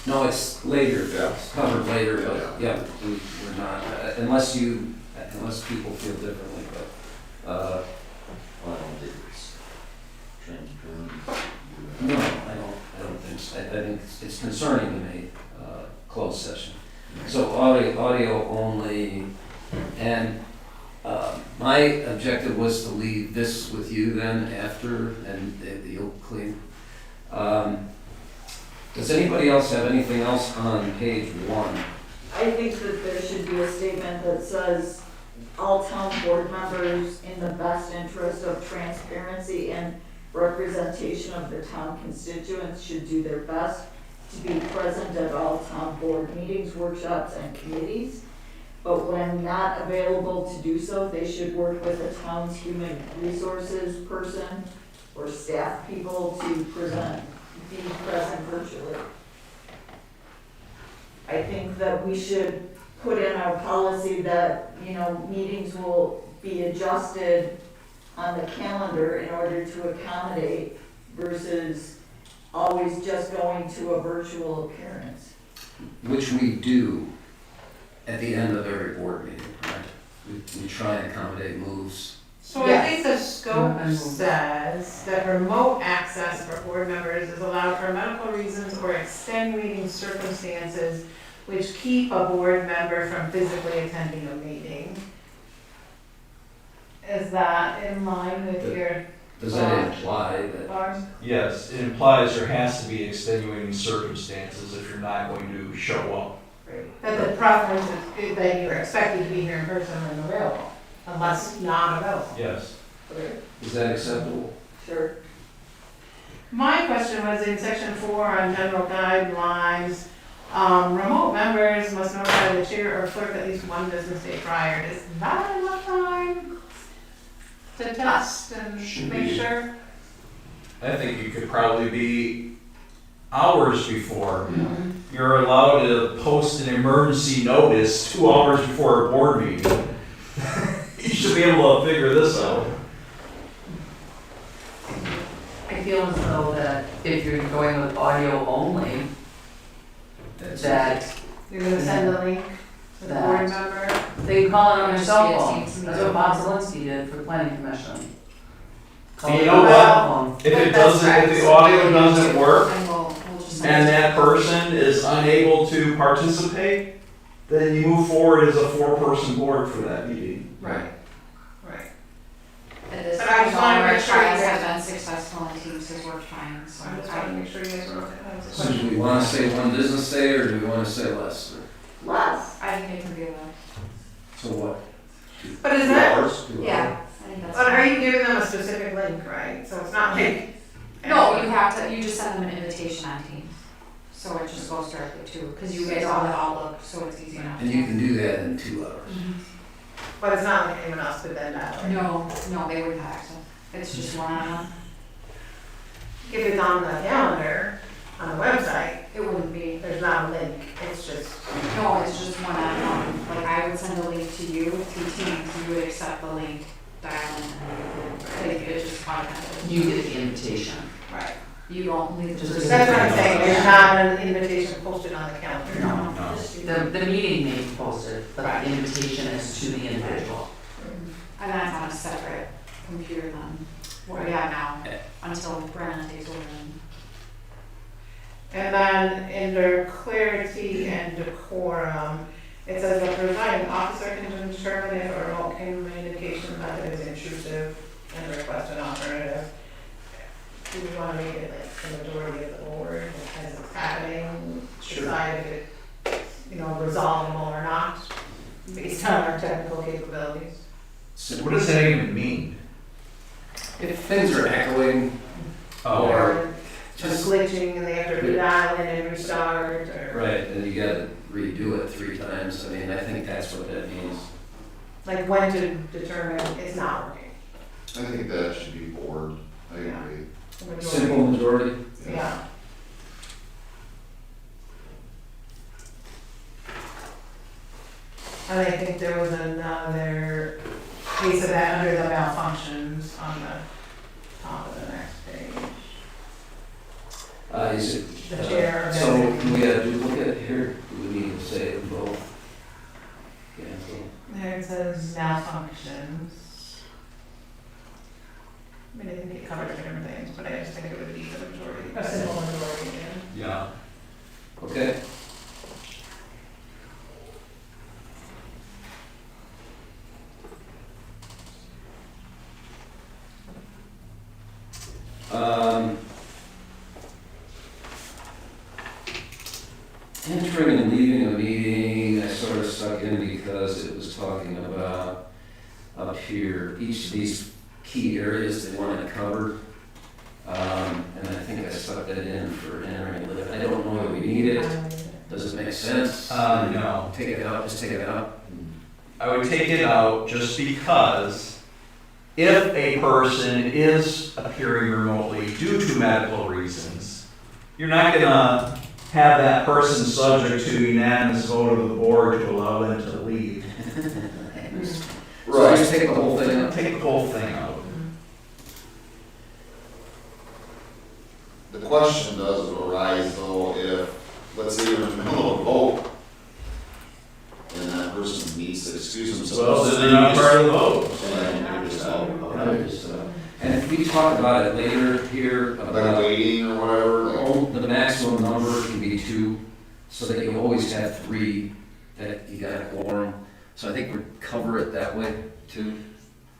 no, it's later, Yeah. it's covered later, but yeah, we're not, unless people feel differently, but, Well, I don't think it's transparent. no, I don't think so. I think it's concerning to me, closed session. So audio only, and, my objective was to leave this with you then after, and you'll clean. Does anybody else have anything else on page 1? I think that there should be a statement that says, all town board members, in the best interest of transparency and representation of the town constituents, should do their best to be present at all town board meetings, workshops, and committees. But when not available to do so, they should work with the town's human resources person or staff people to be present virtually. I think that we should put in our policy that, meetings will be adjusted on the calendar in order to accommodate versus always just going to a virtual appearance. Which we do at the end of every board meeting, right? We try and accommodate moves. So I think the scope says that remote access for board members is allowed for medical reasons or extenuating circumstances which keep a board member from physically attending a meeting. Is that in line with your? Does that imply that? Barb? Yes, it implies there has to be extenuating circumstances if you're not going to show up. That the preference is that you're expected to be here in person and available, unless not available. Yes. Is that acceptable? Sure. My question was in section 4 on general guidelines, remote members must notify the chair or clerk at least one business day prior. Is that enough time to test and make sure? I think you could probably be hours before. You're allowed to post an emergency notice 2 hours before a board meeting. You should be able to figure this out. I feel as though that if you're going with audio only, that You're gonna send the link to the board member? they call it on their cell Yes, phone. yes, That's what Bob Zelinski did for the planning commission. Call And it you know on their what? cell phone. If it doesn't, if the audio doesn't work, And we'll just. and that person is unable to participate, then you move forward as a 4-person board for that meeting. Right. At this But I point, just all wanna of our make sure trials you have guys- been successful and teams has worked fine, so I just wanna make sure you guys are okay. That was a So question. do we want to say 1 business day or do we want to say less? Less. I think it can be allowed. So what? But is that, Yeah, I think that's. but are fine. you giving them a specific link, right? So it's not like. No, you have to, you just send them an invitation on Teams, so it just goes directly to, because you guys all have Outlook, so it's easy enough. And you can do that in 2 hours. But it's not like anyone else could then dial in. No, they wouldn't have access, it's just one-on-one. If it's on the calendar, on the website, It wouldn't be, there's not a link, it's just. no, it's just one-on-one, like I would send a link to you through Teams, you would accept the link, dial in, and it's just contact. You get the invitation. Right. You don't leave. Just- That's what I'm saying, there's not an invitation posted on the calendar. No, the meeting may be posted, but the invitation is to the individual. And that's on a separate computer than what we have now, until Brennan takes over. And then under clarity and decorum, it says the presiding officer can determine if a remote communication method is intrusive and request an alternative. Do we want to make it like the majority of the board, as it's happening, decide if it's, resolvable or not? based on our technical capabilities. So What does that even mean? if things are echoing, or Just glitching and they have to redial in and restart, or right, and you gotta redo it 3 times, I mean, I think that's what that means. like when to determine it's not working. I think that should be board, I agree. The majority. Simple majority. Yeah. And I think there was another piece of that under the malfunctions on the top of the next page. Is it? The chair of So, designee. can we look at here, do we need to say it both? Yeah, There it says malfunctions. I mean, I think it covered different things, but I just think it would be the majority, a simple majority, yeah. Yeah. okay. Entering and leaving a meeting, I sort of stuck in because it was talking about up here, each of these key areas they wanted covered. And I think I stuck that in for entering and leaving. I don't know whether we need it. Does it make sense? No. Take it out, just take it out. I would take it out just because if a person is appearing remotely due to medical reasons, you're not gonna have that person subject to unanimous vote of the board to allow them to leave. So just take the whole thing out. Take the whole thing out. The question does arise though, if, let's say you're in the middle of a vote, and that person needs to excuse themselves. Well, then they're not part of the vote. And then you're just out. And if we talk about it later here, Like about waiting or whatever, like. the maximum number can be 2, so that you always have 3 that you got a quorum. So I think we cover it that way too.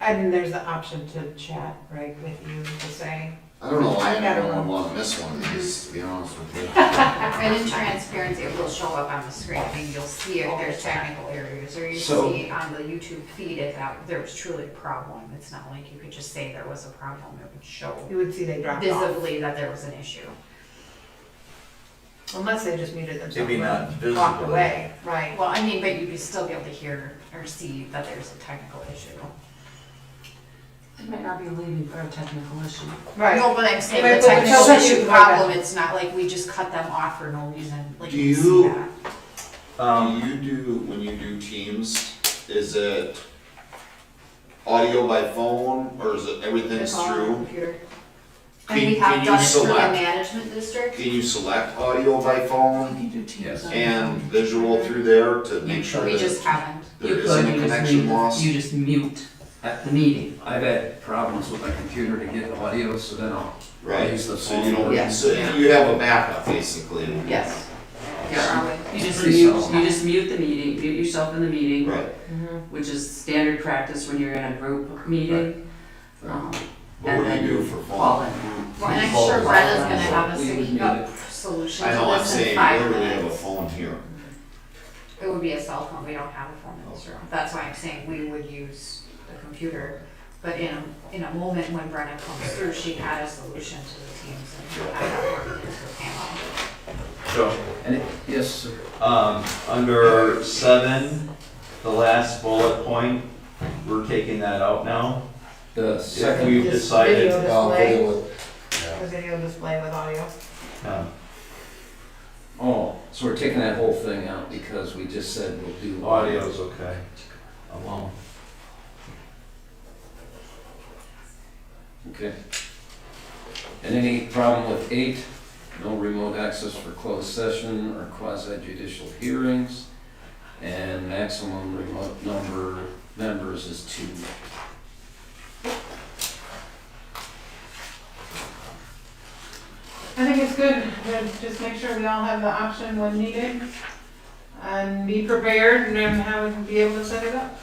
And there's the option to chat, right, with you to say. I don't know why I gotta anyone would go. want to miss one of these, to be honest with you. And in transparency, it will show up on the screen, and you'll see if there's technical errors, or you So- see on the YouTube feed if there was truly a problem. It's not like you could just say there was a problem, it would show You would see they dropped off. visibly that there was an issue. Unless they just muted themselves. Maybe not and walked visibly. away, right. Well, I mean, but you'd still be able to hear or see that there's a technical issue. It might not be leaving for a technical issue. Right. No, but I'm saying Right, the but technical tell issue you- problem, it's not like we just cut them off for no reason, like Do you see you- that. You do, when you do Teams, is it audio by phone, or is it everything's It's all on the through? computer. Can- And we can have you done it through the select- management district. Can you select audio by phone Yes. and visual through there to make sure We that just haven't. there isn't a connection loss? You just mute the meeting. I've had problems with my computer to get audio, so then I'll Right, use the so phone. you don't, Yeah. so you have a backup basically. Yes. Yeah. You just Pretty mute, solid. you just mute the meeting, mute yourself in the meeting, Right, which is standard practice when you're in a group meeting. Um, but what do you do for Call phone? in. Well, and I'm sure Brenda's gonna have We would need a it. solution I to know, I'm this in saying, 5 where do we have a minutes. phone here? It would be a cell phone, we don't have a phone in this room. That's why I'm saying we would use the computer. But in a moment when Brenda comes through, she had a solution to the Teams and I got worked into a panel. So, Yes, sir. under 7, the last bullet point, we're taking that out now. The If second, we've This decided. video display, Yeah. the video display with audio. oh, so we're taking that whole thing out because we just said we'll do audio. Audio's okay, alone. Okay. And any problem with 8? No remote access for closed session or quasi judicial hearings. And maximum remote number of members is 2. I think it's good to just make sure we all have the option when needed and be prepared and then have, be able to set it up.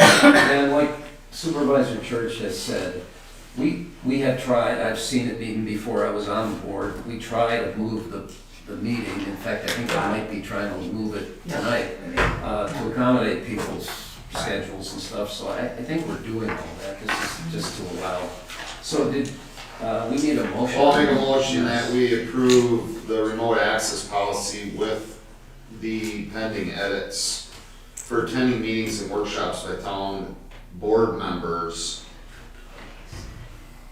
And like Supervisor Church has said, we have tried, I've seen it even before I was on the board, we try to move the the meeting. In fact, I think I might be trying to move it tonight to accommodate people's schedules and stuff. So I think we're doing all that. This is just to allow. So did we need a motion? I'll make a motion that we approve the remote access policy with the pending edits for attending meetings and workshops by town board members.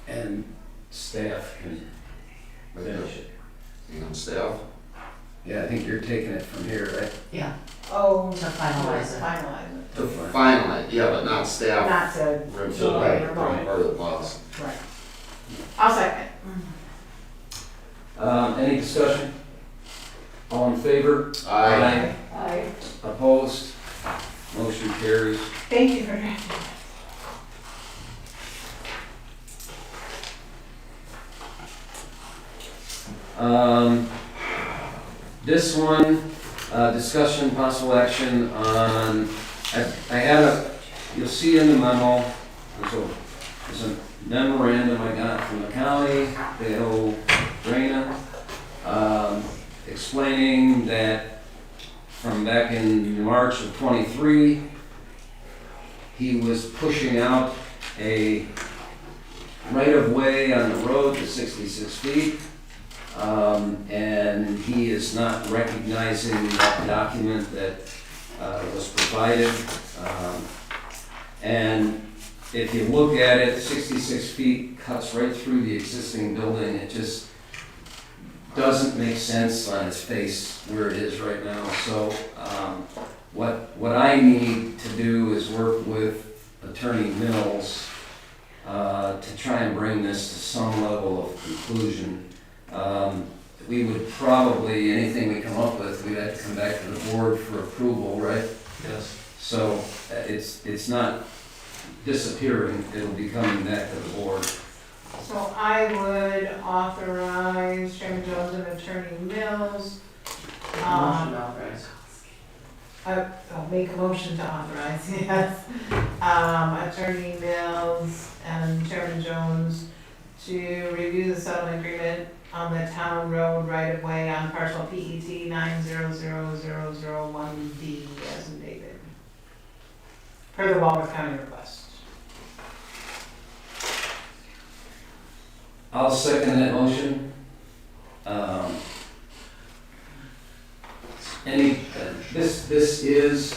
And staff can finish it. And staff. Yeah, I think you're taking it from here, right? Yeah, Oh, to finalize it. Finalize it. To find. Finally, yeah, but not staff. Not to, Right, part of the policy. right. I'll second. Any discussion? All in favor? Aye. I, Opposed? Motion carries. Thank you for drafting. This one, discussion, possible action on, I had you'll see in the memo, there's a memorandum I got from the county, Beulah, explaining that from back in March of '23, he was pushing out a right-of-way on the road to 66 feet. And he is not recognizing that document that was provided. And if you look at it, 66 feet cuts right through the existing building. It just doesn't make sense on its face where it is right now. So what I need to do is work with Attorney Mills to try and bring this to some level of conclusion. We would probably, anything we come up with, we'd have to come back to the board for approval, right? Yes. So it's not disappearing, it'll be coming back to the board. So I would authorize Chairman Jones and Attorney Mills. Motion authorized. I'll make a motion to authorize, yes. Attorney Mills and Chairman Jones to review the settlement agreement on the town road right-of-way on parcel PET 9000001D as in David. Per the Walworth County request. I'll second that motion. This is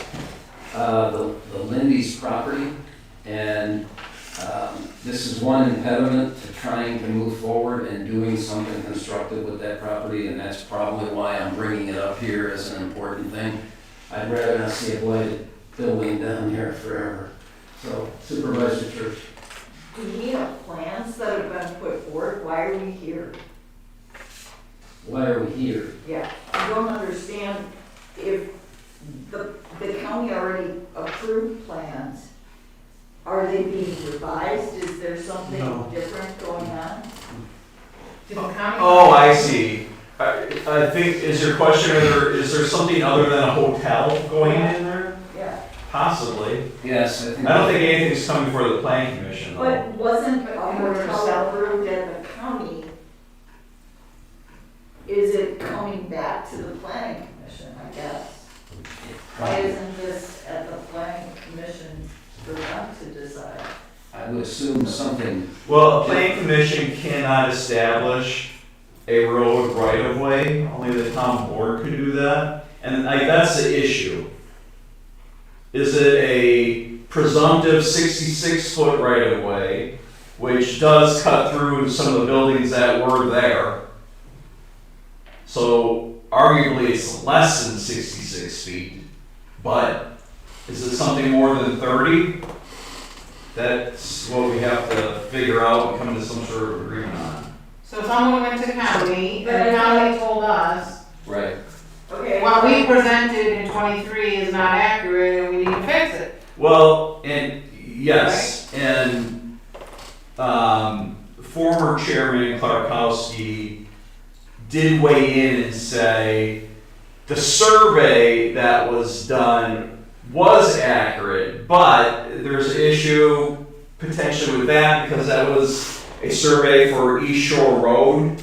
the Lindy's property, and this is one impediment to trying to move forward and doing something constructive with that property, and that's probably why I'm bringing it up here as an important thing. I'd rather not see a blighted building down here forever. So Supervisor Church. do we have plans that have been put forward? Why are we here? Why are we here? Yeah, I don't understand if the county already approved plans. Are they being revised? Is there something No. different going on? Did the county? Oh, I see. I think, is your question, is there something other than a hotel going in there? Yeah. Possibly. Yes, I think. I don't think anything's coming before the planning commission, though. But wasn't a hotel approved at the county? Is it coming back to the planning commission, I guess? Why isn't this at the planning commission for them to decide? I would assume something. Well, a planning commission cannot establish a road right-of-way, only the town board could do that, and that's the issue. Is it a presumptive 66-foot right-of-way, which does cut through some of the buildings that were there? So arguably it's less than 66 feet, but is it something more than 30? That's what we have to figure out and come to some sort of agreement on. So someone went to county, and the county told us, Right. Okay. what we presented in '23 is not accurate, and we need to fix it. Well, and yes, and former Chairman Clarkowski did weigh in and say the survey that was done was accurate, but there's an issue potentially with that because that was a survey for East Shore Road.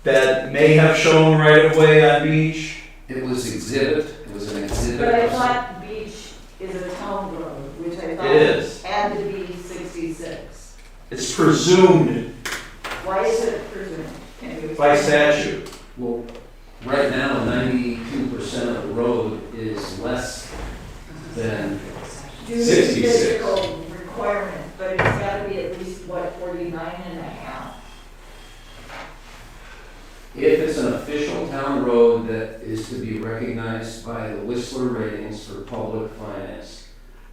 that may have shown right of way on Beach. It was an exhibit. But I thought Beach is a town road, which I thought It is. had to be 66. It's presumed Why is it presumed? Can you explain? by statute. Well, right now, 92% of the road is less than Due to 66. physical requirement, but it's gotta be at least, what, 49 and a half? If it's an official town road that is to be recognized by the Whistler ratings for public finance,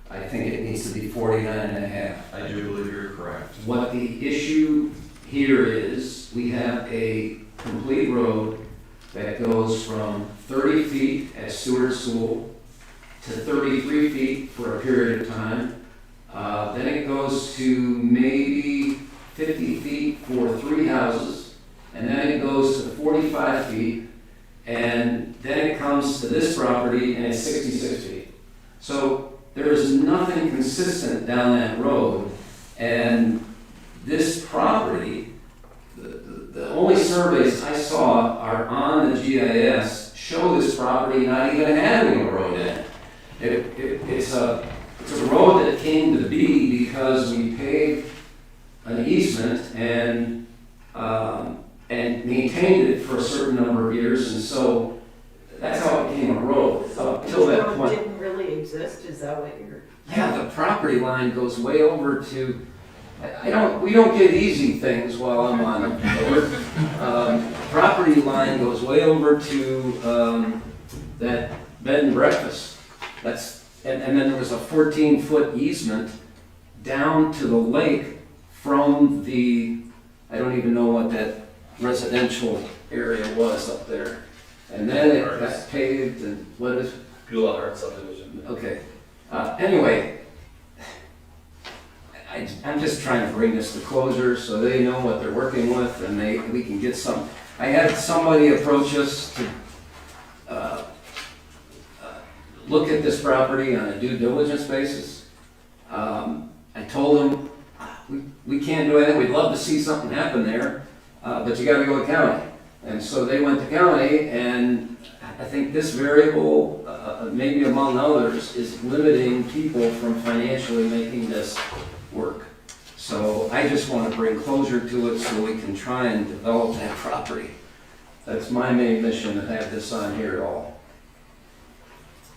I think it needs to be 49 and a half. I do believe you're correct. What the issue here is, we have a complete road that goes from 30 feet at Seward Sewell to 33 feet for a period of time. Then it goes to maybe 50 feet for 3 houses, and then it goes to 45 feet, and then it comes to this property and it's 66 feet. So there is nothing consistent down that road, and this property, the only surveys I saw are on the GIS show this property not even having a road in it. It's a road that came to be because we paid an easement and maintained it for a certain number of years, and so that's how it became a road up till that The road point. didn't really exist, is that what you're? Yeah, the property line goes way over to, we don't get easy things while I'm on it. Property line goes way over to that bed and breakfast. And then there was a 14-foot easement down to the lake from I don't even know what that residential area was up there. And then it got paved and what is? Beulah Art Subdivision. Okay. Anyway, I'm just trying to bring this to closure so they know what they're working with and we can get some. I had somebody approach us to look at this property on a due diligence basis. I told them, we can't do anything, we'd love to see something happen there, but you gotta go to county. And so they went to county, and I think this variable, maybe among others, is limiting people from financially making this work. So I just want to bring closure to it so we can try and develop that property. That's my main mission, to have this on here at all.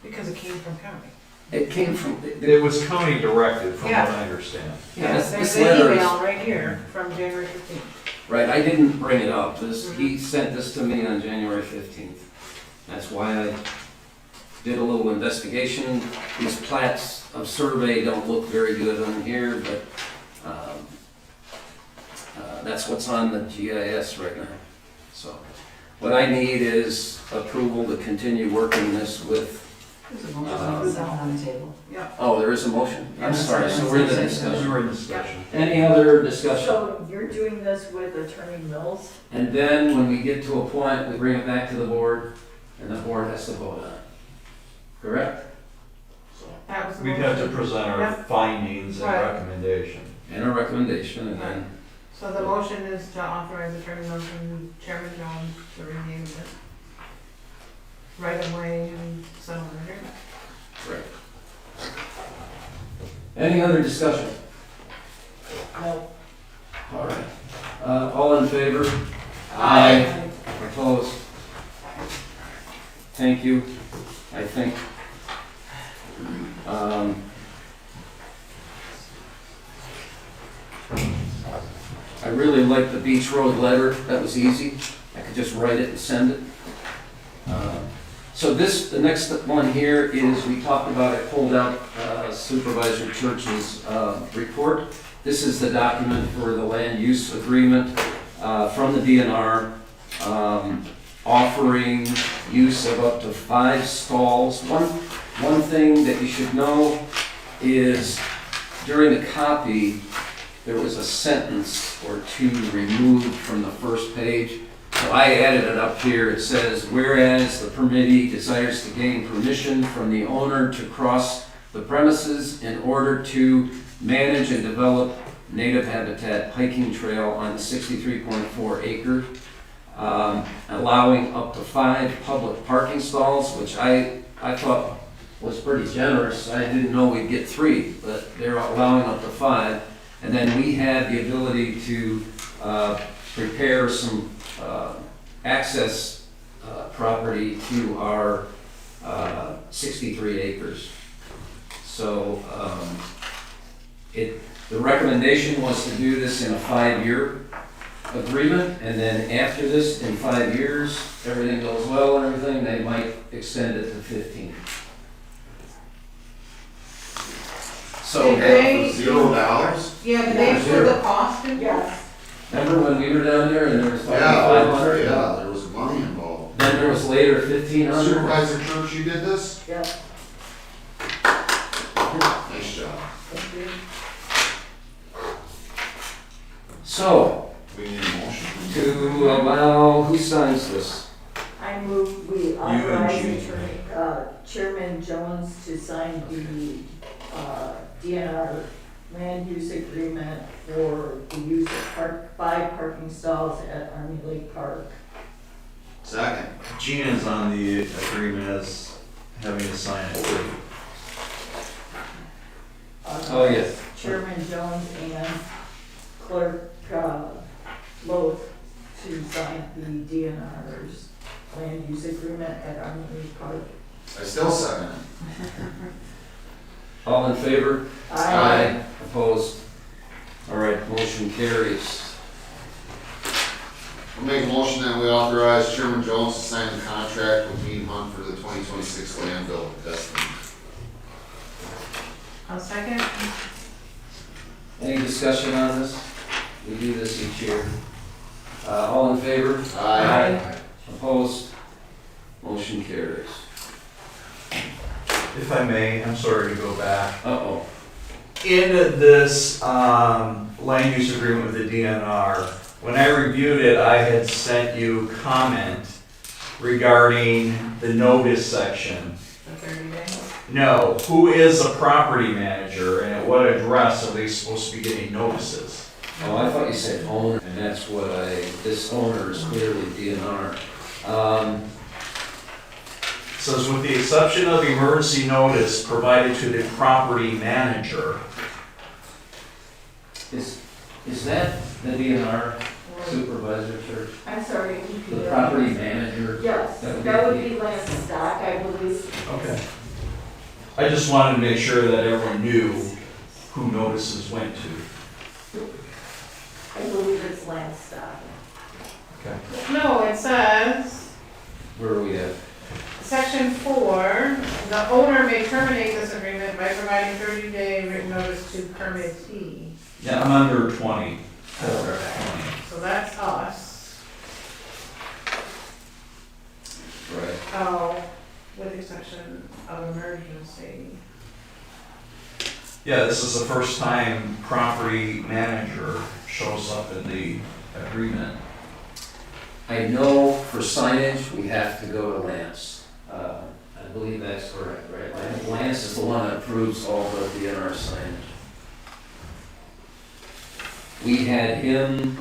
Because it came from county. It came from, It was county directed, from what Yeah. I understand. Yes, there's this an letter is- email right here from January 15th. right, I didn't bring it up. He sent this to me on January 15th. That's why I did a little investigation. These plats of survey don't look very good on here, but that's what's on the GIS right now. So what I need is approval to continue working this with. There's a motion on the table. Yeah. Oh, there is a motion? I'm sorry, so we're in the discussion. We're in discussion. Any other discussion? So you're doing this with Attorney Mills? And then when we get to a point, we bring it back to the board, and the board has to vote on it. Correct? That was the We'd have to motion. present our Yep. findings and Right. recommendation. And a recommendation, and then, So the motion is to authorize Attorney Mills and Chairman Jones to review this right of way and settlement agreement. correct. Any other discussion? No. All right. All in favor? Aye. Opposed? Thank you, I think. I really like the Beach Road letter. That was easy. I could just write it and send it. So the next one here is, we talked about, I pulled out Supervisor Church's report. This is the document for the land use agreement from the DNR, offering use of up to 5 stalls. One thing that you should know is, during the copy, there was a sentence or two removed from the first page. So I added it up here. It says, whereas the permittee desires to gain permission from the owner to cross the premises in order to manage and develop native habitat hiking trail on the 63.4 acre. allowing up to 5 public parking stalls, which I thought was pretty generous. I didn't know we'd get 3, but they're allowing up to 5. And then we had the ability to prepare some access property to our 63 acres. So the recommendation was to do this in a 5-year agreement, and then after this, in 5 years, everything goes well and everything, they might extend it to 15. So, Did they- $0? Yeah, did they include the cost in Yes. remember when we were down there and there was like Yeah, 500? yeah, there was money involved. Then there was later 1,500. Supervisor Church, you did this? Yep. Nice job. Thank you. So, We need a motion. to allow, who signs this? I move we and authorize Jean. Chairman Jones to sign the DNR land use agreement for the use of 5 parking stalls at Army Lake Park. Second. Gina's on the agreement as having to sign it too. Oh, yes. Chairman Jones and Clerk Loth to sign the DNR's land use agreement at Army Lake Park. I still second it. All in favor? Aye. Opposed? All right, motion carries. I'll make a motion that we authorize Chairman Jones to sign the contract with Mead Hunt for the 2026 landfill testing. I'll second. Any discussion on this? We do this each year. All in favor? Aye. Opposed? Motion carries. If I may, I'm sorry to go back. Uh-oh. In this land use agreement with the DNR, when I reviewed it, I had sent you comment regarding the notice section. The 30 days. No, who is a property manager and at what address are they supposed to be getting notices? Oh, I thought you said owner, and that's what this owner is clearly DNR. Says with the exception of emergency notice provided to the property manager. Is that the DNR supervisor, Church? I'm sorry. The property manager? Yes, that would be land stock, I believe. Okay. I just wanted to make sure that everyone knew who notices went to. I believe it's land stock. Okay. No, it says, Where are we at? section 4, the owner may terminate this agreement by providing 30-day written notice to permittee. Yeah, I'm under 20. So that's us. Right. Oh, with the exception of emergency. Yeah, this is the first time property manager shows up in the agreement. I know for signage, we have to go to Lance. I believe that's correct, right? Lance is the one that approves all the DNR signage. We had him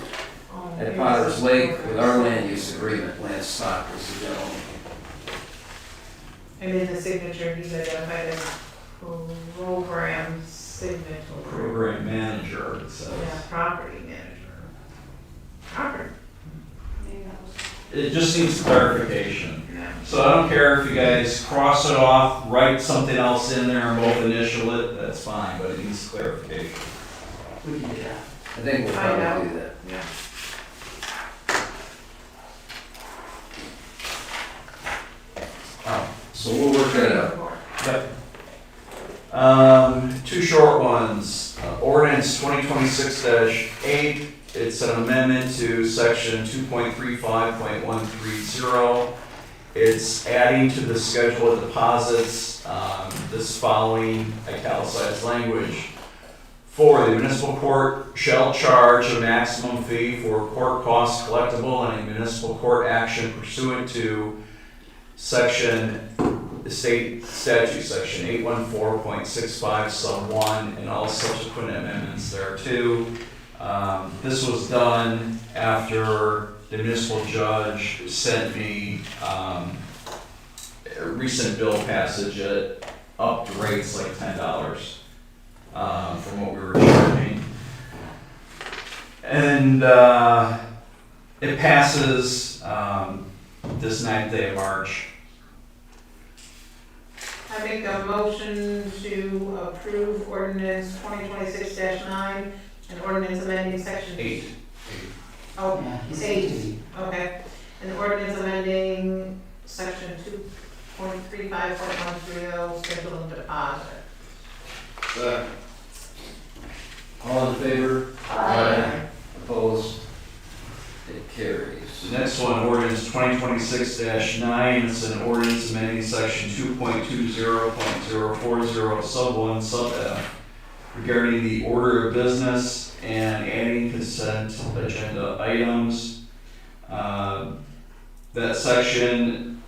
at Potter's Lake with our land use agreement. Lance Stock was the gentleman. And in the signature, he's identified as program signature. Program manager, it says. Yeah, property manager. Property. Maybe that was. It just needs clarification. Yeah. So I don't care if you guys cross it off, write something else in there and both initial it, that's fine, but it needs clarification. We can do that. I think we'll Find out. probably do that. Yeah. So we'll work that out. Yep. Two short ones. Ordinance 2026-8, it's an amendment to section 2.35.130. It's adding to the schedule of deposits this following italicized language. For the municipal court shall charge a maximum fee for court costs collectible in a municipal court action pursuant to state statute section 814.65 sub 1 and all subsequent amendments thereto. This was done after the municipal judge sent me a recent bill passage at upped rates like $10 from what we were charging. And it passes this 9th day of March. I make a motion to approve ordinance 2026-9 and ordinance amending section 8. Oh, Yeah, he's 8, okay. And ordinance amending section 2.35.130, schedule of deposit. Second. All in favor? Aye. Opposed? It carries. The next one, ordinance 2026-9, it's an ordinance amending section 2.20.040 sub 1 sub F regarding the order of business and adding consent agenda items. That section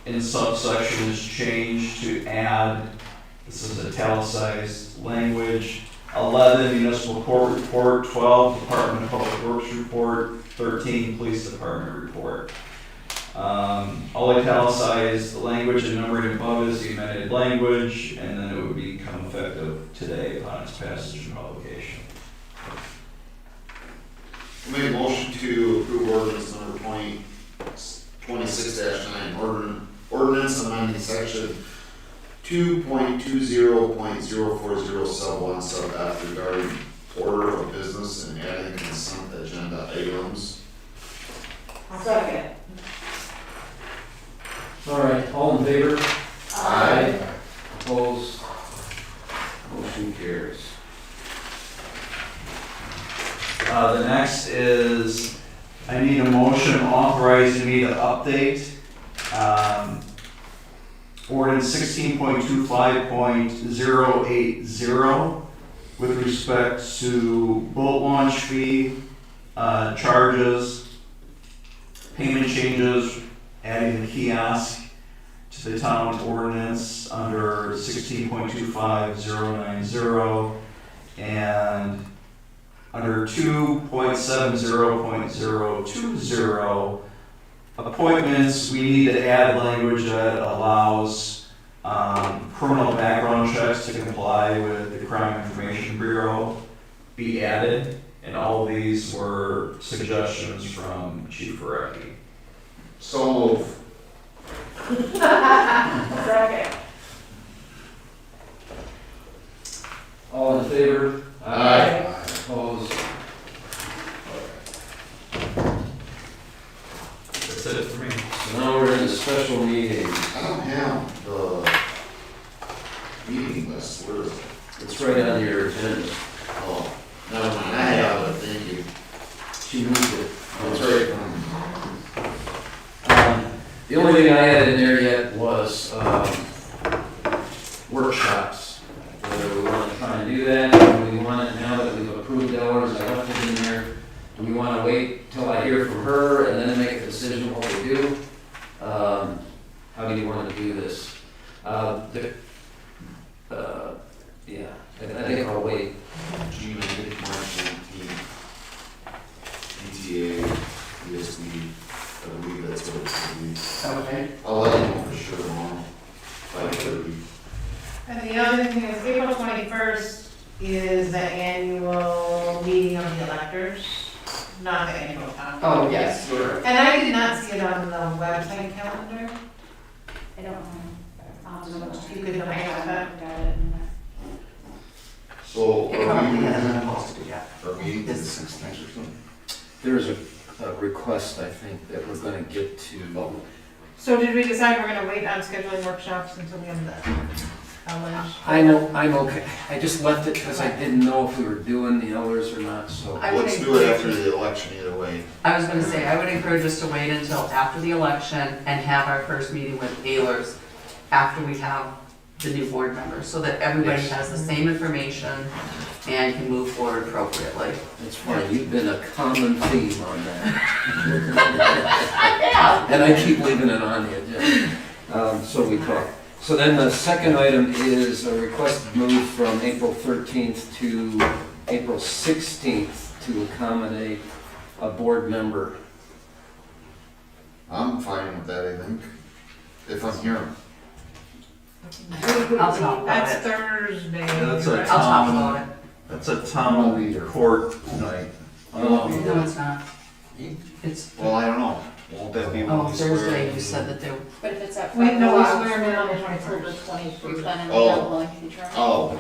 in subsection is changed to add, this is italicized language, 11 municipal court report, 12 Department of Public Works report, 13 Police Department report. All italicized language and numbered above is the amended language, and then it would become effective today upon its passage and publication. Make a motion to approve ordinance number 26-9, ordinance amending section 2.20.040 sub 1 sub F regarding order of business and adding consent agenda items. Second. All right, all in favor? Aye. Opposed? Motion carries. The next is, I need a motion authorizing me to update ordinance 16.25.080 with respect to boat launch fee charges, payment changes, adding the kiosk to the town ordinance under 16.25090 and under 2.70.020 appointments, we need to add language that allows criminal background checks to comply with the Crime Information Bureau be added, and all of these were suggestions from Chief Ferrecki. So move. Second. All in favor? Aye. Opposed? That's it for me. So now we're in the special meeting. I don't have the meeting list, where is it? It's right on your agenda. Oh, never mind, I have it, thank you. She moved it. That's right. The only thing I had in there yet was workshops. Whether we want to try and do that, or do we want it now that we've approved hours, I left it in there. Do we want to wait till I hear from her and then make a decision what we do? How do you want to do this? Yeah, I think I'll wait. June, I think March 19th. PTA, ESB, I believe that's what it's gonna be. Okay. I'll let you know for sure tomorrow, 5:30. And the other thing is April 21st is the annual meeting of the electors, not the annual town. Oh, yes. And I did not see it on the website calendar. I don't know. You could look at that. So, are we meeting the 16th or something? There's a request, I think, that we're going to get to. So did we decide we're gonna wait on scheduling workshops until we have the lunch? I'm okay. I just left it because I didn't know if we were doing the hours or not, so. Let's do it after the election either way. I was gonna say, I would encourage us to wait until after the election and have our first meeting with Ehlers after we have the new board members, so that everybody Yes. has the same information and can move forward appropriately. That's fine, you've been a common theme on that. Yeah. And I keep leaving it on the agenda. So we talk. So then the second item is a request to move from April 13th to April 16th to accommodate a board member I'm fine with that, I think, if I'm here. I'll talk about That's it. Thursday. That's a right? I'll talk about it. That's a town court night. No, it's not. It's, Well, I don't know. Won't that be oh, when we swear? Thursday, you said that there, But if it's at We five know we o'clock, swear in on the until 21st. the 21st. You plan on Oh. available in control? Oh,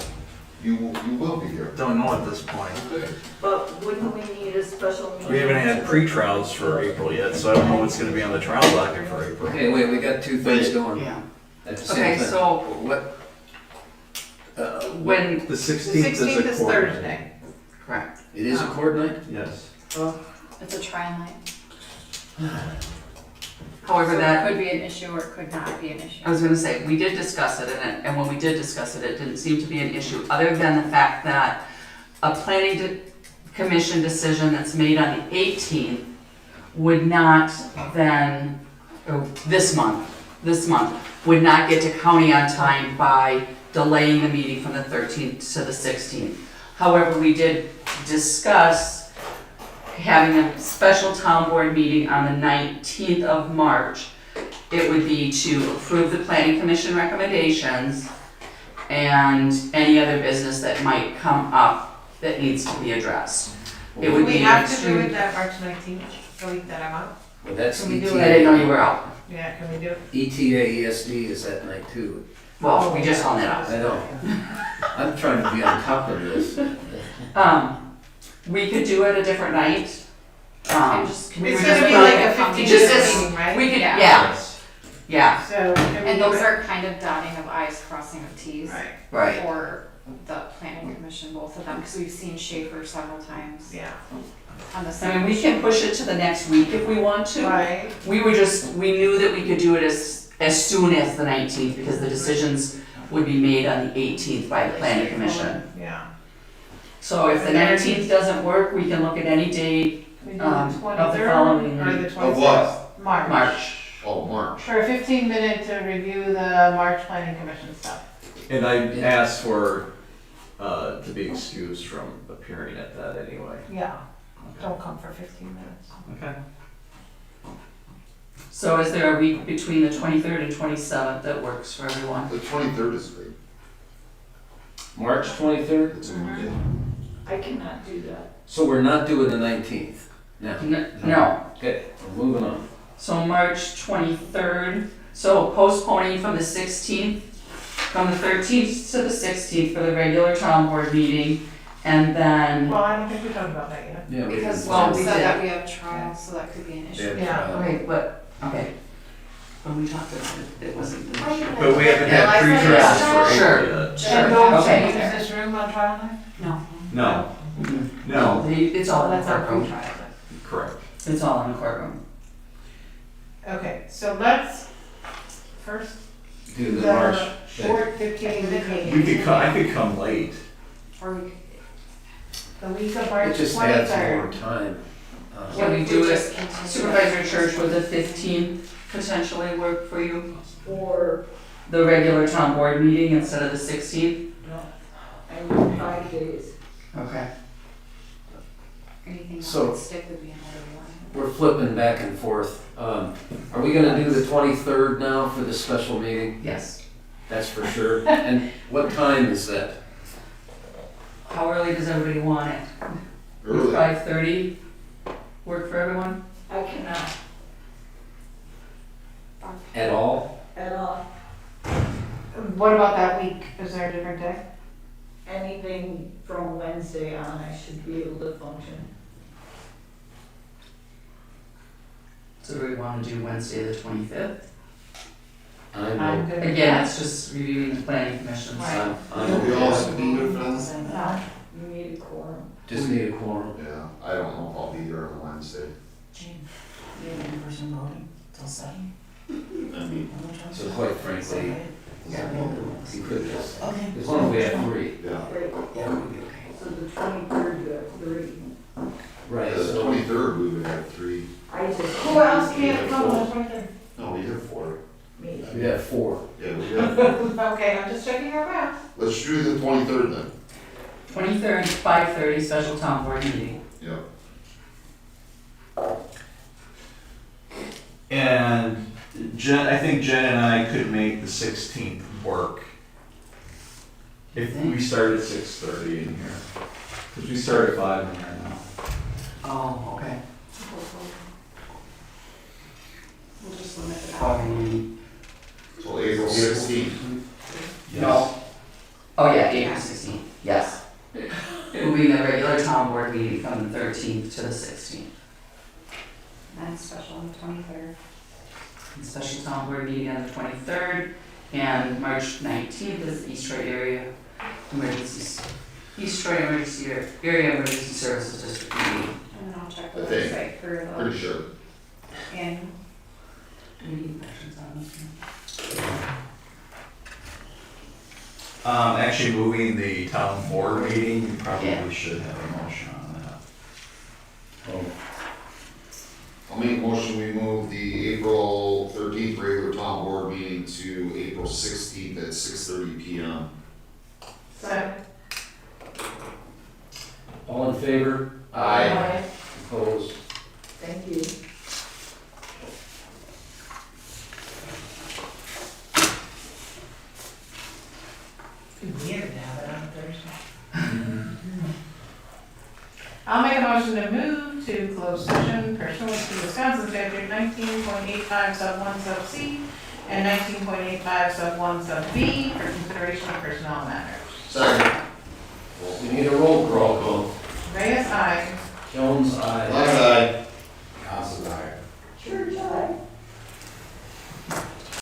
you will be here. Don't know at this point. But wouldn't we need a special meeting? We haven't had pre-trials for April yet, so I don't know what's gonna be on the trial docket for April. Okay, wait, we got two things going yeah. at the same Okay, time. so What? when, The The 16th 16th is is a court night. Thursday. correct. It is a court night? Yes. It's a trial night. However, So that it could be an issue or it could not be an issue. I was gonna say, we did discuss it, and when we did discuss it, it didn't seem to be an issue, other than the fact that a commission decision that's made on the 18th would not then, this month, would not get to county on time by delaying the meeting from the 13th to the 16th. However, we did discuss having a special town board meeting on the 19th of March. It would be to approve the planning commission recommendations and any other business that might come up that needs to be addressed. It would We be have to do extreme. it that March 19th, the week that I'm out. Well, that's Can we do I didn't know you were ETA. out. Yeah, can we do it? ETA, ESD is that night too. Well, we just found that out. I know. I'm trying to be on top of this. We could do it a different night. And just, We It's were gonna just be like a planning- 15 just minute as- meeting, right? We could, Yeah. yeah, yeah, So, can we and do those it? are kind of dotting of i's, crossing of t's. Right, right. For the planning commission, both of them, because we've seen Schaefer several times yeah. on the I same. mean, we can push it to the next week if we want to. Right, We knew that we could do it as soon as the 19th, because the decisions would be made on the 18th by the planning commission. yeah. So if the 19th doesn't work, we can look at any date We do the of the 23rd following or the week. 26th? Of what? March. Oh, March. For a 15-minute to review the March planning commission stuff. And I asked for, to be excused from appearing at that anyway. Yeah, don't come for 15 minutes. Okay. So is there a week between the 23rd and 27th that works for everyone? The 23rd is great. March 23rd? It's a Monday. I cannot do that. So we're not doing the 19th? No. No. Okay, we're moving on. So March 23rd, so postponing from the 16th, from the 13th to the 16th for the regular town board meeting, and then, Well, I don't think we talked about that yet. Yeah, we Because did. Well, Jen we said did. that we have trials, so that could be an issue. Yeah. okay, but, okay. When we talked about it, it wasn't. But we haven't had Yeah, pre-trials for sure. April yet. And don't Okay. use this room on trial night? No, Mm-mm. no, It's all in the That's our courtroom. pre-trial night. correct. It's all in the courtroom. Okay, so let's first Do the the March. short 15-minute meeting. We could come, I could come late. Or we could, The week of It March just adds more 23rd. time. Can we if do it, just continue Supervisor Church, would the 15th potentially work for you? Or, The regular town board meeting instead of the 16th? I need 5 days. Okay. anything that So- would stick would be another one. We're flipping back and forth. Are we gonna do the 23rd now for the special meeting? Yes. That's for sure. And what time is that? How early does everybody want it? Would Early. 5:30 work for everyone? I cannot At all? at all. What about that week? Is there a different day? Anything from Wednesday on, I should be able to function. So do we want to do Wednesday the 25th? I'm good with Again, that. it's just reviewing the planning commission, so. Will we all have to be here for that? No. You need a quorum. Just need a quorum. Yeah, I don't know if I'll be here on Wednesday. Gene, you have in-person voting till 7? So quite frankly, Yeah, we'll do it. you could just, Okay. as long as we have 3. Yeah. Great. Yeah, we'll be okay. So the 23rd, you have 3. Right, The so 23rd, we would have 3. I just. Who else can't come on the 23rd? No, we have 4. Me. we have 4. Yeah, we have. Okay, I'm just checking our math. Let's do the 23rd then. 23rd, 5:30, special town board meeting. Yeah. And Jen, I think Jen and I could make the 16th work. If we start at 6:30 in here. Because we start at 5 in here now. Oh, okay. We'll just limit it out. So April 16th. No. Oh, yeah, April 16th, yes. Moving the regular town board meeting from the 13th to the 16th. And special on the 23rd. And special town board meeting on the 23rd, and March 19th is East Troy Area Emergencies. East Troy Area Emergency Services District meeting. And then I'll check the I think. website for the Pretty sure. annual. Any questions on this one? Actually moving the town board meeting, you probably Yeah. should have a motion on that. Oh. I'll make a motion, we move the April 13th regular town board meeting to April 16th at 6:30 PM. Second. All in favor? Aye. Opposed? Thank you. Weird to have it on Thursday. I'll make a motion to move to closed session pursuant to Wisconsin statute 19.85 sub 1 sub C and 19.85 sub 1 sub B for consideration of personnel matters. Second. We need a roll call. Reyes, aye. Jones, aye.